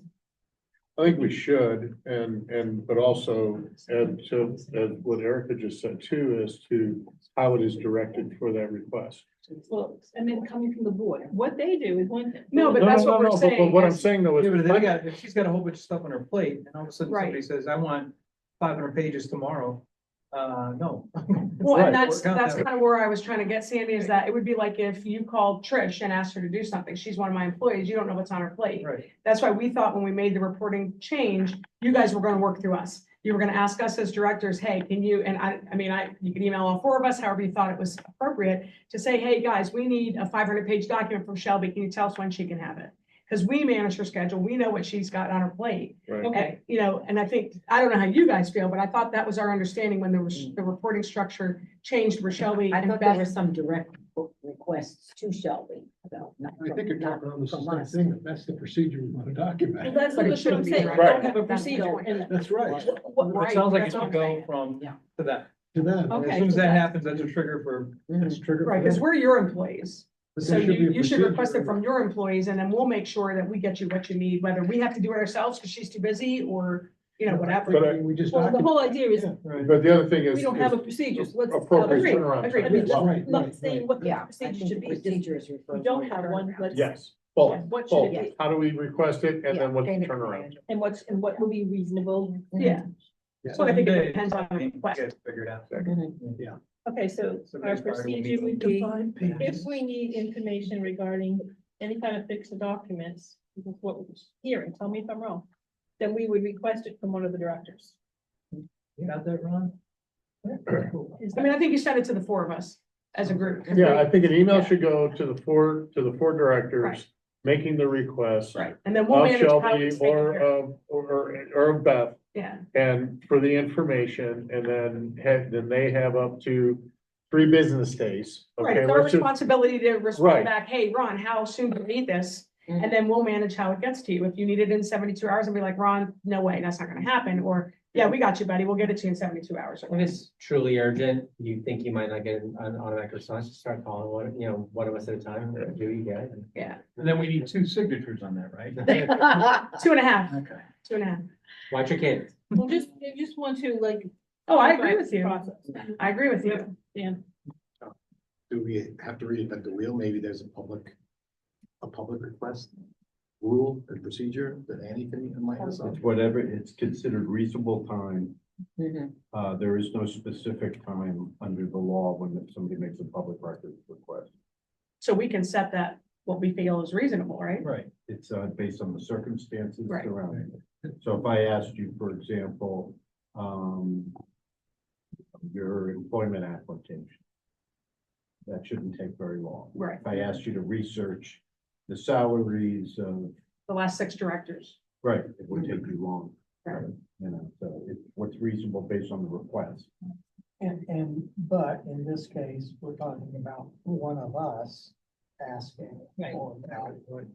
I think we should, but also, and to, as what Erica just said too, as to how it is directed for that request. Well, and then coming from the board, what they do is one thing. No, but that's what we're But saying. what I'm is- saying though is. Yeah, but if she's got a whole bunch of stuff on her plate, and all of a sudden Right. somebody says, I want 500 pages tomorrow, no. Well, Right. and that's Work out kind that- of where I was trying to get Sandy, is that it would be like if you called Trish and asked her to do something. She's one of my employees. You don't know what's on her plate. Right. That's why we thought when we made the reporting change, you guys were gonna work through us. You were gonna ask us as directors, hey, can you, and you could email all 4 of us, however you thought it was appropriate, to say, hey, guys, we need a 500-page document from Shelby. Can you tell us when she can have it? Because we manage her schedule. We know what she's got on her plate. Right. Okay. And I think, I don't know how you guys feel, but I thought that was our understanding when the reporting structure changed where Shelby I and thought there were Beth. some direct requests to Shelby about. not I think you're from- talking on the from same us. thing, if that's the procedure we want to Well, document. that's But it what I'm shouldn't be saying. We right. don't have a That's the procedure. point. And That's right, It sounds like it That's what should I'm go saying. from Yeah. to that. to them. Okay. As soon as that happens, that's a trigger for, That's trigger. Right, because we're your employees. But So there should be a you should request it procedure. from your employees, and then we'll make sure that we get you what you need, whether we have to do it ourselves because she's too busy, or, whatever. But We just. Well, the document- whole idea is, Yeah. But the other thing is. we don't have a procedure, so let's. Appropriate Agree. turnaround. Agreed. I mean, time. Right, not right, saying right. what the Yeah, I procedure think should the be, just, procedure is we referred. don't to have a one, turnaround. let's. Yes, both, What should both. it be? How do we request it and then what's the Yeah. turnaround? And what will be reasonable? Yeah. Yeah. Well, I think it 7 days, depends on the I think, request. get figured out. Okay, so our Somebody's probably gonna procedure be- would be, if we need information regarding any kind of fix of documents, this is what we're hearing, tell me if I'm wrong, then we would request it from one of the directors. Got that, Ron? Is I mean, I think you sent it to the 4 of us as a group. Yeah, I think an email Yeah. should go to the four Right. directors making the request. Right, and then we'll Of manage how Shelby it's taken or care of. of Beth, Yeah, and for the information, and then they have up to 3 business days. right, Okay, it's our let's just, responsibility to respond Right. back, hey, Ron, how soon do you need this? And then we'll manage how it gets to you. If you need it in 72 hours and be like, Ron, no way, that's not gonna happen. Or, yeah, we got you, buddy. We'll get it to you in 72 hours. If it's truly urgent, you think you might not get an automatic response, just start calling one of us at a time, or do you get it? Yeah. And then we need 2 signatures on that, right? 2.5, Okay. 2.5. Watch your kids. Well, you just want to like. Oh, I agree with you. Process. I agree with you. Yeah. Do we have to reinvent the wheel? Maybe there's a public request rule and procedure that Annie can enlighten us on? It's whatever, it's considered reasonable time. Mhm. There is no specific time under the law when somebody makes a public records request. So we can set that, what we feel is reasonable, right? Right. It's based on the circumstances Right. surrounding it. So if I asked you, for example, your employment application, that shouldn't take very long. Right. If I asked you to research the salaries of, The last 6 directors. right, it would take you long. Right. You know, so it's what's reasonable based on the request. But in this case, we're talking about one of us asking Right. for that.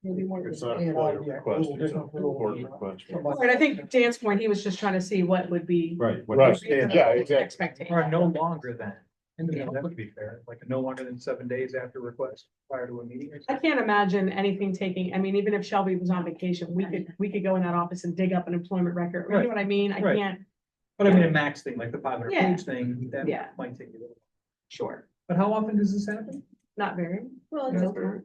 Maybe one of It's the- not a You know, FOIA yeah, request, little it's a different rule. board request. Right, I think Dan's point, he was just trying to see what would be. Right. what Right, understand- yeah, exactly. Expectation. Or no longer than, and that would be fair, like no longer than 7 days after request prior to a meeting or I something. can't imagine anything taking, I mean, even if Shelby was on vacation, we could go in that office and dig up an employment record. You know Right. what I mean? I Right. can't, But I mean, a max thing, like the 500 Yeah. page thing, that Yeah. might take you a little. sure, But how often does this happen? not very. Well,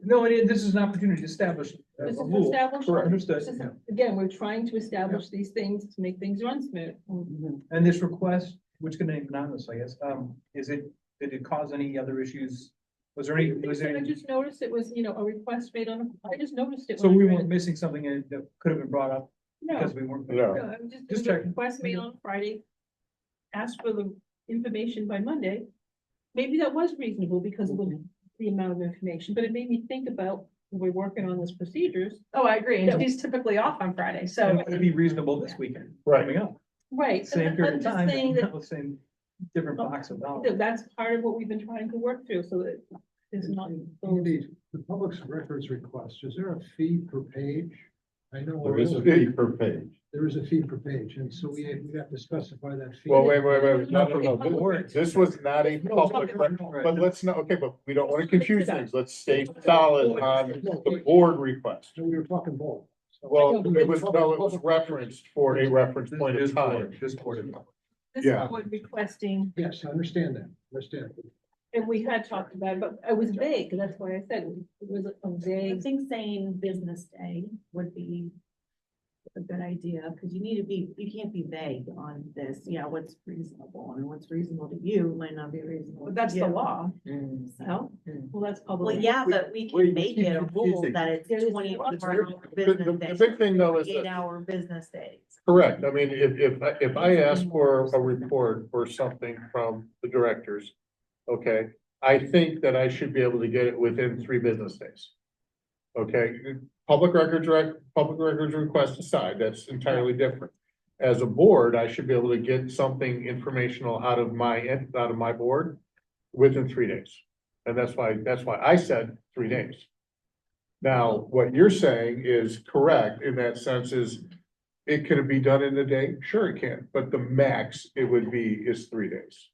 No, this is an opportunity to establish a This is rule. established. Understood, This is- yeah. Again, we're trying to establish these things to make things run smooth. And this request, which can name anonymous, I guess, did it cause any other issues? Was there any, I just noticed it was, a request made I just noticed it. so when I we read weren't it. missing something that could have been brought up No, because we weren't. No. no, I'm just, Just it was a checking. request made on Friday. Asked for the information by Monday. Maybe that was reasonable because of the amount of information, but it made me think about, when we're working on this procedures. Oh, I agree. Yeah. And she's typically off on Friday, so. And it would be reasonable this weekend, Right. coming up, Right. same period I'm of just time, saying but that not the same, different box of dollars. that's part of what we've been trying to work through, so that it's not. Andy, the public records request, is there a fee per page? I know. There is a fee per page. There is a fee per page, and so we have to specify that fee. Well, wait, no. This was not a public record, but let's not, okay, but we don't want to confuse things. Let's stay solid on the board request. So we were talking both. Well, it was referenced for a reference point of time. This board. This Yeah. is what requesting, Yes, I understand that, and we had talked about it, but it was vague, that's why I said it was a I vague. think saying business day would be a good idea, because you can't be vague on this, what's reasonable, and what's reasonable to you might not be reasonable. But to that's the you. law, So- no? Well, that's Well, public. yeah, but we Wait, can make it a rule confusing. that it's There is- 24 The big thing though is that- 8-hour business days. Correct. I mean, if I ask for a report or something from the directors, okay, I think that I should be able to get it within 3 business days. Okay, public records request aside, that's entirely different. As a board, I should be able to get something informational out of my board within 3 days. And that's why I said 3 days. Now, what you're saying is correct in that sense is, it could be done in a day? Sure it can, but the max it would be is 3 days.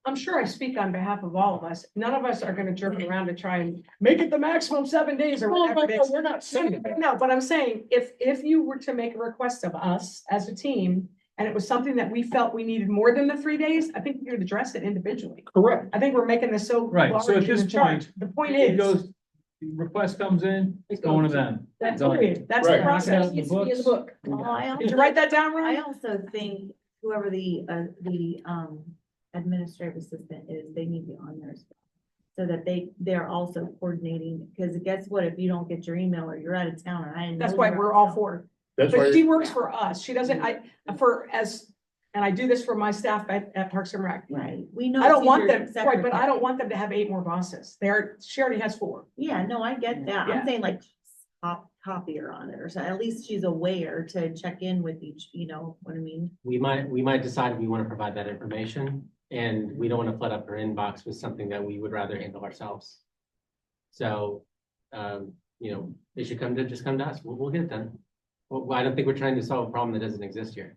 I'm sure I speak on behalf of all of us. None of us are gonna jerk around to try and make it the maximum 7 days or whatever it is. We're not saying that. No, but I'm saying, if you were to make a request of us as a team, and it was something that we felt we needed more than the 3 days, I think you would address it individually. Correct. I think we're making this so. Right, so at large in this the chart. point, The point It is, goes, the request comes in, it's going to them. that's Done. period. That's the Right. process. Knock it out in the Needs to be in the books. book. Did you write that down, I Ron? also think whoever the administrative assistant is, they need to be on there as well. So that they're also coordinating, because guess what, if you don't get your email or you're out of town, and I didn't. That's know why you're we're out of all town. for it. That's But why, she works for us. She doesn't, and I do this for my staff at Parks and Rec. Right, we know. I don't it's want your them, right, secretary. but I don't want them to have 8 more bosses. She already has 4. Yeah, no, I get that, Yeah. I'm saying like copier on it, or so, at least she's aware to check in with each, you know what I mean? We might decide we want to provide that information, and we don't want to flood up her inbox with something that we would rather handle ourselves. So, you know, they should just come to us. We'll get it done. Well, I don't think we're trying to solve a problem that doesn't exist here.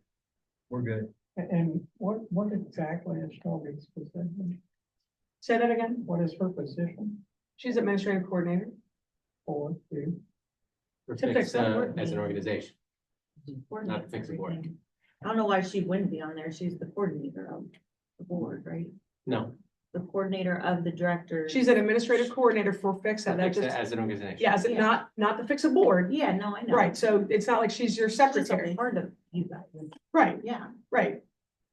We're good. And what exactly is Shelby's position? Say that again. What is her position She's administrative coordinator. for the? We're To fix that board. as an organization, not to fix a board. I don't know why she wouldn't be on there. She's the coordinator of the board, right? No, The coordinator of the directors. She's an administrative coordinator for FIXA. That fix it just, as an organization. yeah, is it not the FIXA board? Yeah, no, I know. Right, so it's not like she's your She's just a secretary. part of you guys. Right, Yeah, right.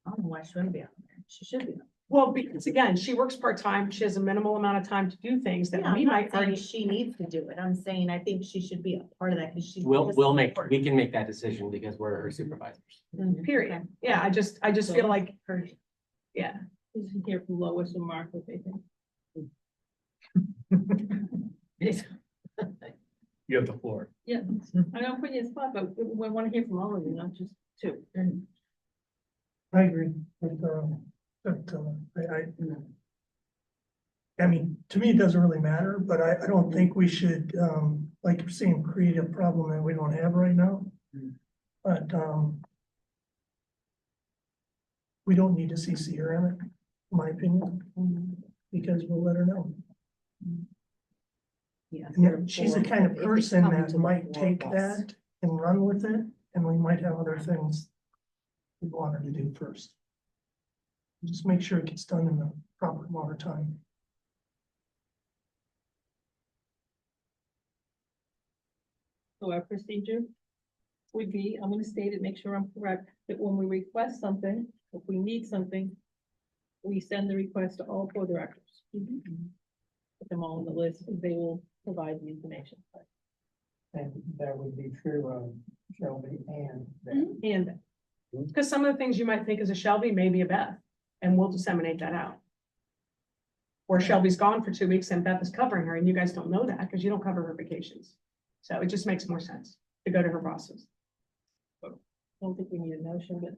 I don't know why she wouldn't be on there. She should be. Well, because again, she works part-time. She has a minimal amount of time to do things that Yeah, we I'm might not saying already. she needs to do it. I'm saying I think she should be a part of that because she. We can make that decision because we're her supervisors. Period. Yeah, I just feel like, Her. yeah. We should hear from Lois and Mark what they think. You have the floor. Yeah, I don't put you in a spot, but we want to hear from all of you, not just two. I agree, I mean, to me, it doesn't really matter, but I don't think we should, like you're saying, create a problem that we don't have right now. But, we don't need to CC her in it, in my opinion, because we'll let her know. Yeah. And she's the kind of If it's person coming that to the might floor, take yes. that and run with it, and we might have other things we want her to do first. Just make sure it gets done in the proper amount of time. So our procedure would be, I'm gonna state it, make sure I'm correct, that when we request something, if we need something, we send the request to all four directors. Put them all on the list, and they will provide the information. And that would be true of Shelby and And Because some of the things you might think is a Shelby may be a Beth, and we'll disseminate that out. Or Shelby's gone for 2 weeks and Beth is covering her, and you guys don't know that because you don't cover her vacations. So it just makes more sense to go to her bosses. I don't think we need a motion, but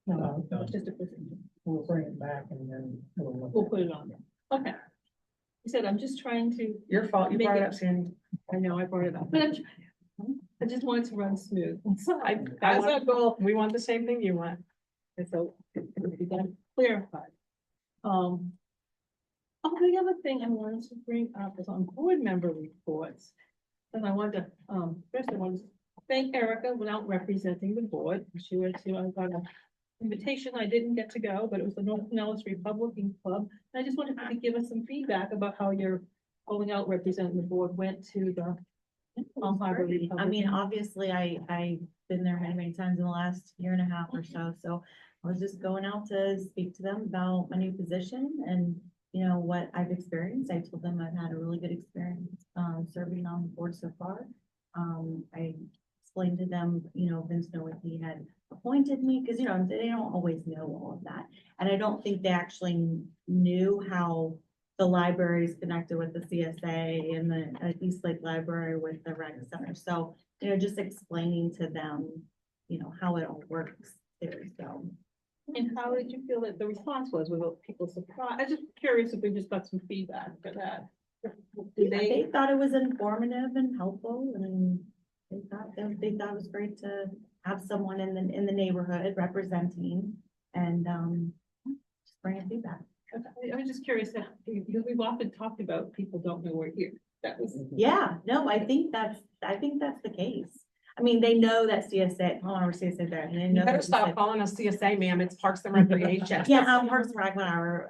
no, it's just a procedure. we'll bring it back and then We'll put it on there. Okay. I said, I'm just trying to, Your fault, you Make brought it it- up, Sandy. I know I brought it up, but I just want it to run smooth. So That's our goal. We want the same thing you want. And so we got it clarified. Oh, the other thing I wanted to bring up is on board member reports. And I wanted to, first I wanted to thank Erica without representing the board. She went to, I got an invitation. I didn't get to go, but it was the North Pinellas Republican Club. And I just wanted you to give us some feedback about how your going out representing the board went to the Palm Harbor I mean, Republican. obviously, I've been there many times in the last year and a half or so, so I was just going out to speak to them about my new position and, you know, what I've experienced. I told them I've had a really good experience, serving on the board so far. I explained to them, you know, Vince Nowicki had appointed me, because, you know, they don't always know all of that. And I don't think they actually knew how the library is connected with the CSA and the East Lake Library with the rec center. So, you know, just explaining to them, you know, how it all works there, so. And how did you feel that the response was? Were people surprised? I'm just curious if we just got some feedback for that. Did They thought it was informative and helpful, and they thought it was great to have someone in the neighborhood representing and, just bringing feedback. I was just curious, because we've often talked about people don't know we're here. That was. Yeah, no, I think that's the case. I mean, they know that CSA, Palm Harbor CSA there, and they You know. better that stop CSA calling us CSA, ma'am. It's Parks and Recreation. Yeah, Parks and Rec, whatever,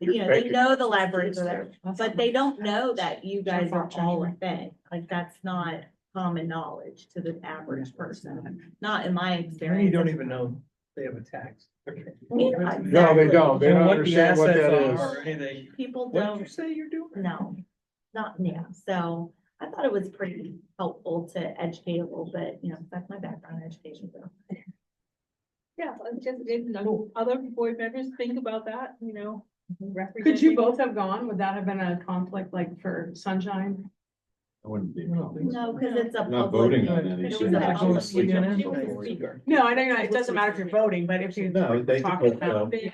you know, they know the libraries are there, but they don't know that you guys are all a thing. Like, that's not common knowledge to the average person, not in my Many experience. don't even know they have a tax. Yeah, No, they don't. They Or don't what the understand what assets that are is. or anything. People What did you don't, say you're doing? no, not, yeah, so I thought it was pretty helpful to educate a little bit, you know, that's my background in education, so. Yeah, just, other board members think about that, you know. Could you both have gone? Would that have been a conflict like for Sunshine? I wouldn't be. No, because it's a Not public. voting on It anything. was a public Speak meeting. on She was a speaker. No, I know, it doesn't matter if you're voting, but if you're No, they could talking put, about. You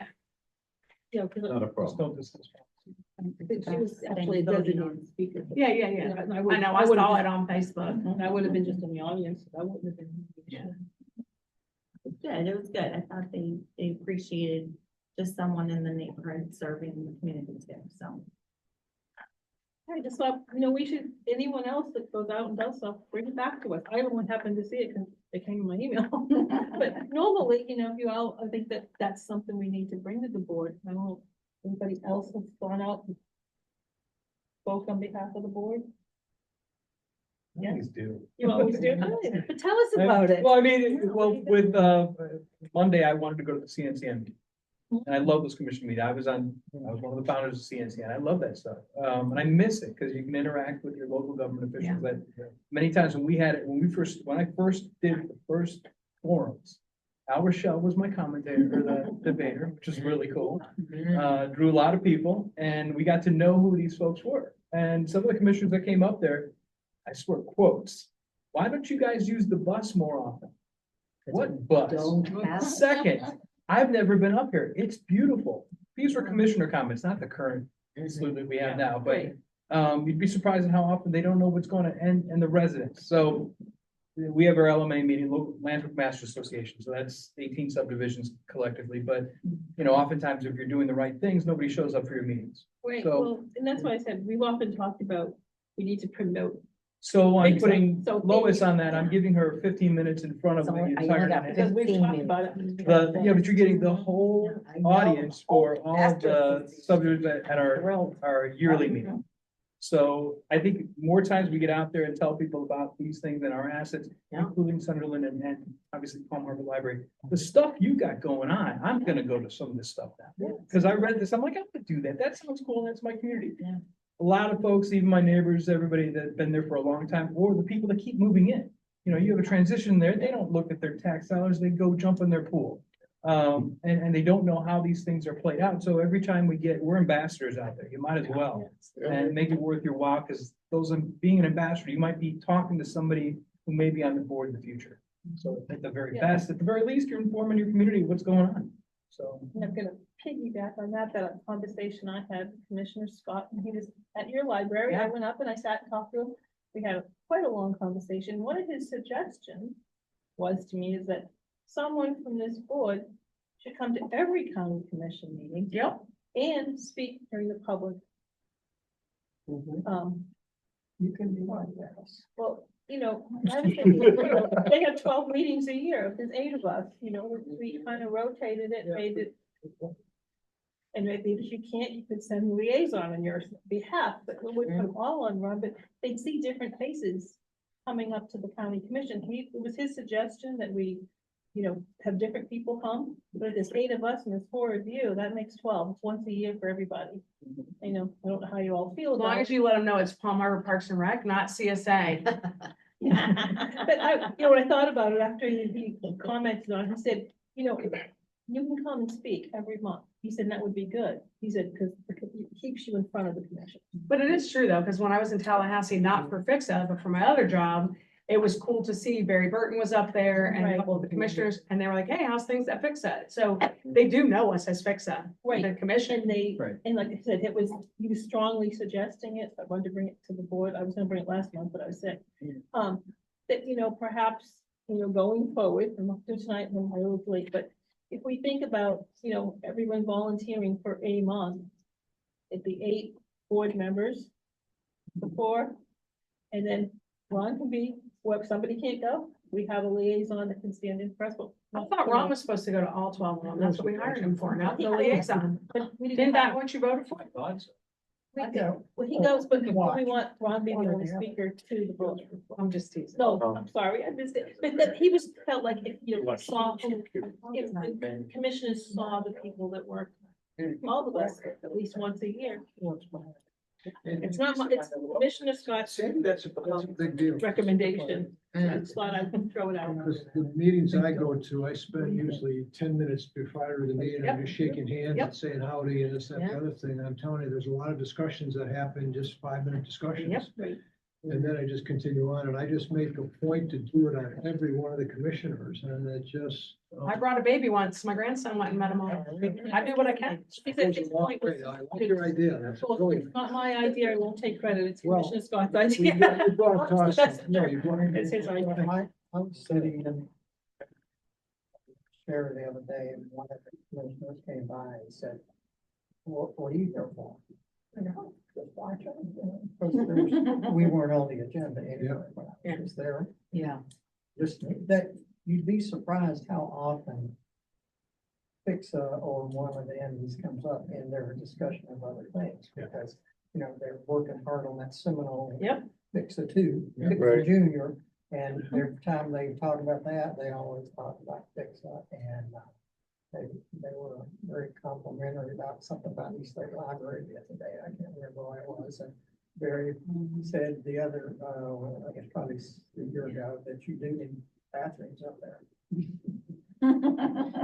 know, 'cause not a Just problem. don't discuss. She was actually a designated speaker. Yeah. And I would- know, I would've saw been- it on Facebook. I would have been just in the audience, I wouldn't have been. Yeah. Good, it was good. I thought they appreciated just someone in the neighborhood serving the community too, so. I just thought, we should, anyone else that goes out and does stuff, bring it back to us. I only happened to see it because it came in my email. But normally, you all, I think that that's something we need to bring to the board. I don't know, if anybody else has gone out and spoke on behalf of the board? Always do. You always do, but tell us about it. Well, I mean, with, Monday, I wanted to go to the CNCN meeting. And I love those commission meetings. I was one of the founders of CNCN. I love that stuff. And I miss it because you can interact with your local government officials that many times when I first did the first forums, Al Rochelle was my commentator or the debater, which is really cool. Drew a lot of people and we got to know who these folks were. And some of the commissioners that came up there, I swear, quotes, why don't you guys use the bus more often? What bus? Second, I've never been up here. It's beautiful. These were commissioner comments, not the current slew that we have now, but you'd be surprised at how often they don't know what's going to end and the residents. So we have our LMA meeting, local Land Master Association. So that's 18 subdivisions collectively. But, oftentimes if you're doing the right things, nobody shows up for your meetings. Right, So- well, and that's why I said, we've often talked about, we need to promote. So I'm Makes putting sense. So Lois on that. I'm giving her 15 minutes in front of So the I only entire. got Because we've 15 talked minutes. about it. But you're getting the whole I know. audience for all of the Asterisk. subdivisions at our Thrilled. yearly meeting. So I think more times we get out there and tell people about these things and our assets, Yeah. including Sunderland and obviously Palm Harbor Library. The stuff you got going on, I'm gonna go to some of this stuff now. Because I read this, I'm like, I'm gonna do that. That sounds cool. That's my community. Yeah. A lot of folks, even my neighbors, everybody that's been there for a long time, or the people that keep moving in. You have a transition there, they don't look at their tax dollars, they go jump in their pool. And they don't know how these things are played out. So every time we're ambassadors out there, you might as well. And make it worth your while, because being an ambassador, you might be talking to somebody who may be on the board in the future. So at the very best, at the very least, you're informing your community what's going on. So. And I'm gonna piggyback on that conversation I had with Commissioner Scott, and he was at your library. I went up and I sat and talked to him. We had quite a long conversation. One of his suggestions was to me is that someone from this board should come to every county commission meeting. Yep. And speak during the public. You can be one of those. Well, I was thinking, they have 12 meetings a year. If there's 8 of us, we kind of rotated it, made it. And maybe if you can't, you could send a liaison on your behalf, but we wouldn't put them all on run, but they'd see different faces coming up to the county commission. It was his suggestion that we, have different people come, but if there's 8 of us and there's 4 of you, that makes 12. It's once a year for everybody. I don't know how you all feel As long about as it. you let them know it's Palm Harbor Parks and Rec, not CSA. But when I thought about it after he commented on it, he said, you can come and speak every month. He said that would be good. He said, because it keeps you in front of the commission. But it is true though, because when I was in Tallahassee, not for PHCSA, but for my other job, it was cool to see Barry Burton was up there and a couple of the commissioners, and they were like, hey, how's things at PHCSA? So they do know us as PHCSA, Right. the commission. Right. And like I said, he was strongly suggesting it. I wanted to bring it to the board. I was gonna bring it last month, but I was sick. That, perhaps, going forward, I'm not doing tonight, I'm a little late, but if we think about, everyone volunteering for a month, it'd be 8 board members, the 4, and then Ron can be, well, if somebody can't go, we have a liaison that can stand in for us. I thought Ron was supposed to go to all 12 of them. That's what we hired him for, not the liaison. But we Didn't that have- what you voted for? we do. Well, he goes, but we want Ron being the only speaker to the board. I'm just teasing. No, I'm sorry, I missed it, but that he felt like if saw, if the commissioners saw the people that work, all of us, at least once a year. It's not, it's Commissioner Scott's That's a big deal. recommendation. I just thought I would throw it out. Because the meetings I go to, I spend usually 10 minutes before the meeting, I'm just shaking hands and saying howdy and this, that, the other thing. I'm telling you, there's a lot of discussions that happen, just 5-minute discussions. Right. And then I just continue on, and I just make a point to do it on every one of the commissioners, and it just. I brought a baby once. My grandson went and met him all. I do what I can. Because his point was- Great, I like your idea, that's Well, brilliant. it's not my idea, I won't take credit, it's Well, Commissioner Scott's You idea. brought it to us. That's- No, you brought it. It's his idea. I was sitting in chair the other day and one of the commissioners came by and said, what are you here for? I go, "Just watch it," you know, 'cause we weren't on the agenda anyway, but I was there. Yeah. Just that, you'd be surprised how often PHCSA or one of the entities comes up in their discussion of other things, because, you know, they're working hard on that Seminole. Yep. PHCSA 2, Yeah, PHCSA right. Junior, and every time they talk about that, they always talk about PHCSA, and they were very complimentary about something about East Lake Library the other day. I can't remember what it was. And Barry said the other, I guess probably a year ago, that you do need bathrooms up there.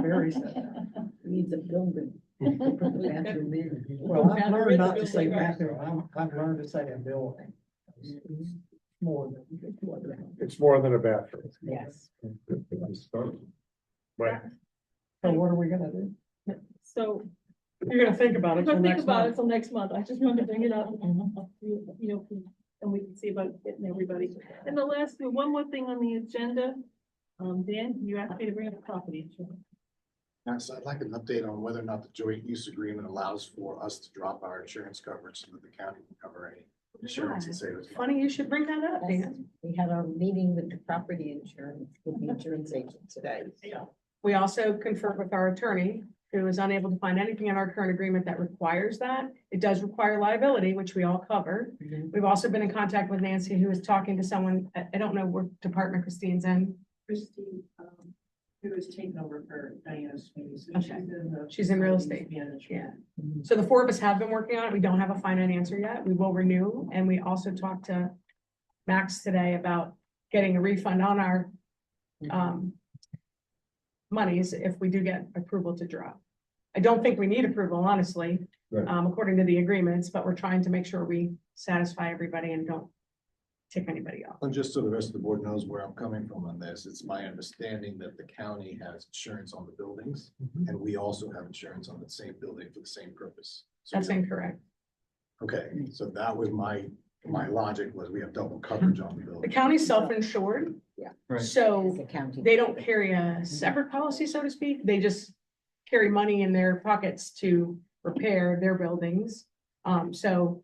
Barry said that. Needs a building. Bathroom needed. Well, I've learned not to say bathroom. I've learned to say a building. It's more than. It's more than a bathroom. Yes. Right. So what are we gonna do? So, You're gonna think about it. I'm till gonna think next about month. it till next month, I just wanted to bring it up, you know, and we can see about getting everybody. And the last, one more thing on the agenda, Dan, you asked me to bring up the property insurance. So I'd like an update on whether or not the joint use agreement allows for us to drop our insurance coverage so that the county can cover any insurance and save us. Funny you should bring that up, Yes. Dan. We had our meeting with the property insurance, with the insurance agent today. We also confirmed with our attorney, who was unable to find anything in our current agreement that requires that. It does require liability, which we all cover. We've also been in contact with Nancy, who is talking to someone, I don't know what department Christine's in. Christine, who has taken over for Diana's space. Okay. She's in real estate. Yeah. So the four of us have been working on it. We don't have a finite answer yet. We will renew. And we also talked to Max today about getting a refund on our monies if we do get approval to drop. I don't think we need approval, honestly, Right. according to the agreements, but we're trying to make sure we satisfy everybody and don't tick anybody off. And just so the rest of the board knows where I'm coming from on this, it's my understanding that the county has insurance on the buildings, and we also have insurance on the same building for the same purpose. So That's we don't- incorrect. Okay, so that was my logic was we have double coverage on the The building. county's self-insured. Right. So The county. they don't carry a separate policy, so to speak. They just carry money in their pockets to repair their buildings. So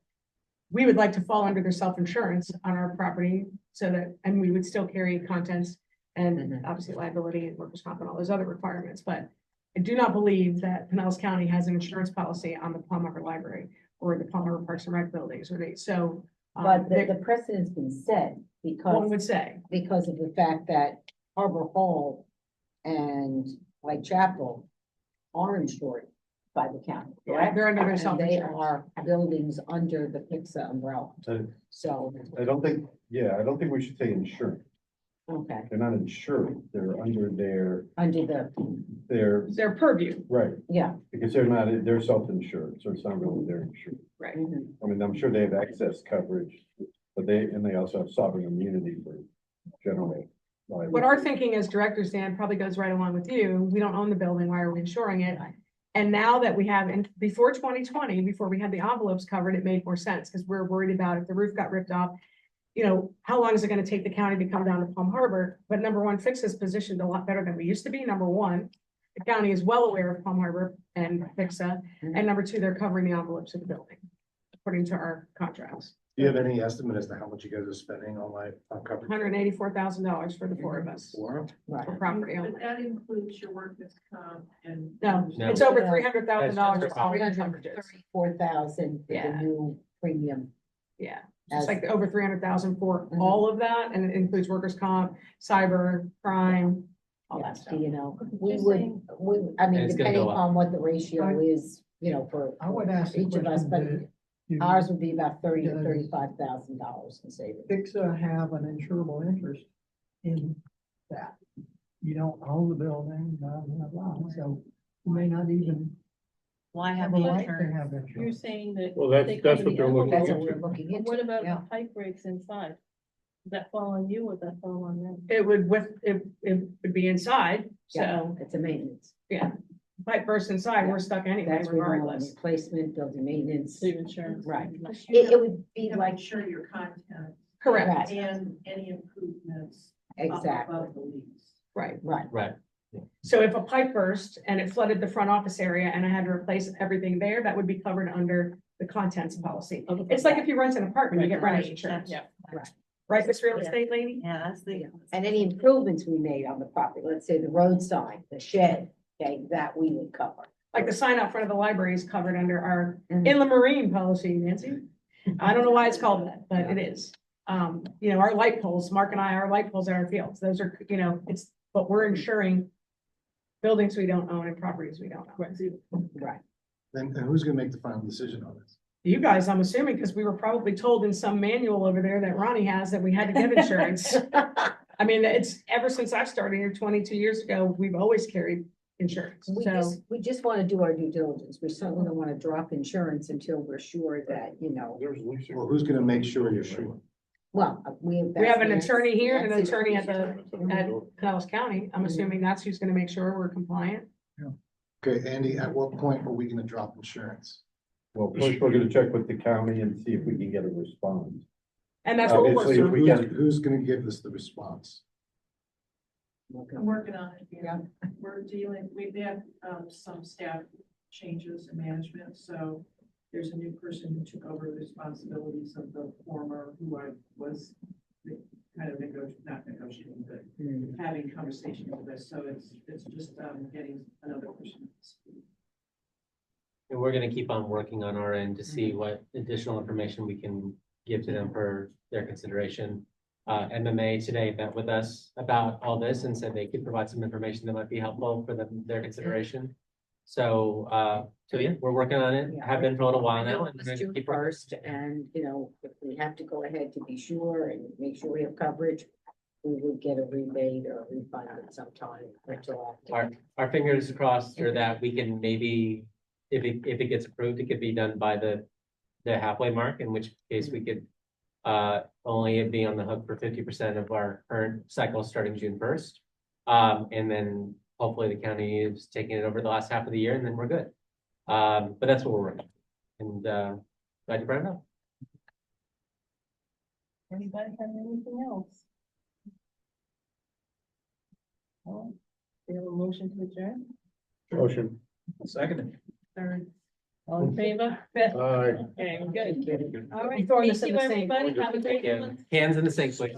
we would like to fall under their self-insurance on our property so that, and we would still carry contents and obviously liability and workers' comp and all those other requirements. But I do not believe that Pinellas County has an insurance policy on the Palm Harbor Library or the Palm Harbor Parks and Rec buildings, or they, so. But the precedent's been set One because, would say, because of the fact that Harbor Hall and Whitechapel are insured by the county, yeah, correct? they're under their And they self-insurance. are buildings under the PHCSA umbrella, so, I don't think we should say insurance. okay, They're not insured. They're under under the, Their purview, right, yeah. because they're self-insured, so it's not really their insurance. right? Mhm. I mean, I'm sure they have excess coverage, but they also have sovereign immunity for general liability. What our thinking as directors, Dan, probably goes right along with you. We don't own the building. Why are we insuring it? And now that we have, and before 2020, before we had the envelopes covered, it made more sense because we're worried about if the roof got ripped off. You know, how long is it going to take the county to come down to Palm Harbor? But number one, PHCSA is positioned a lot better than we used to be. Number one, the county is well aware of Palm Harbor and PHCSA. And number two, they're covering the envelopes of the building, according to our contracts. Do you have any estimate as to how much you guys are spending on coverage? $184,000 for the four of us For? Right. for property But only. that includes your workers' comp and. No, No. it's over $300,000. That's just for for all the $334,000 coverages. for the Yeah. new premium. Yeah, it's like over 300,000 for all of that, and it includes workers' comp, cyber, crime, all that stuff. You know, we Just would, saying- I And mean, it's gonna depending go up. upon what the ratio is, you know, for I would ask the each of us, question, but do you- ours would be about $30,000 to Does $35,000 in savings. PHCSA have an insurable interest in that. You don't own the building, blah, blah, blah, so you may not even Why have Have the a right to insurance? have You're insurance. saying that. Well, they that's cover what the they're looking That's what envelope. we're looking into. What about yeah. the pipe breaks inside? Does that fall on you or does that fall on them? It would be inside, Yeah, so, it's a maintenance. yeah. Pipe burst inside, we're stuck anyway That's remodeling, regardless. replacement, building maintenance. Save insurance. Right. You It have- would be You have to like, ensure your content Correct, and any improvements. exactly, Above the lease. right. right. Right. So if a pipe burst and it flooded the front office area and I had to replace everything there, that would be covered under the contents policy. It's like if you rent an apartment, you get renter's insurance. Yeah. Right, this real estate lady? Yeah, that's the. And any improvements we made on the property, let's say the road sign, the shed, okay, that we would cover. Like the sign out front of the library is covered under our Mhm. inland marine policy, Nancy. I don't know why it's called that, but it is. You know, our light poles, Mark and I, our light poles at our fields, those are, you know, it's, but we're insuring buildings we don't own and properties we don't own. Right. Then who's gonna make the final decision on this? You guys, I'm assuming, because we were probably told in some manual over there that Ronnie has that we had to get insurance. I mean, it's ever since I've started here 22 years ago, we've always carried insurance. So We just want to do our due diligence. We certainly don't want to drop insurance until we're sure that, you know, Well, who's gonna make sure you're sure? well, we. we have an attorney here and an that's it. attorney at Pinellas County. I'm assuming that's who's going to make sure we're compliant. Okay, Andy, at what point are we gonna drop insurance? Well, first we're gonna check with the county and see if we can get a response. And that's what we're Obviously, working if on. we get, Who's gonna give us the response? I'm working on it. Yeah. We're dealing, we've had, some staff changes in management, so there's a new person who took over the responsibilities of the former, who I was kind of not negotiating, but having conversations with us, so it's just, getting another person. And we're gonna keep on working on our end to see what additional information we can give to them for their consideration. MMA today met with us about all this and said they could provide some information that might be helpful for them, their consideration. So yeah, we're working on it, have been for a little while now. And we're Let's gonna do keep it working. first, and, you know, if we have to go ahead to be sure and make sure we have coverage, we would get a rebate or a refund at some time. Our fingers crossed or that we can maybe, if it gets approved, it could be done by the halfway mark, in which case we could only be on the hook for 50% of our current cycle starting June 1st. And then hopefully the county is taking it over the last half of the year and then we're good. But that's what we're working. And glad you brought it up. Anybody have anything else? Oh, we have a motion to adjourn? Motion. Second. Third. All in favor? Aye. Okay, good. All right, Throwing thank this in you, the sink. everybody. Have a great Yeah. one. Hands in the sink, please.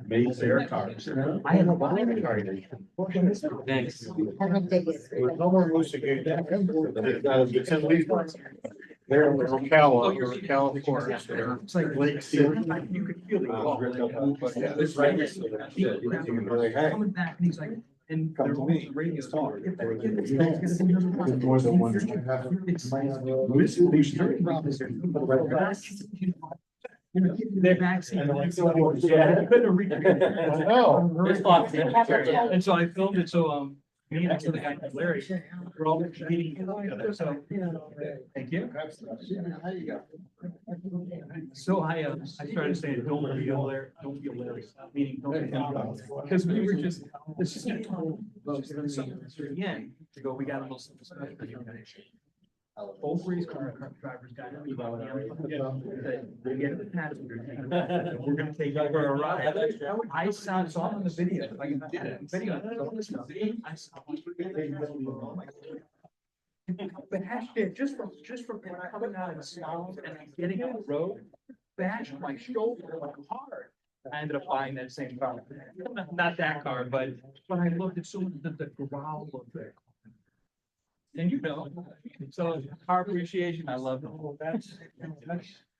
Maybe their cars. I have a buying card. Thanks. No more losing it. It's in Leesburg. They're in Ocala, California. It's like Lake City. You could feel Yeah, this right here. coming back and he's like, and Come they're to all me. the radio talk. More than one. They're vaccinated. I couldn't read it. I know. There's lots. And so I filmed it, so, me next to the guy, Larry, we're all meeting. So, thank you. So I started saying, don't feel there, don't feel Larry, meaning, don't feel. Because we were just, it's just. Yeah, to go, we got a little. Both race car drivers got to leave out. They get in the passenger tank. We're gonna take over a ride. I saw it on the video, like I did it, video. I saw. But hashtag, just from coming out of the sound and getting on the road, bashed my shoulder like hard. I ended up buying that same car. Not that car, but I looked at some of the growl of it. And you know, so car appreciation, I love it.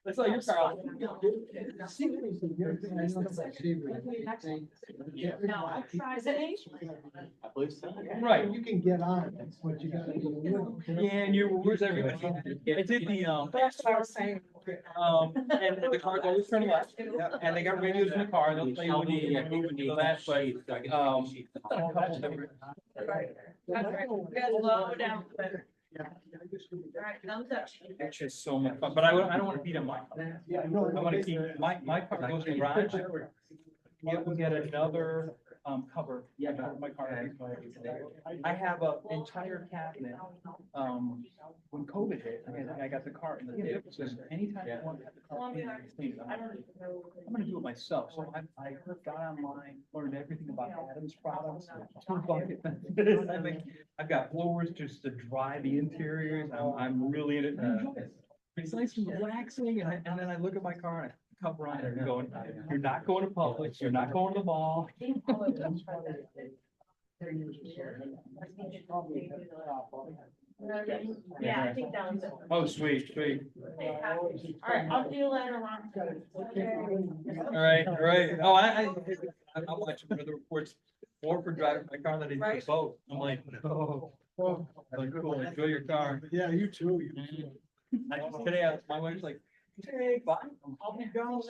It's like your car. I believe so. Right. You can get on it, but you gotta be willing. Yeah, and where's everybody? It's in the, That's what I was saying. and the cars always turn left, and they got radios in the car, they'll play when you move into that, but, a couple different. Low down. Alright, thumbs up. It's just so much fun, but I don't wanna beat on my car. I wanna keep, my car goes in the garage. You can get another, cover, for my car. I have an entire cabinet, when COVID hit, I got the car in the day, so anytime I want to have the car cleaned, I'm gonna do it myself, so I got online, learned everything about Adam's products. I've got blowers just to dry the interiors, I'm really in it. It's nice and relaxing, and then I look at my car and I cover on it and going, you're not going to Publix, you're not going to the mall. Yeah, I think that was it. Oh, sweet. Alright, I'll see you later, Ron. All right. Oh, I'm watching other reports, more for driving my car than I did for boat. I'm like, oh, like, cool, enjoy your car. Yeah, you too. Today, my wife's like, hey, bye. I'll be gone.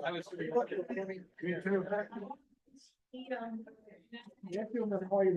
I was. Me too. Yeah, I feel